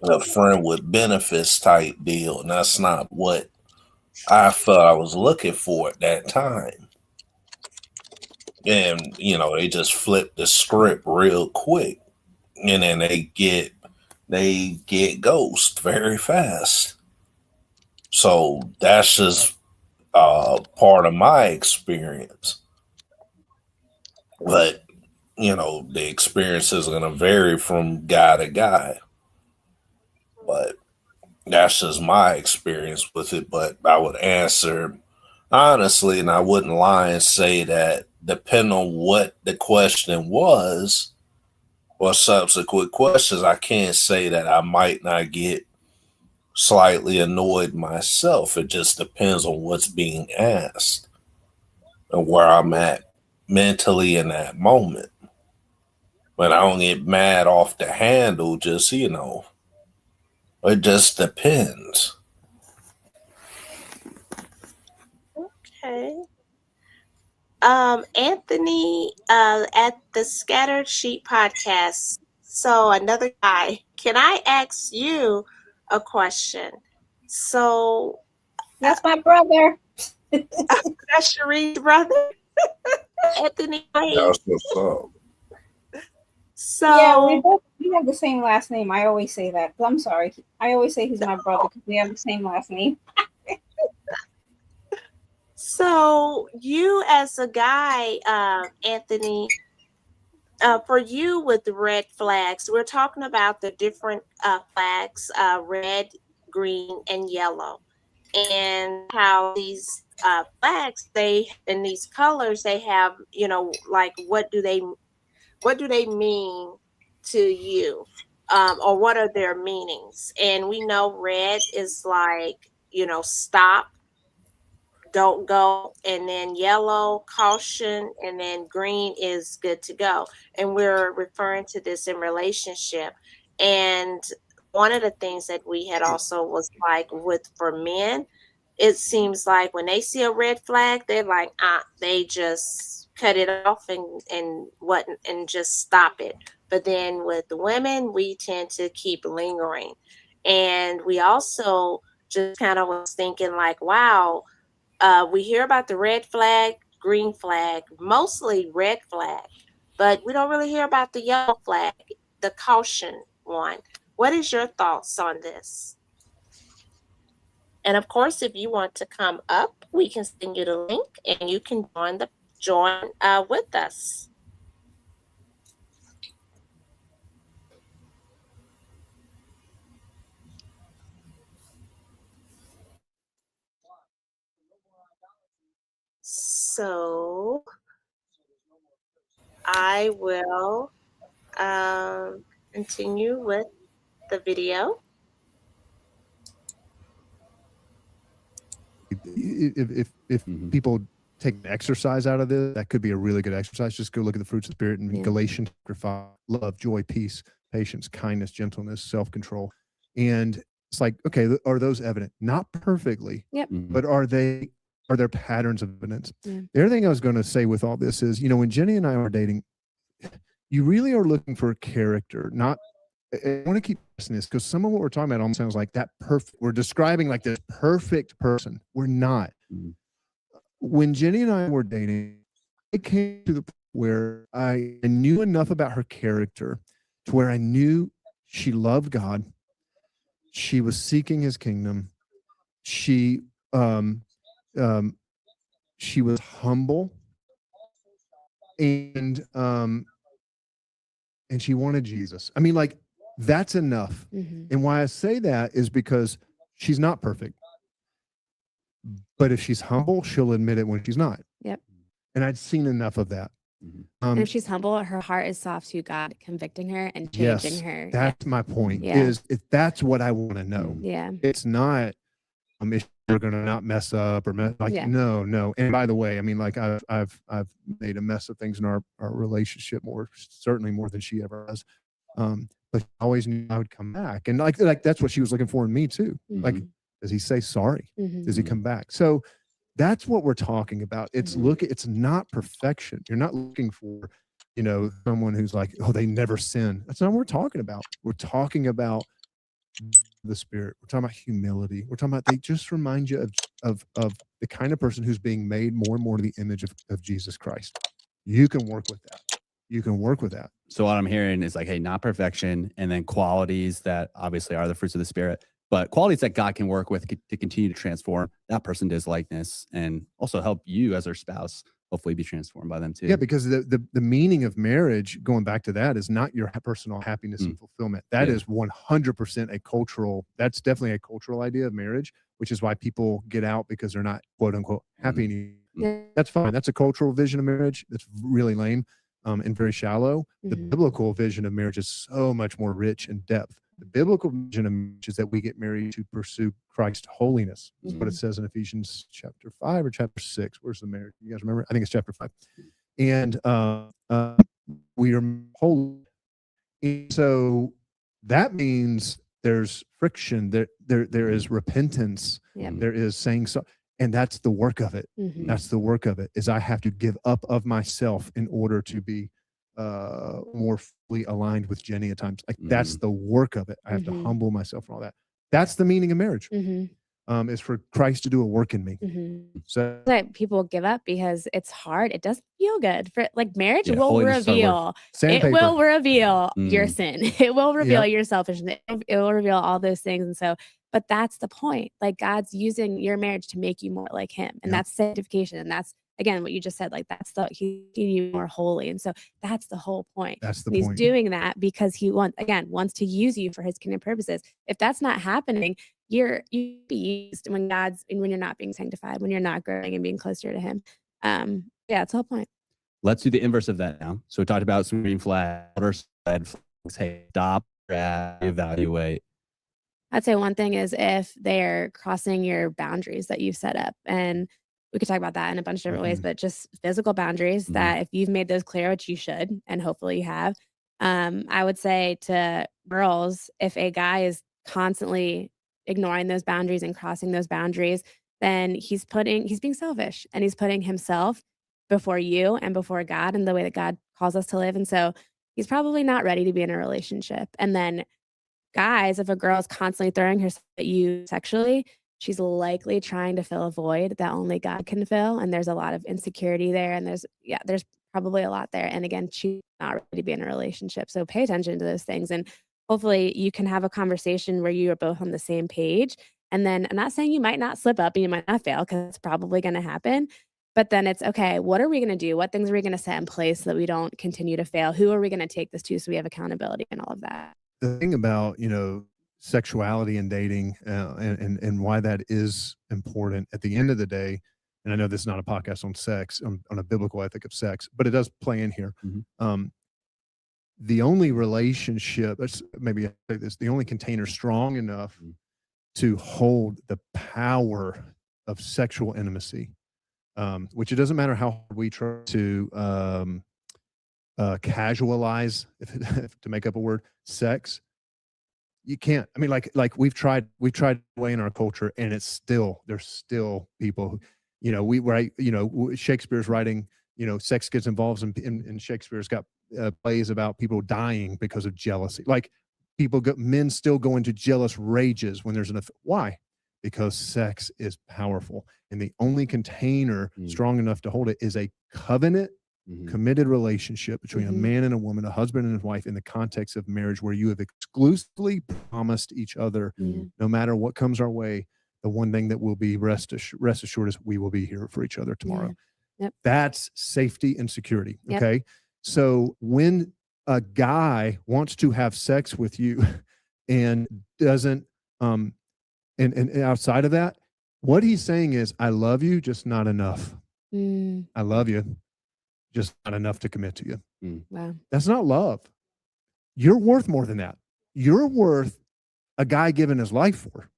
a friend with benefits type deal. And that's not what I felt I was looking for at that time. And, you know, they just flip the script real quick. And then they get ghost very fast. So that's just part of my experience. But, you know, the experience is going to vary from guy to guy. But that's just my experience with it. But I would answer honestly, and I wouldn't lie and say that depending on what the question was or subsequent questions, I can't say that I might not get slightly annoyed myself. It just depends on what's being asked and where I'm at mentally in that moment. But I don't get mad off the handle, just, you know, it just depends. Okay. Anthony, at the Scattered Sheep podcast. So another guy, can I ask you a question? So That's my brother. that's Cherie's brother, Anthony. That's what's up. So Yeah, we have the same last name. I always say that. I'm sorry. I always say he's my brother because we have the same last name. So you as a guy, Anthony, for you with the red flags, we're talking about the different flags, red, green, and yellow, and how these flags, they, in these colors, they have, you know, like what do they mean to you, or what are their meanings? And we know red is like, you know, stop, don't go, and then yellow, caution, and then green is good to go. And we're referring to this in relationship. And one of the things that we had also was like with, for men, it seems like when they see a red flag, they're like, they just cut it off and just stop it. But then with the women, we tend to keep lingering. And we also just kind of was thinking like, wow, we hear about the red flag, green flag, mostly red flag, but we don't really hear about the yellow flag, the caution one. What is your thoughts on this? And of course, if you want to come up, we can send you the link and you can join with us. So I will continue with the video. If Mhm. people take the exercise out of this, that could be a really good exercise. Just go look at the fruits of the spirit in Yeah. Galatians chapter 5: love, joy, peace, patience, kindness, gentleness, self-control. And it's like, okay, are those evident? Not perfectly, Mhm. but are there patterns of evidence? Yeah. The other thing I was going to say with all this is, when Jenny and I were dating, you really are looking for a character, not. I want to keep stressing this because some of what we're talking about almost sounds like that perfect. We're describing like this perfect person. We're not. Mhm. When Jenny and I were dating, it came to the point where I knew enough about her character to where I knew she loved God. She was seeking His kingdom. She was humble, and she wanted Jesus. I mean, like, that's enough. Mhm. And why I say that is because she's not perfect. But if she's humble, she'll admit it when she's not. Yep. And I'd seen enough of that. Mhm. And if she's humble, her heart is soft to God, convicting her and changing Yes, her. that's my point. Yeah. Is if that's what I want to know. Yeah. It's not if you're gonna not mess up or Yeah. no. And by the way, I mean, like, I've made a mess of things in our relationship, certainly more than she ever has. But I always knew I would come back, and like that's what she was looking for in me too. Like, Mhm. does he say sorry? Mhm. Does he come back? So that's what we're talking about. It's Mhm. it's not perfection. You're not looking for, someone who's like, oh, they never sin. That's not what we're talking about. We're talking about the Spirit. We're talking about humility. We're talking about, they just remind you of the kind of person who's being made more and more to the image of Jesus Christ. You can work with that. You can work with that. So what I'm hearing is like, hey, not perfection, and then qualities that obviously are the fruits of the Spirit, but qualities that God can work with to continue to transform that person to His likeness, and also help you as their spouse hopefully be transformed by them too. Yeah, because the meaning of marriage, going back to that, is not your personal happiness and fulfillment. That Yeah. is 100% that's definitely a cultural idea of marriage, which is why people get out, because they're not, quote unquote, happy anymore. Yeah. That's fine. That's a cultural vision of marriage. That's really lame and very shallow. The Mhm. biblical vision of marriage is so much more rich in depth. The biblical vision of marriage is that we get married to pursue Christ's holiness. That's what it says in Ephesians chapter 5 or chapter 6. Where's the marriage? You guys remember? I think it's chapter 5. And we are holy. And so that means there's friction. There is repentance. Yep. There is saying so. And that's the work of it. Mhm. That's the work of it, is I have to give up of myself in order to be more fully aligned with Jenny at times. Like, that's the work of it. I have to Mhm. humble myself and all that. That's the meaning of marriage, Mhm. is for Christ to do a work in me. Mhm. So That people give up because it's hard. It doesn't feel good. For like, marriage Yeah, will holiness is hard work. reveal. It sandpaper. will reveal your Mm. sin. It will reveal Yep. your selfishness. It will reveal all those things. And so, but that's the point. Like, God's using your marriage to make you more like Him, and Yep. that's sanctification. And that's, again, what you just said. Like, that's He's making you more holy. And so that's the whole point. That's the And He's point. doing that because He wants to use you for His kingdom purposes. If that's not happening, you be used when you're not being sanctified, when you're not growing and being closer to Him. Yeah, that's the whole point. Let's do the inverse of that now. So we talked about some green flags, red flags. Hey, stop, evaluate. I'd say one thing is if they're crossing your boundaries that you've set up, and we could talk about that in a bunch of different ways, but just physical boundaries that if you've made those clear, which you should, and hopefully you have, I would say to girls, if a guy is constantly ignoring those boundaries and crossing those boundaries, then he's being selfish, and he's putting himself before you and before God and the way that God calls us to live. And so he's probably not ready to be in a relationship. And then guys, if a girl is constantly throwing herself at you sexually, she's likely trying to fill a void that only God can fill. And there's a lot of insecurity there. And there's probably a lot there. And again, she's not ready to be in a relationship. So pay attention to those things. And hopefully you can have a conversation where you are both on the same page. And then I'm not saying you might not slip up and you might not fail, because it's probably going to happen. But then it's okay, what are we going to do? What things are we going to set in place so that we don't continue to fail? Who are we going to take this to so we have accountability and all of that? The thing about, sexuality and dating and why that is important at the end of the day, and I know this is not a podcast on sex, on a biblical ethic of sex, but it does play in here. The only relationship, maybe I say this, the only container strong enough to hold the power of sexual intimacy, which it doesn't matter how hard we try to casualize, to make up a word, sex. You can't. I mean, like we've tried way in our culture, and there's still people who, we write, Shakespeare's writing, sex gets involved and Shakespeare's got plays about people dying because of jealousy. Like men still go into jealous rages when there's why? Because sex is powerful, and the only container strong enough to hold it is a covenant committed relationship between a man and a woman, a husband and a wife, in the context of marriage, where you have exclusively promised each other, no matter what comes our way, the one thing that will be rest assured is we will be here for each other tomorrow. Yep. That's safety and security. Yep. Okay. So when a guy wants to have sex with you and doesn't, and outside of that, what he's saying is, I love you, just not enough. I love you, just not enough to commit to you. Wow. That's not love. You're worth more than that. You're worth a guy giving his life for.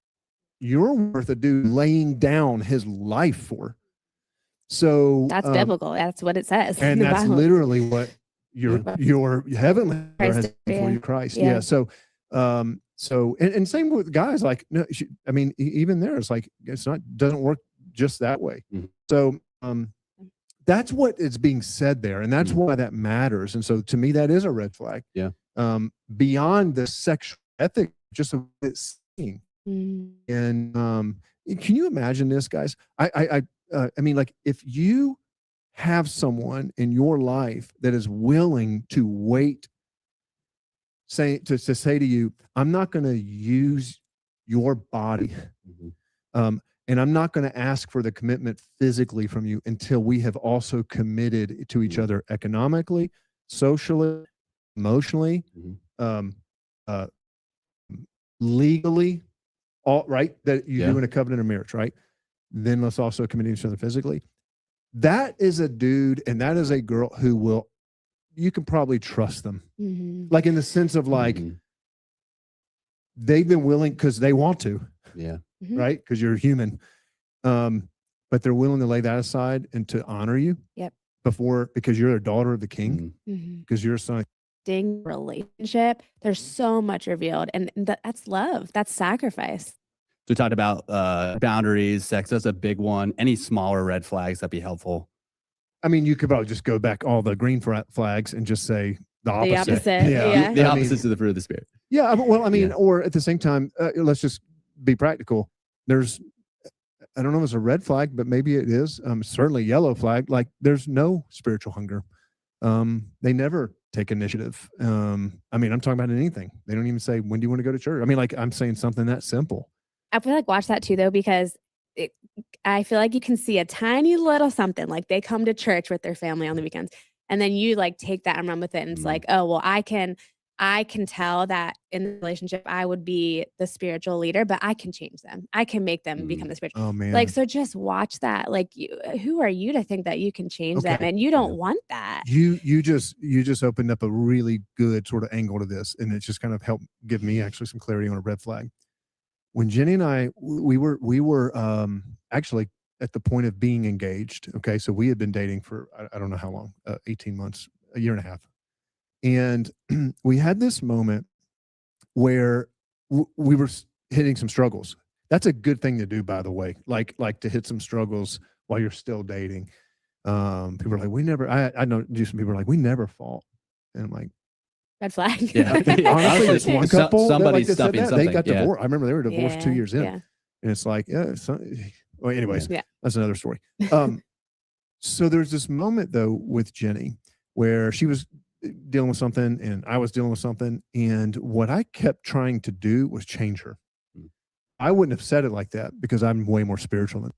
You're worth a dude laying down his life for. So that's biblical. That's what it says. And that's Bible. Literally what your heavenly Father has for you, Christ. Yeah. So and same with guys. Like, no, even there, it's like, doesn't work just that way. So that's what is being said there, and that's why that matters. And so to me, that is a red flag. Yeah. Beyond the sexual ethic, just of it's saying. And can you imagine this, guys? I mean, like, if you have someone in your life that is willing to wait, to say to you, I'm not going to use your body, and I'm not going to ask for the commitment physically from you until we have also committed to each other economically, socially, emotionally, legally, all right, that you do in a covenant of marriage, right? Then let's also commit to each other physically. That is a dude and that is a girl who you can probably trust them. Like, in the sense of like, they've been willing because they want to. Yeah. Right? Because you're human. But they're willing to lay that aside and to honor you. Yep. Because you're a daughter of the king. Because you're a son. Relationship, there's so much revealed, and that's love. That's sacrifice. So we talked about boundaries, sex. That's a big one. Any smaller red flags that'd be helpful? I mean, you could probably just go back all the green flags and just say the opposite. The opposite. Yeah. The opposites of the fruit of the Spirit. Yeah. Well, I mean, or at the same time, let's just be practical. I don't know if it's a red flag, but maybe it is. Certainly yellow flag. Like, there's no spiritual hunger. They never take initiative. I mean, I'm talking about anything. They don't even say, when do you want to go to church? I mean, like, I'm saying something that simple. I feel like watch that too, though, because I feel like you can see a tiny little something, like they come to church with their family on the weekends, and then you like take that and run with it. And it's like, oh, well, I can tell that in the relationship, I would be the spiritual leader, but I can change them. I can make them become the spiritual. Oh, man. Like, so just watch that. Like, who are you to think that you can change them? And you don't want that. You just opened up a really good sort of angle to this. And it's just kind of helped give me actually some clarity on a red flag. When Jenny and I, we were actually at the point of being engaged. Okay. So we had been dating for, I don't know how long, 18 months, a year and a half. And we had this moment where we were hitting some struggles. That's a good thing to do, by the way, like to hit some struggles while you're still dating. People are like, I know some people are like, we never fought. And I'm like, red flag. Yeah. Honestly, there's one couple somebody's that stuffing said that. something. They got divorced. I remember they were divorced 2 years in. Yeah. And it's like, well, anyways, Yeah. that's another story. So there's this moment though with Jenny where she was dealing with something and I was dealing with something. And what I kept trying to do was change her. I wouldn't have said it like that because I'm way more spiritual than.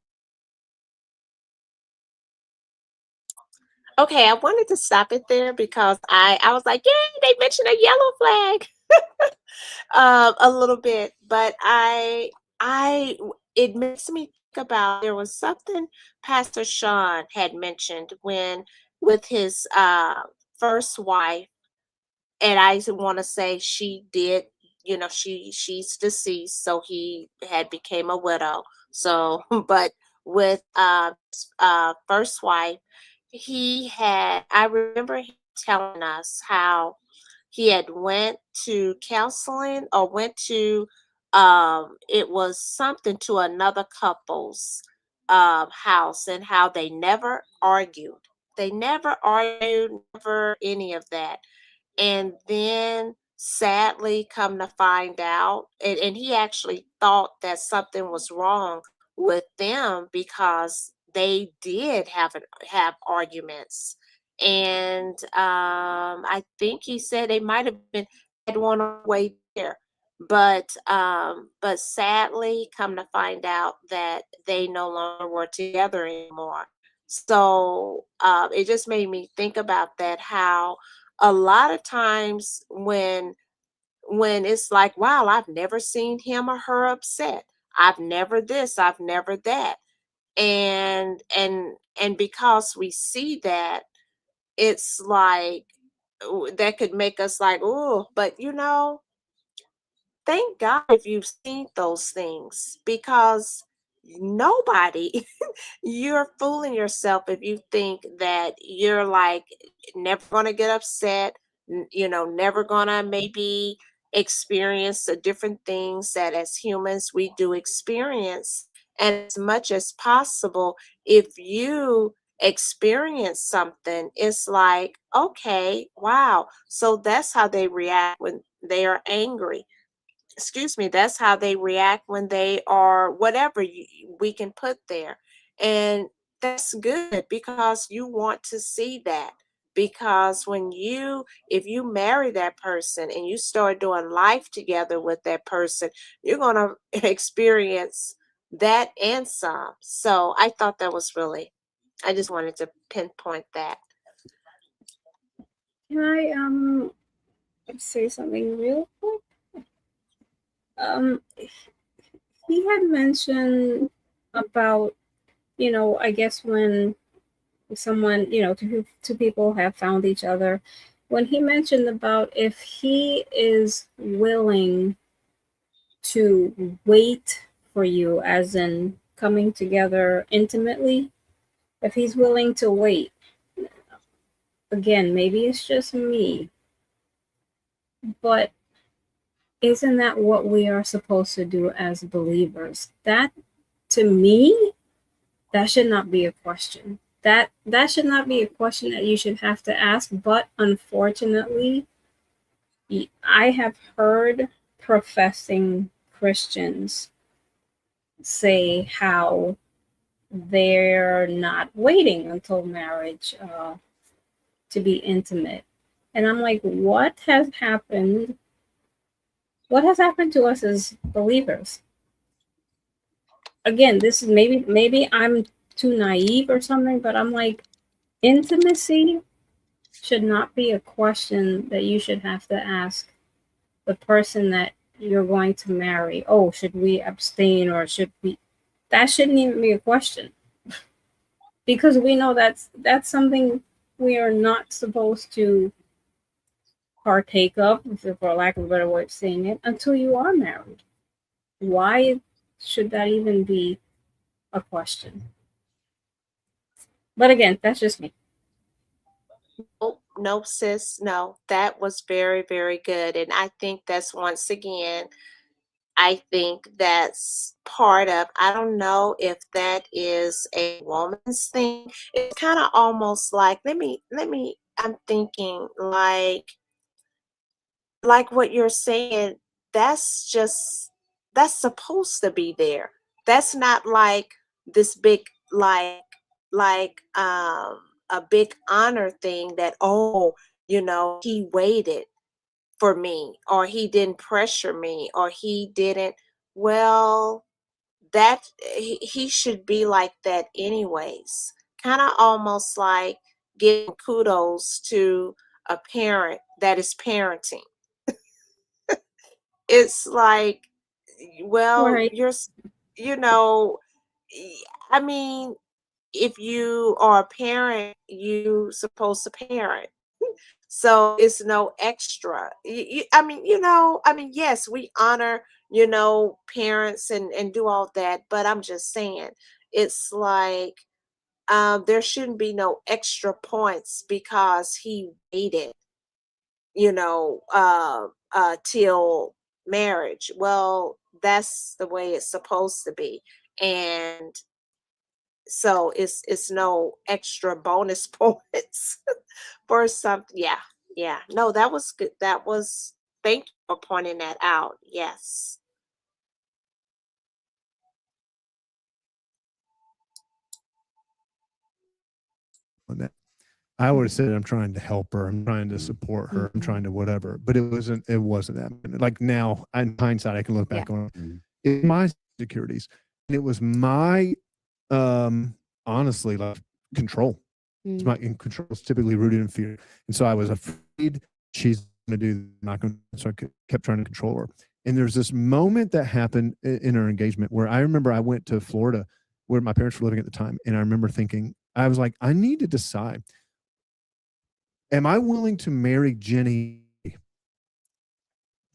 Okay, I wanted to stop it there because I was like, yay, they mentioned a yellow flag a little bit, but it makes me think about there was something Pastor Sean had mentioned when with his first wife, and I want to say she did, she's deceased, so he had became a widow. So, but with first wife, I remember him telling us how he had went to counseling or went to it was something to another couple's house, and how they never argued. They never argued, never any of that. And then sadly come to find out, and he actually thought that something was wrong with them because they did have arguments. And I think he said they might have been had one on the way there. But sadly come to find out that they no longer were together anymore. So it just made me think about that, how a lot of times when it's like, wow, I've never seen him or her upset, I've never this, I've never that, and because we see that, it's like that could make us like, oh, but thank God if you've seen those things, because nobody you're fooling yourself if you think that you're like never going to get upset, never going to maybe experience the different things that as humans we do experience. And as much as possible, if you experience something, it's like, okay, wow, so that's how they react when they are angry. Excuse me, that's how they react when they are whatever we can put there. And that's good because you want to see that. Because if you marry that person and you start doing life together with that person, you're going to experience that and some. So I thought that was I just wanted to pinpoint that. Can I say something real quick? He had mentioned about, I guess when someone, two people have found each other, when he mentioned about if he is willing to wait for you, as in coming together intimately, if he's willing to wait, again, maybe it's just me, but isn't that what we are supposed to do as believers? That, to me, that should not be a question. That should not be a question that you should have to ask. But unfortunately, I have heard professing Christians say how they're not waiting until marriage to be intimate. And I'm like, what has happened? What has happened to us as believers? Again, this is maybe I'm too naive or something, but I'm like, intimacy should not be a question that you should have to ask the person that you're going to marry. Oh, should we abstain or should we? That shouldn't even be a question, because we know that's something we are not supposed to partake of, for lack of a better way of saying it, until you are married. Why should that even be a question? But again, that's just me. Oh, no, sis, no, that was very, very good. And I think that's once again, I think that's part of, I don't know if that is a woman's thing. It's kind of almost like, I'm thinking like what you're saying, that's supposed to be there. that's not like this big like a big honor thing that, oh, he waited for me, or he didn't pressure me, or he didn't. Well, that he should be like that anyways. Kind of almost like giving kudos to a parent that is parenting. It's like, well, Right. you know, I mean, if you are a parent, you supposed to parent. So it's no extra. I mean, yes, we honor, parents and do all that, but I'm just saying, it's like, there shouldn't be no extra points because he waited, till marriage. Well, that's the way it's supposed to be. And so it's no extra bonus points for something. Yeah. Yeah. No, that was good. Thank you for pointing that out. Yes. On that. I would have said I'm trying to help her, I'm trying to support her, I'm trying to whatever, but it wasn't that. Like now, in hindsight, I can look back on it, my insecurities, and it was my honestly, like, control. It's my control is typically rooted in fear, and so I was afraid she's going to do not going to. So I kept trying to control her. And there's this moment that happened in our engagement where I remember I went to Florida, where my parents were living at the time, and I remember thinking, I was like, I need to decide. Am I willing to marry Jenny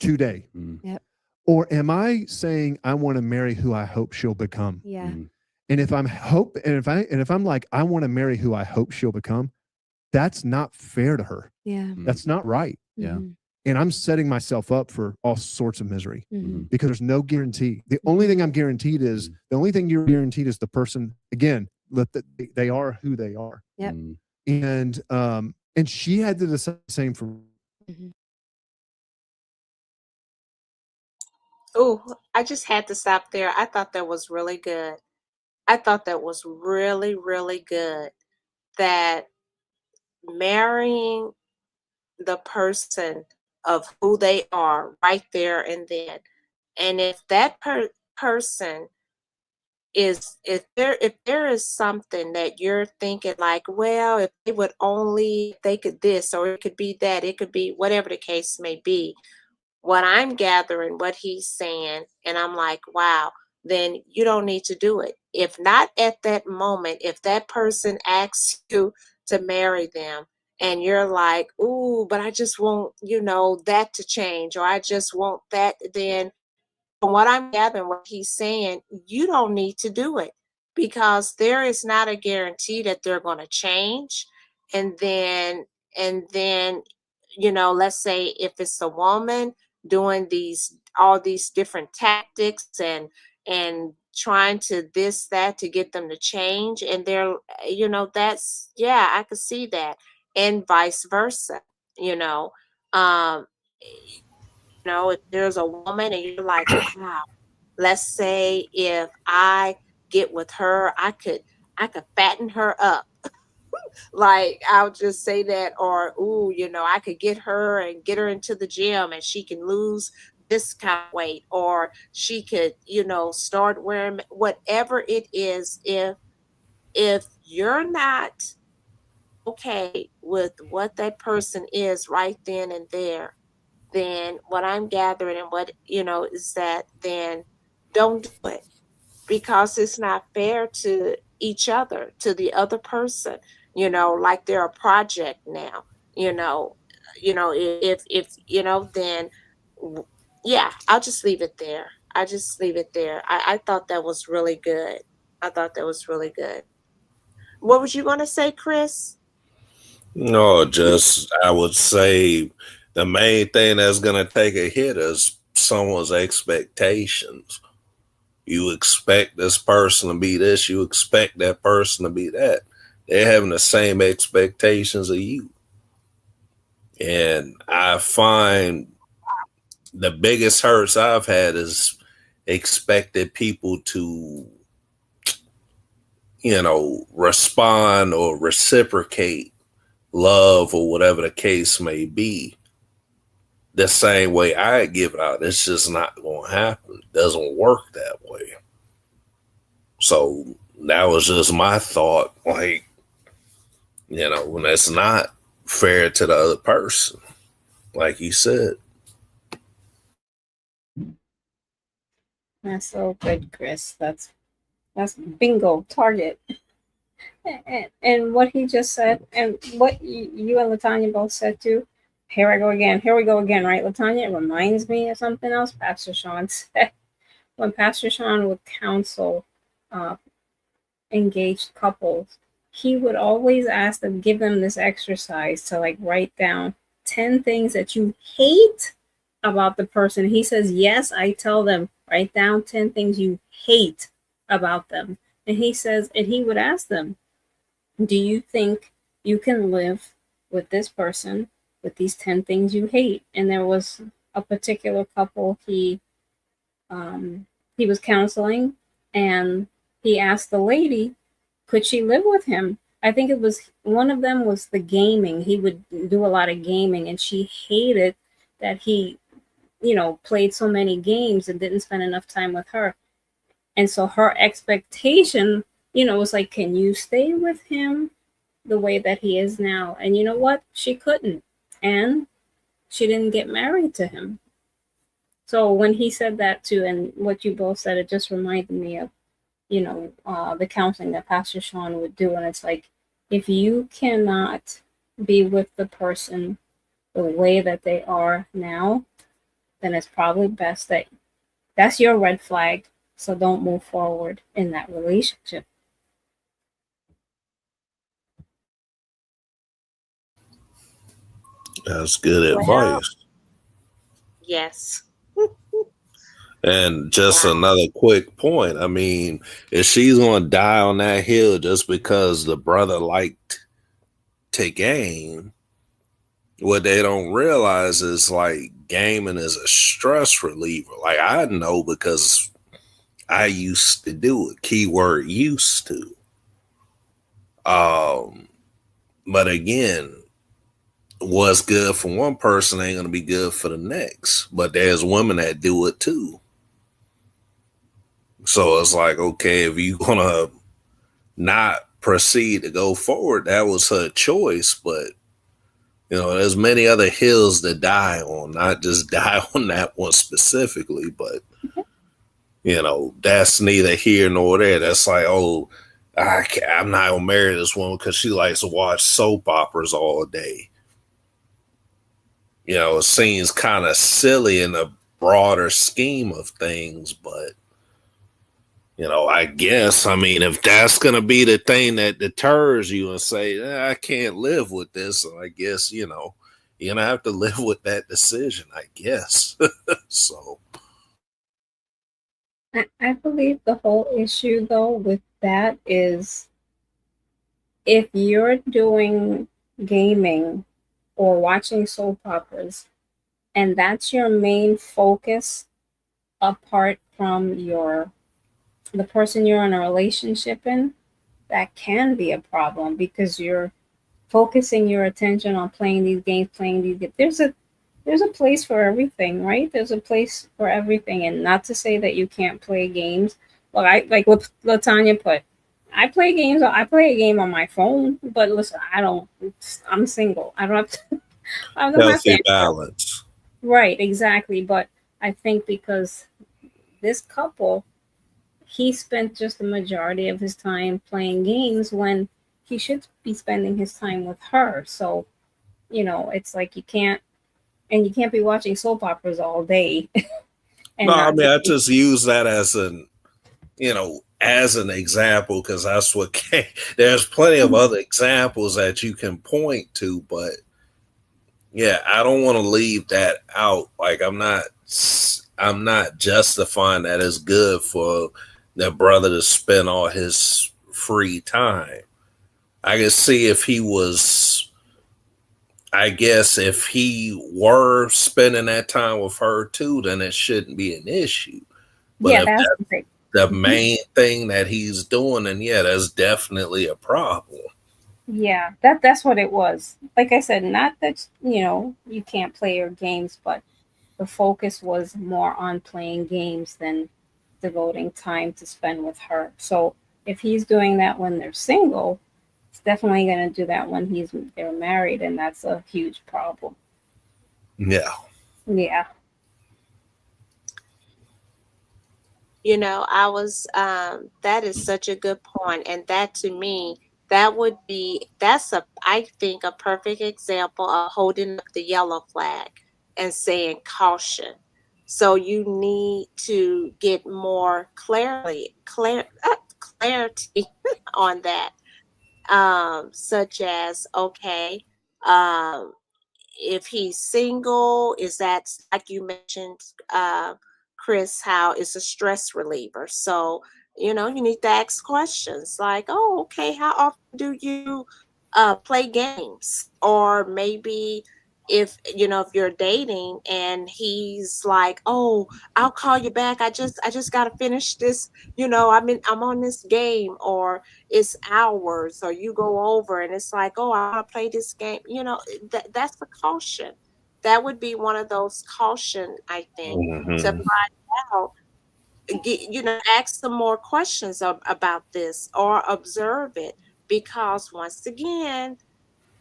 today? Yep. Or am I saying I want to marry who I hope she'll become? Yeah. And if I'm like, I want to marry who I hope she'll become, that's not fair to her. Yeah. That's not right. Yeah. And I'm setting myself up for all sorts of misery Mhm. because there's no guarantee. The only thing I'm guaranteed is the only thing you're guaranteed is the person, again, they are who they are. Yep. And she had to decide the same for me. Mhm. Oh, I just had to stop there. I thought that was really good. I thought that was really, really good, that marrying the person of who they are right there and then. And if that person if there is something that you're thinking like, well, if they could this, or it could be that, it could be whatever the case may be, what I'm gathering, what he's saying, and I'm like, wow, then you don't need to do it. If not at that moment, if that person asks you to marry them and you're like, ooh, but I just want, that to change, or I just want that, then from what I'm gathering, what he's saying, you don't need to do it, because there is not a guarantee that they're going to change. And then, let's say if it's a woman doing all these different tactics and trying to this, that, to get them to change. And they're, that's, yeah, I could see that. And vice versa, um, if there's a woman and you're like, wow, let's say if I get with her, I could fatten her up. Like, I'll just say that, or, ooh, I could get her and get her into the gym and she can lose this kind of weight, or she could, start wearing whatever it is. If you're not okay with what that person is right then and there, then what I'm gathering and what, is that then don't do it, because it's not fair to each other, to the other person, like they're a project now, if, then yeah, I'll just leave it there. I thought that was really good. What was you going to say, Chris? No, just I would say the main thing that's going to take a hit is someone's expectations. You expect this person to be this, you expect that person to be that. They're having the same expectations of you. And I find the biggest hurts I've had is expected people to, respond or reciprocate love or whatever the case may be the same way I give it out. It's just not going to happen. It doesn't work that way. So that was just my thought. Like, when it's not fair to the other person, like you said. That's so good, Chris. That's bingo, target. And what he just said, and what you and Latanya both said too. Here we go again, right, Latanya? It reminds me of something else Pastor Sean said. When Pastor Sean would counsel engaged couples, he would always ask them, give them this exercise to like write down 10 things that you hate about the person. He says, yes, I tell them, write down 10 things you hate about them. And he says, and he would ask them, do you think you can live with this person with these 10 things you hate? And there was a particular couple he was counseling, and he asked the lady, could she live with him? I think it was one of them was the gaming. He would do a lot of gaming, and she hated that he, played so many games and didn't spend enough time with her. And so her expectation, was like, can you stay with him the way that he is now? And you know what? She couldn't. And she didn't get married to him. So when he said that too, and what you both said, it just reminded me of, the counseling that Pastor Sean would do. And it's like, if you cannot be with the person the way that they are now, then it's probably best that that's your red flag. So don't move forward in that relationship. That's good advice. Yes. And just another quick point. I mean, if she's going to die on that hill just because the brother liked to game, what they don't realize is like gaming is a stress reliever. Like I know because I used to do it. Keyword used to. But again, what's good for one person ain't going to be good for the next. But there's women that do it too. So it's like, okay, if you're going to not proceed to go forward, that was her choice. But, there's many other hills to die on, not just die on that one specifically. But, that's neither here nor there. That's like, oh, I'm not going to marry this woman because she likes to watch soap operas all day. It seems kind of silly in the broader scheme of things, but I guess, if that's going to be the thing that deters you and say, I can't live with this, I guess, you're going to have to live with that decision, I guess. So. I believe the whole issue, though, with that is if you're doing gaming or watching soap operas and that's your main focus apart from the person you're in a relationship in, that can be a problem because you're focusing your attention on playing these games. There's a place for everything, right? There's a place for everything. And not to say that you can't play games. Well, like what Latanya put, I play games. I play a game on my phone, but listen, I'm single. I don't have to. I don't have to balance. Right, exactly. But I think because this couple, he spent just the majority of his time playing games when he should be spending his time with her. So, it's like you can't be watching soap operas all day. No, I just use that as an example because that's what there's plenty of other examples that you can point to, but yeah, I don't want to leave that out. Like I'm not justifying that it's good for the brother to spend all his free time. I can see if he were spending that time with her too, then it shouldn't be an issue. But Yeah, if that's that's great. the main thing that he's doing, and yeah, that's definitely a problem. Yeah, that's what it was. Like I said, not that you can't play your games, but the focus was more on playing games than devoting time to spend with her. So if he's doing that when they're single, he's definitely going to do that when they're married, and that's a huge problem. Yeah. Yeah. I was that is such a good point, and that to me, that's I think a perfect example of holding up the yellow flag and saying caution. So you need to get more clarity on that, such as, okay, um if he's single, is that, like you mentioned, Chris, how it's a stress reliever. So, you need to ask questions like, oh, okay, how often do you play games? Or maybe if you're dating and he's like, oh, I'll call you back. I just gotta finish this, I'm on this game, or it's hours, or you go over and it's like, oh, I want to play this game, that's the caution. That would be one of those caution, I think, to Mhm. find out, ask some more questions about this, or observe it, because once again,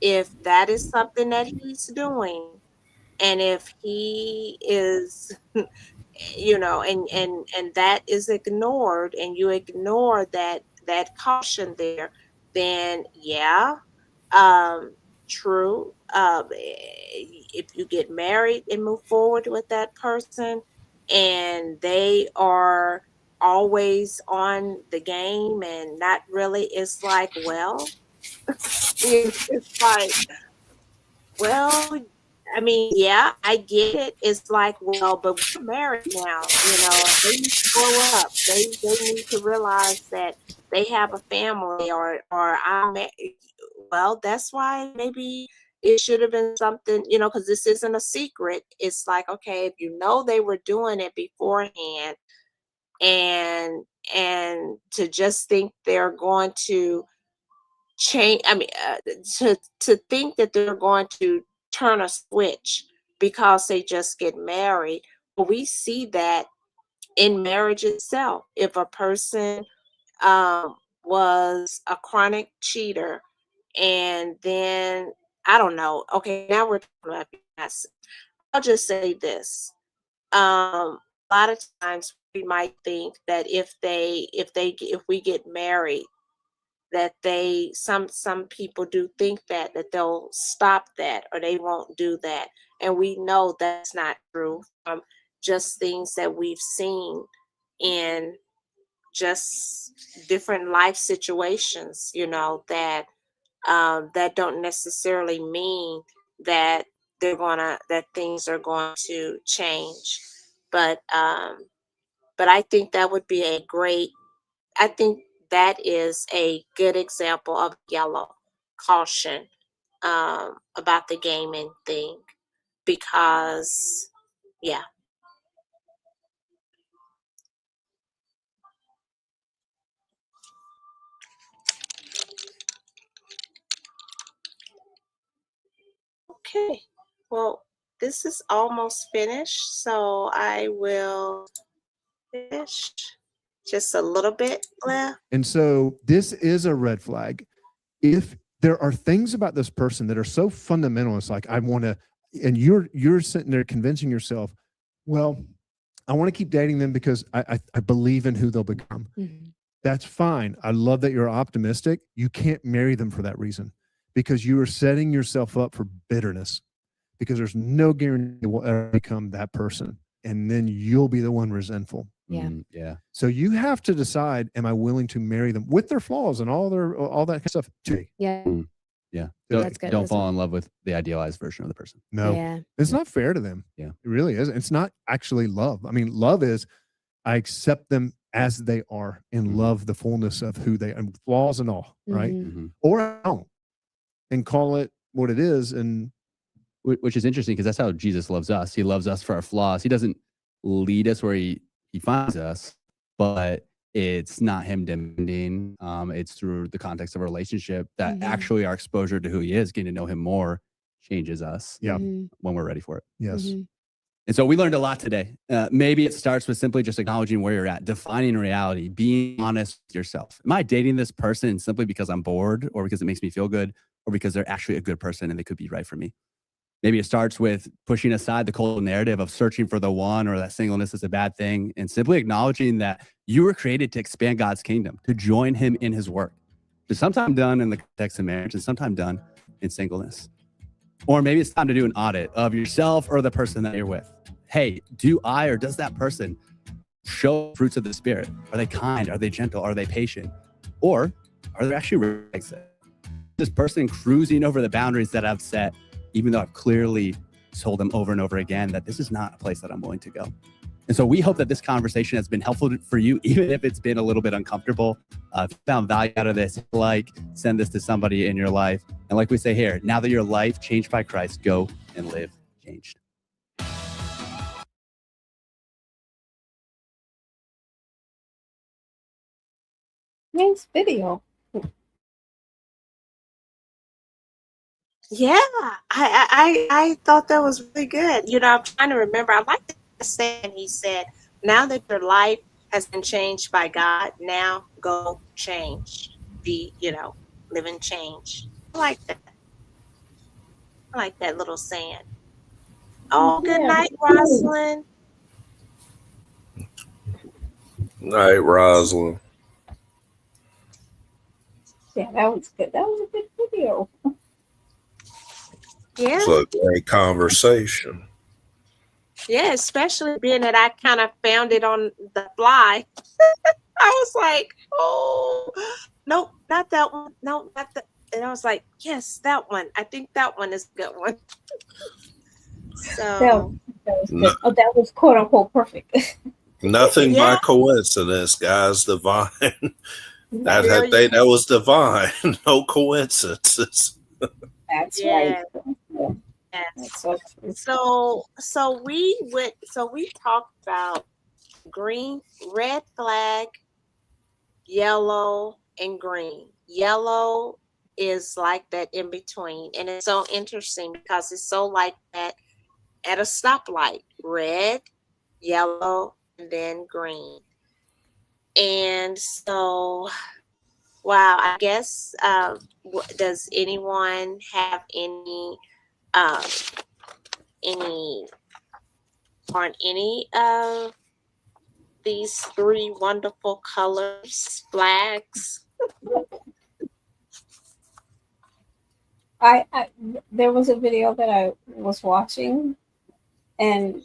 if that is something that he's doing, and if he is and that is ignored, and you ignore that caution there, then yeah, true. If you get married and move forward with that person, and they are always on the game and not really, it's like, well, it's like, well, I mean, yeah, I get it. It's like, well, but we're married now, they need to grow up. They need to realize that they have a family, or well, that's why maybe it should have been something, because this isn't a secret. It's like, okay, if they were doing it beforehand, and to just think they're going to change, I mean, to think that they're going to turn a switch because they just get married. Well, we see that in marriage itself. If a person was a chronic cheater, and then, I don't know, okay, now we're talking about yes. I'll just say this. A lot of times we might think that if we get married, that some people do think that they'll stop that, or they won't do that, and we know that's not true from just things that we've seen in just different life situations, that don't necessarily mean that that things are going to change. But I think that would be I think that is a good example of yellow caution, about the gaming thing, because, yeah. Okay. Well, this is almost finished, so I will finish. Just a little bit left. And so this is a red flag. If there are things about this person that are so fundamental, it's like, I want to, and you're sitting there convincing yourself, well, I want to keep dating them because I believe in who they'll become. Mhm. That's fine. I love that you're optimistic. You can't marry them for that reason, because you are setting yourself up for bitterness, because there's no guarantee you will ever become that person. And then you'll be the one resentful. Yeah. Yeah. So you have to decide, am I willing to marry them with their flaws and all that kind of stuff? Yeah. Yeah. That's good. Don't That's fall in love with the idealized version of the person. No, Yeah. it's not fair to them. Yeah. It really is. It's not actually love. I mean, love is, I accept them as they are and Mhm. love the fullness of who they and flaws and all, right? Mhm. Mhm. Or I don't, and call it what it is. And Which is interesting, because that's how Jesus loves us. He loves us for our flaws. He doesn't lead us where he he finds us, but it's not him demanding. It's through the context of a relationship that actually our exposure to who he is, getting to know him more, changes us. Yeah. When we're ready for it. Yes. And so we learned a lot today. Maybe it starts with simply just acknowledging where you're at, defining reality, being honest with yourself. Am I dating this person simply because I'm bored, or because it makes me feel good, or because they're actually a good person and they could be right for me? Maybe it starts with pushing aside the cultural narrative of searching for the one, or that singleness is a bad thing, and simply acknowledging that you were created to expand God's kingdom, to join him in his work. There's sometimes done in the context of marriage and sometimes done in singleness. Or maybe it's time to do an audit of yourself or the person that you're with. Hey, do I or does that person show fruits of the Spirit? Are they kind? Are they gentle? Are they patient? Or are there actually red flags? This person cruising over the boundaries that I've set, even though I've clearly told them over and over again that this is not a place that I'm willing to go. And so we hope that this conversation has been helpful for you, even if it's been a little bit uncomfortable. If you found value out of this, send this to somebody in your life. And like we say here, now that your life changed by Christ, go and live changed. Nice video. Yeah, I thought that was really good. I'm trying to remember. I like the saying he said, now that your life has been changed by God, now go change. Be, live in change. I like that. I like that little saying. Oh, good night, Rosalind. Night, Rosalind. Yeah, that was good. That was a good video. Yeah. It's a great conversation. Yeah, especially being that I kind of found it on the fly. I was like, oh, nope, not that one. No, not that. And I was like, yes, that one. I think that one is a good one. So that was good. Oh, that was quote unquote perfect. Nothing by coincidence, guys. Divine. That was divine. No coincidences. That's right. Yes. So we talked about green, red flag, yellow, and green. Yellow is like that in between, and it's so interesting because it's so like that at a stoplight: red, yellow, and then green. And so, wow, I guess does anyone have any on any of these three wonderful colors, flags? There was a video that I was watching, and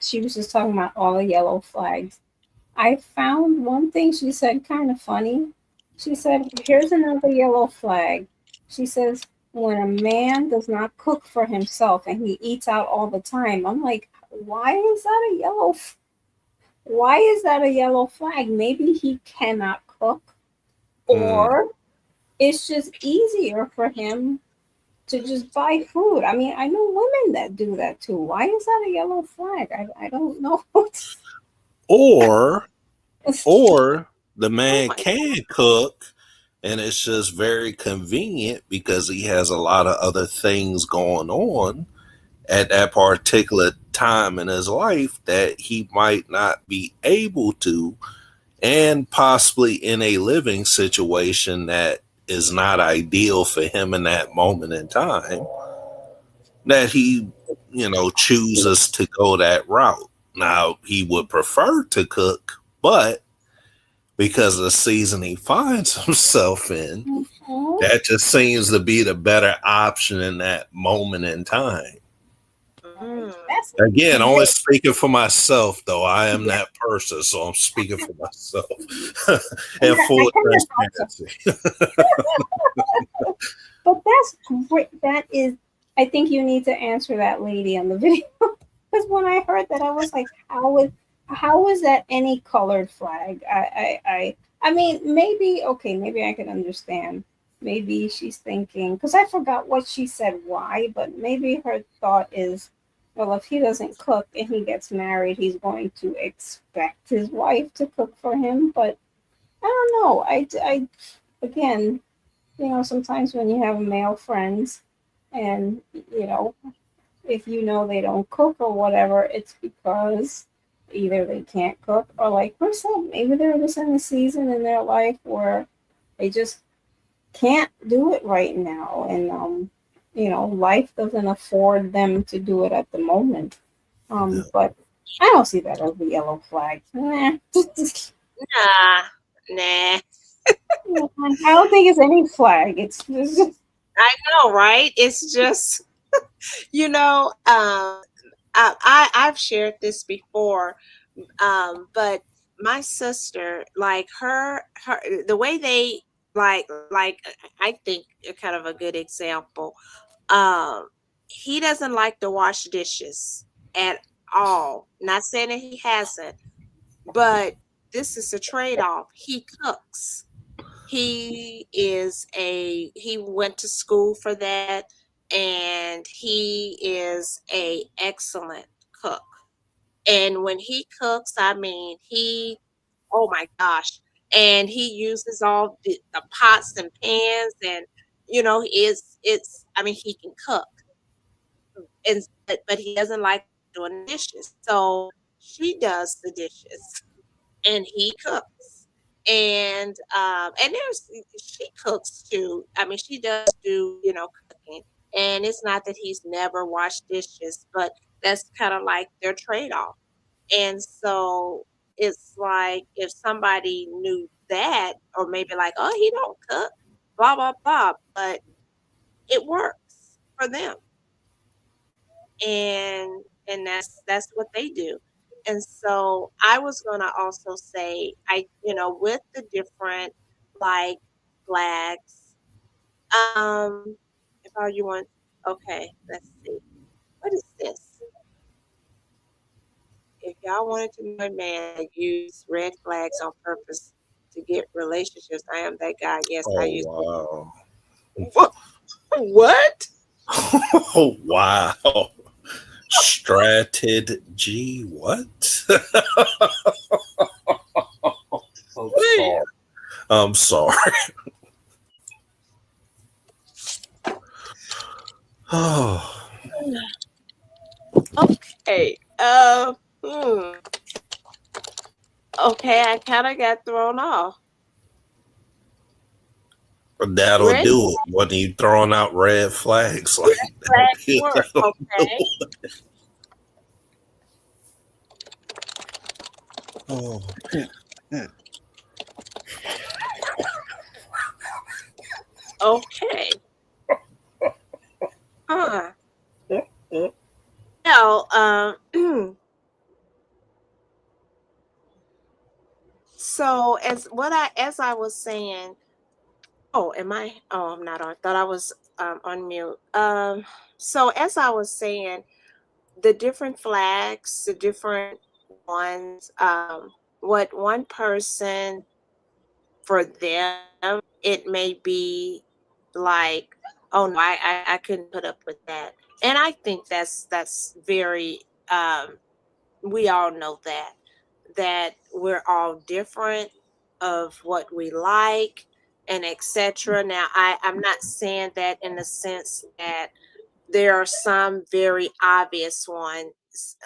she was just talking about all the yellow flags. I found one thing she said kind of funny. She said, here's another yellow flag. She says, when a man does not cook for himself and he eats out all the time. I'm like, why is that a yellow flag? Maybe he cannot cook, or it's just easier for him to just buy food. I mean, I know women that do that too. Why is that a yellow flag? I don't know. Or the man can cook, and it's just very convenient because he has a lot of other things going on at that particular time in his life that he might not be able to, and possibly in a living situation that is not ideal for him in that moment in time, that he, chooses to go that route. Now, he would prefer to cook, but because of the season he finds himself in, that just seems to be the better option in that moment in time. Again, only speaking for myself, though. I am that person, so I'm speaking for myself and full transparency. But that's great. That is, I think you need to answer that lady on the video. Because when I heard that, I was like, how is that any colored flag? I mean, maybe I could understand. Maybe she's thinking, because I forgot what she said, why, but maybe her thought is, well, if he doesn't cook and he gets married, he's going to expect his wife to cook for him. But I don't know. Again, sometimes when you have male friends and, if they don't cook or whatever, it's because either they can't cook or, like Chris said, maybe they're just in a season in their life where they just can't do it right now. And, life doesn't afford them to do it at the moment. But I don't see that as a yellow flag. Nah. Nah. I don't think it's any flag. It's just, I know, right? It's just, I've shared this before, but my sister, like her, the way they like, I think kind of a good example. He doesn't like to wash dishes at all. Not saying that he hasn't, but this is a trade-off. He cooks. He went to school for that, and he is a excellent cook. And when he cooks, I mean, oh my gosh, and he uses all the pots and pans, and I mean, he can cook, and but he doesn't like doing dishes, so she does the dishes and he cooks. And she cooks too. I mean, she does do, cooking. And it's not that he's never washed dishes, but that's kind of like their trade-off. And so it's like if somebody knew that, or maybe like, oh, he don't cook, blah, blah, blah, but it works for them. And that's what they do. And so I was gonna also say, with the different like flags, if all you want, okay, let's see, what is this? If y'all wanted to know a man that use red flags on purpose to get relationships, I am that guy. Yes, I use. Wow. What? Oh, wow. Strategy, what? I'm sorry. Oh. Okay. Okay, I kind of got thrown off. That'll do it. When you throwing out red flags like that. Work, okay. Oh. Okay. Now, so as I was saying, I'm not on. I thought I was on mute. So as I was saying, the different flags, the different ones, what one person, for them, it may be like, oh no, I couldn't put up with that. And I think that's very, we all know that we're all different of what we like and etc. Now I'm not saying that in the sense that there are some very obvious ones,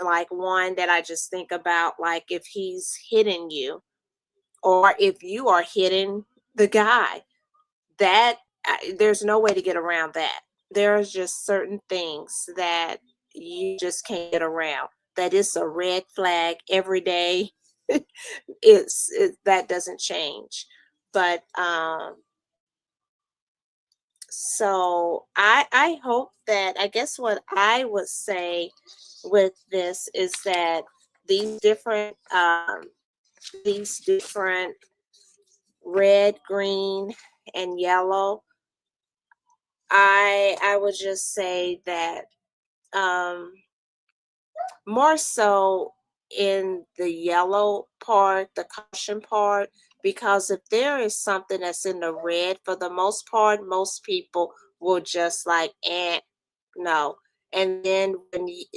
like one that I just think about, like if he's hitting you or if you are hitting the guy, that there's no way to get around that. There's just certain things that you just can't get around. That is a red flag every day. That doesn't change. But so I hope that, I guess what I would say with this is that these different red, green, and yellow, I would just say that more so in the yellow part, the caution part, because if there is something that's in the red, for the most part, most people will just like, no. And then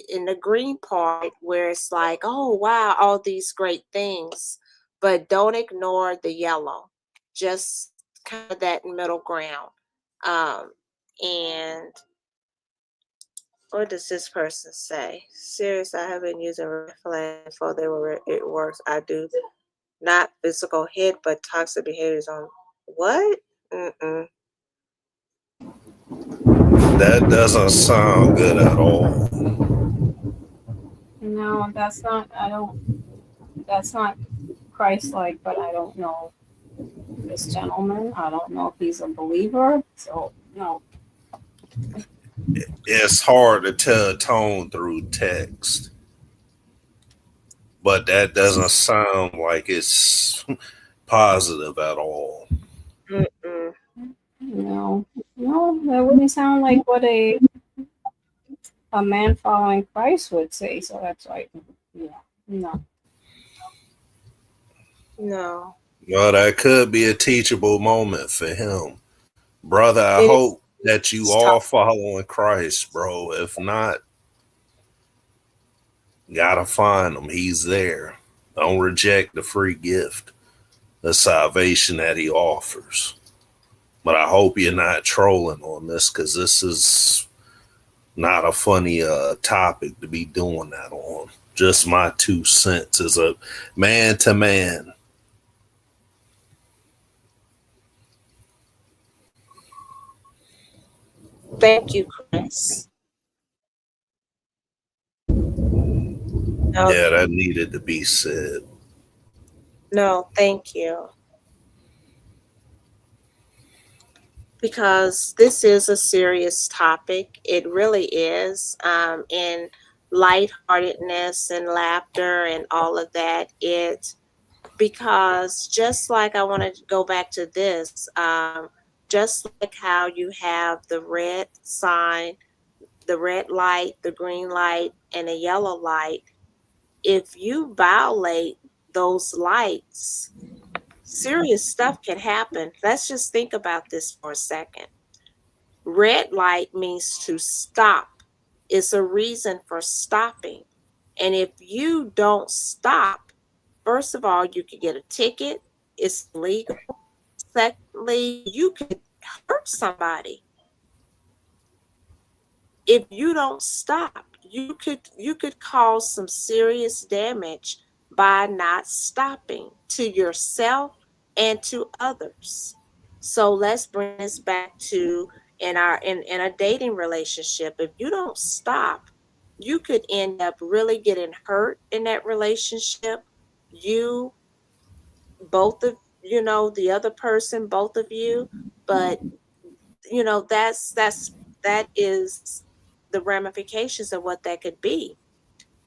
in the green part where it's like, oh wow, all these great things, but don't ignore the yellow. Just kind of that middle ground. And what does this person say? Serious, I have been using red flag before it works. I do not physical hit, but toxic behaviors on what? Mm-mm. That doesn't sound good at all. No, that's not. That's not Christ-like. But I don't know this gentleman. I don't know if he's a believer. So no. It's hard to tell tone through text, but that doesn't sound like it's positive at all. Mm-mm. No, that wouldn't sound like what a man following Christ would say. So that's like, yeah, no. No. Well, that could be a teachable moment for him. Brother, I It hope that you is are tough. following Christ, bro. If not, gotta find him. He's there. Don't reject the free gift of salvation that he offers. But I hope you're not trolling on this, because this is not a funny topic to be doing that on. Just my 2 cents as a man to man. Thank you, Chris. No, Yeah, that needed to be said. no, thank you. Because this is a serious topic. It really is. And lightheartedness and laughter and all of that. Because just like I want to go back to this, just like how you have the red sign, the red light, the green light, and the yellow light, if you violate those lights, serious stuff can happen. Let's just think about this for a second. Red light means to stop. It's a reason for stopping. And if you don't stop, first of all, you could get a ticket. It's legal. Secondly, you could hurt somebody. If you don't stop, you could cause some serious damage by not stopping to yourself and to others. So let's bring this back to in a dating relationship. If you don't stop, you could end up really getting hurt in that relationship. You both of the other person, both of you, but that is the ramifications of what that could be.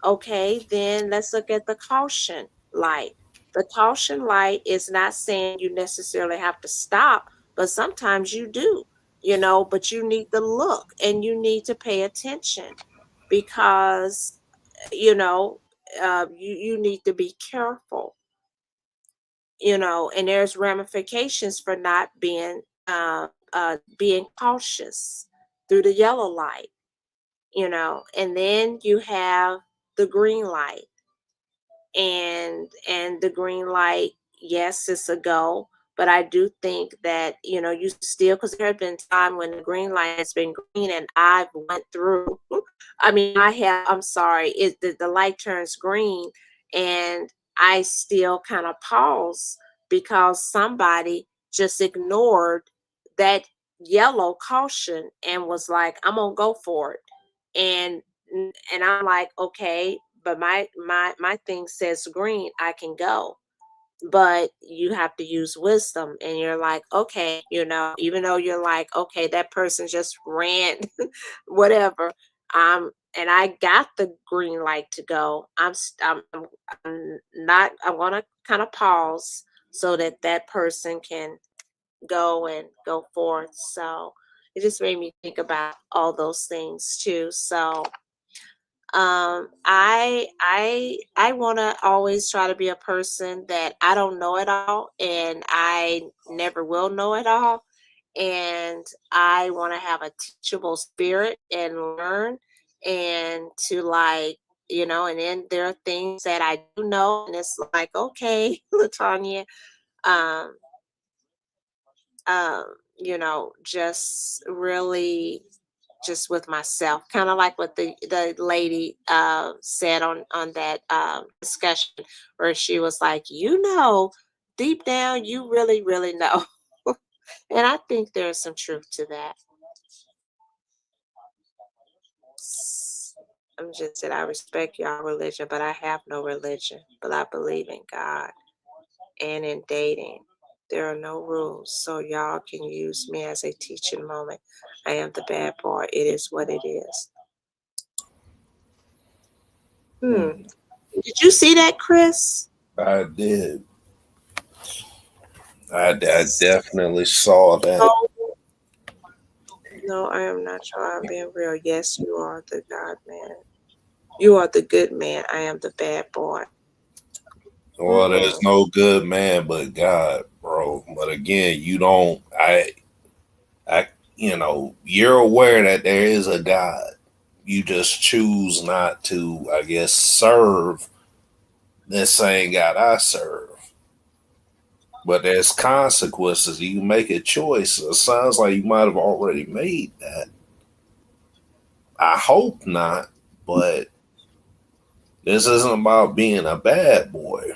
Okay, then let's look at the caution light. The caution light is not saying you necessarily have to stop, but sometimes you do, but you need to look and you need to pay attention because, you need to be careful, and there's ramifications for not being cautious through the yellow light, and then you have the green light, and the green light, yes, it's a go, but I do think that you still, because there have been time when the green light has been green and I've went through. I mean, I'm sorry, the light turns green and I still kind of pause because somebody just ignored that yellow caution and was like, I'm gonna go for it. And I'm like, okay, but my thing says green, I can go. But you have to use wisdom, and you're like, okay, even though you're like, okay, that person just ran, whatever. And I got the green light to go. I'm not. I want to kind of pause so that person can go and go forth. So it just made me think about all those things too. So I want to always try to be a person that I don't know it all and I never will know it all, and I want to have a teachable spirit and learn and to like, and then there are things that I do know, and it's like, okay, Latanya, um, just really just with myself, kind of like what the lady said on that discussion, where she was like, deep down, you really, really know. And I think there's some truth to that. I'm just said I respect y'all religion, but I have no religion. But I believe in God. And in dating, there are no rules. So y'all can use me as a teaching moment. I am the bad boy. It is what it is. Did you see that, Chris? I did. I definitely saw that. No, I am not sure I'm being real. Yes, you are the God man. You are the good man. I am the bad boy. Well, there's no good man but God, bro. But again, you're aware that there is a God. You just choose not to, I guess, serve the same God I serve. But there's consequences. You make a choice. It sounds like you might have already made that. I hope not, but this isn't about being a bad boy.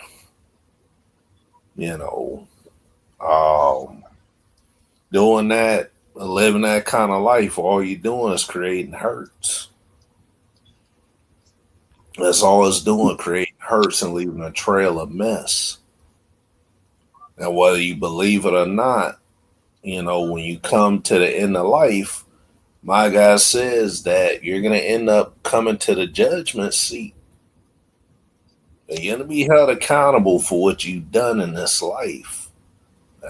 Doing that, living that kind of life, all you're doing is creating hurts. That's all it's doing, creating hurts and leaving a trail of mess. And whether you believe it or not, when you come to the end of life, my God says that you're going to end up coming to the judgment seat. And you're going to be held accountable for what you've done in this life.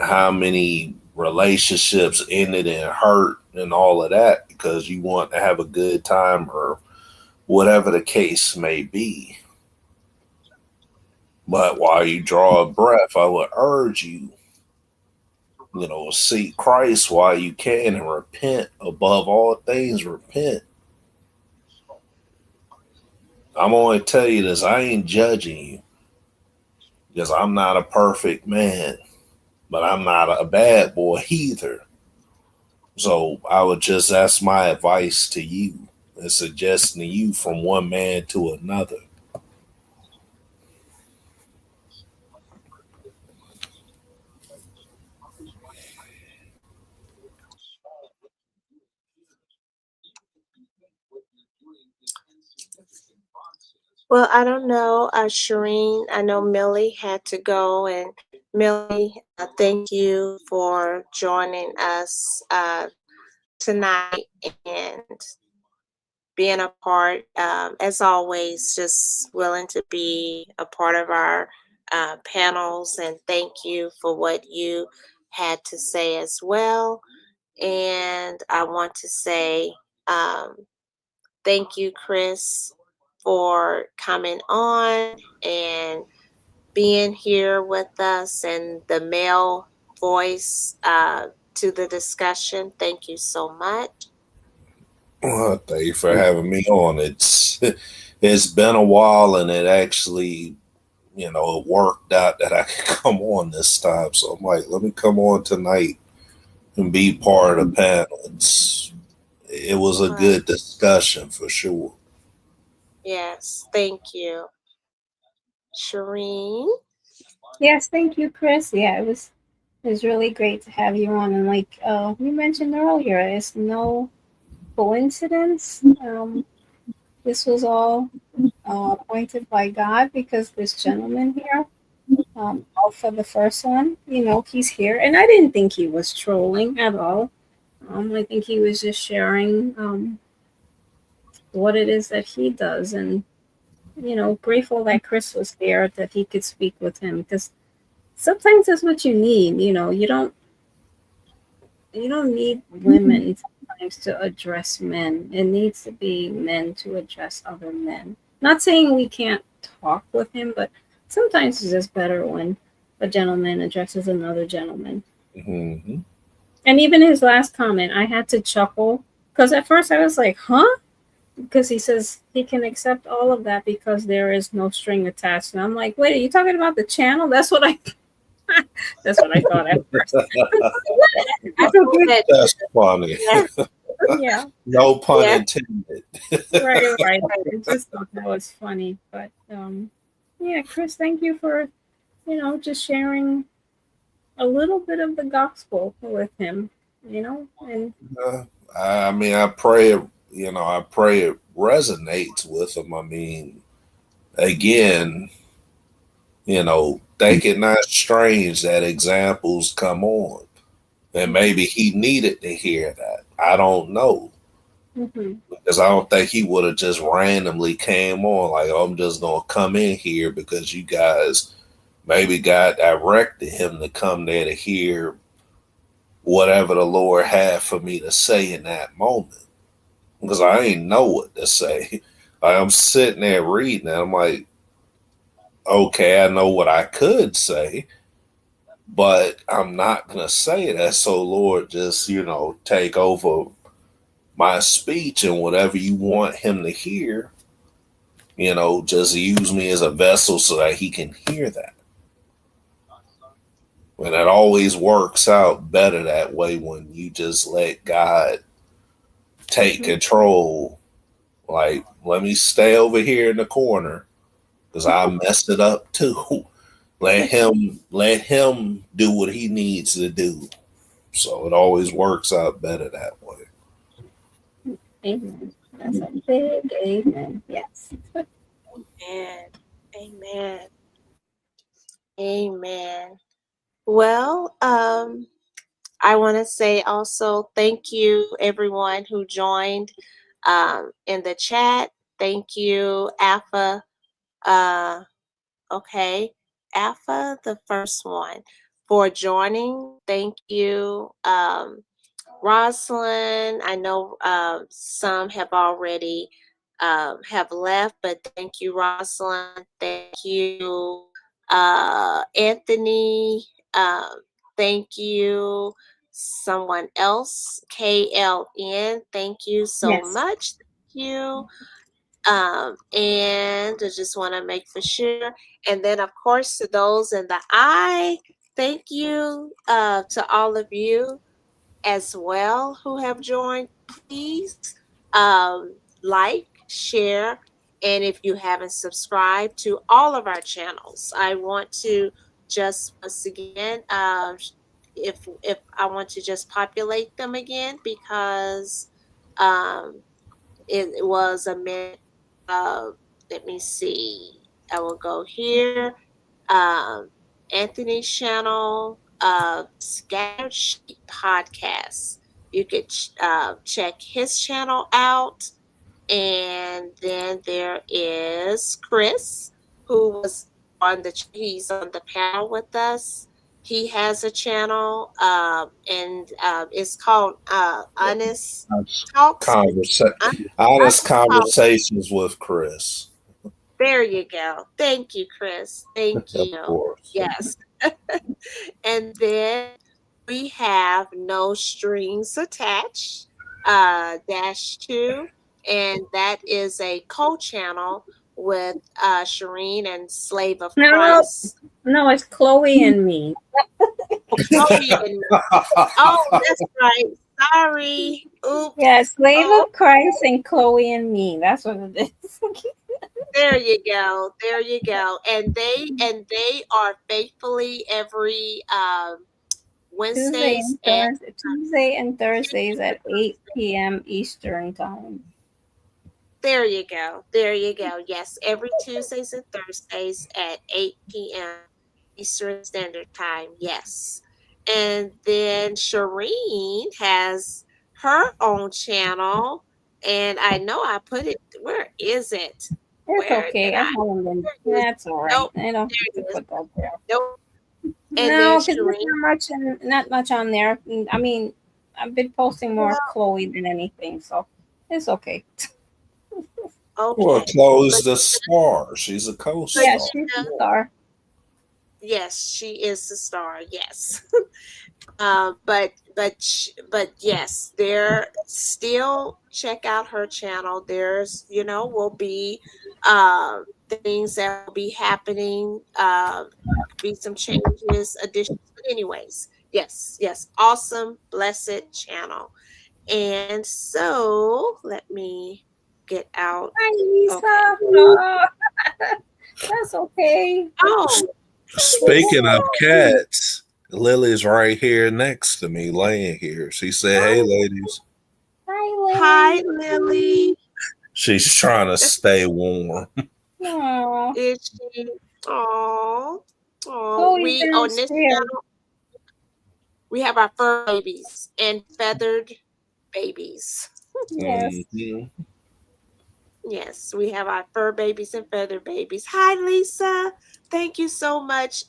How many relationships ended in hurt and all of that because you want to have a good time or whatever the case may be. But while you draw a breath, I would urge you, seek Christ while you can and repent. Above all things, repent. I'm going to tell you this. I ain't judging you because I'm not a perfect man, but I'm not a bad boy either. So that's my advice to you and suggesting to you from one man to another. Well, I don't know, Shireen. I know Millie had to go, and Millie, thank you for joining us tonight and being a part. As always, just willing to be a part of our panels, and thank you for what you had to say as well. And I want to say thank you, Chris, for coming on and being here with us and the male voice to the discussion. Thank you so much. Well, thank you for having me on. It's been a while, and it actually, it worked out that I could come on this time. So I'm like, let me come on tonight and be part of the panel. It was a good discussion for sure. Yes, thank you. Shireen? Yes, thank you, Chris. Yeah, it was really great to have you on. And like we mentioned earlier, it's no coincidence. This was all appointed by God because this gentleman here, Alpha, the first one, he's here. And I didn't think he was trolling at all. I think he was just sharing what it is that he does. And, grateful that Chris was there, that he could speak with him, because sometimes that's what you need. You don't need women sometimes to address men. It needs to be men to address other men. Not saying we can't talk with him, but sometimes it's just better when a gentleman addresses another gentleman. Mm-hmm. And even his last comment, I had to chuckle because at first I was like, huh? because he says he can accept all of that because there is no string attached. And I'm like, wait, are you talking about the channel? That's what I thought at first. That's funny. Yeah. No pun Yeah. intended. Right. I just thought that was funny. But yeah, Chris, thank you for, just sharing a little bit of the gospel with him, and I mean, I pray it resonates with him. I mean, again, think it not strange that examples come on. And maybe he needed to hear that. I don't know. Because I don't think he would have just randomly came on like, I'm just going to come in here because you guys, maybe God directed him to come there to hear whatever the Lord had for me to say in that moment. Because I ain't know what to say. I'm sitting there reading and I'm like, okay, I know what I could say, but I'm not going to say that. So Lord, just, take over my speech and whatever you want him to hear, just use me as a vessel so that he can hear that. And it always works out better that way when you just let God take control. Like, let me stay over here in the corner because I messed it up too. Let him do what he needs to do. So it always works out better that way. amen. That's a big amen. Yes. Amen. Amen. Well, I want to say also thank you everyone who joined in the chat. Thank you, Alpha. Okay, Alpha, the first one, for joining. Thank you, Rosalind. I know some have already have left, but thank you, Rosalind. Thank you, Anthony. Thank you, someone else, KLN. Thank you so Yes. much. Thank you. And I just want to make for sure. And then, of course, to those in the eye, thank you to all of you as well who have joined. Please like, share, and if you haven't subscribed to all of our channels, I want to just once again, if I want to just populate them again because it was a minute. Let me see. I will go here. Anthony's channel, Scattered Sheep Podcast. You could check his channel out. And then there is Chris, who was he's on the panel with us. He has a channel, and it's called Honest Talks. Honest Conversations with Chris. There you go. Thank you, Chris. Thank you. Of course. Yes. And then we have No Strings Attached, -2, and that is a co-channel with Shireen and Slave of Christ. No, it's Chloe and me. Chloe and me. Oh, that's right. Sorry. Oops. Yeah, Slave of Christ and Chloe and me. That's what it is. There you go. There you go. And they are faithfully every Wednesdays Tuesday and Thursdays at 8 p.m. Eastern time. There you go. There you go. Yes, every Tuesdays and Thursdays at 8 p.m. Eastern Standard Time. Yes. And then Shireen has her own channel. And I know I put it, where is it? It's okay. That's all right. Nope. I don't have to put that there. Nope. And No, then because Shireen, not much on there. I mean, I've been posting more Chloe than anything, so it's okay. okay. Well, Chloe's the star. She's a co-star. Yeah, she's the star. Yes, she is the star. Yes. But but yes, there still check out her channel. There's will be things that will be happening, be some changes, additions. But anyways, yes, awesome, blessed channel. And so let me get out. Hi, Lisa. Okay. No. That's okay. Oh, Speaking of cats, Lily's right here next to me, laying here. She said, "Hey, ladies." Hi, Lily. hi, Lily. She's trying to stay warm. Aw. Is she? Oh, Cody's we on this downstairs. channel we have our fur babies and feathered babies. Yes. Mhm. Yes, we have our fur babies and feather babies. Hi, Lisa. Thank you so much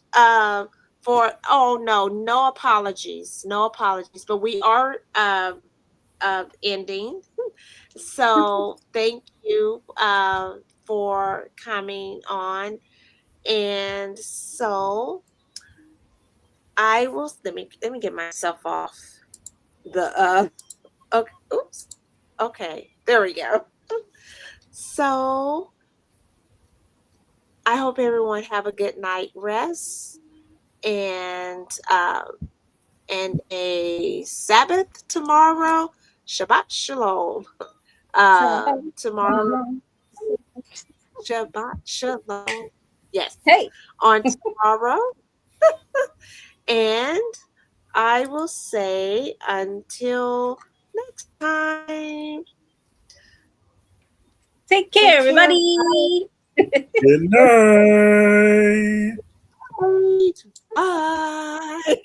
for. Oh no apologies, no apologies. But we are ending. So thank you for coming on. And so I will let me get myself off the okay. Oops. Okay, there we go. So I hope everyone have a good night rest and a Sabbath tomorrow. Shabbat Shalom. Tomorrow. Shabbat Shalom. Yes. Hey. On tomorrow. And I will say until next time. Take care, everybody. Good night. Bye.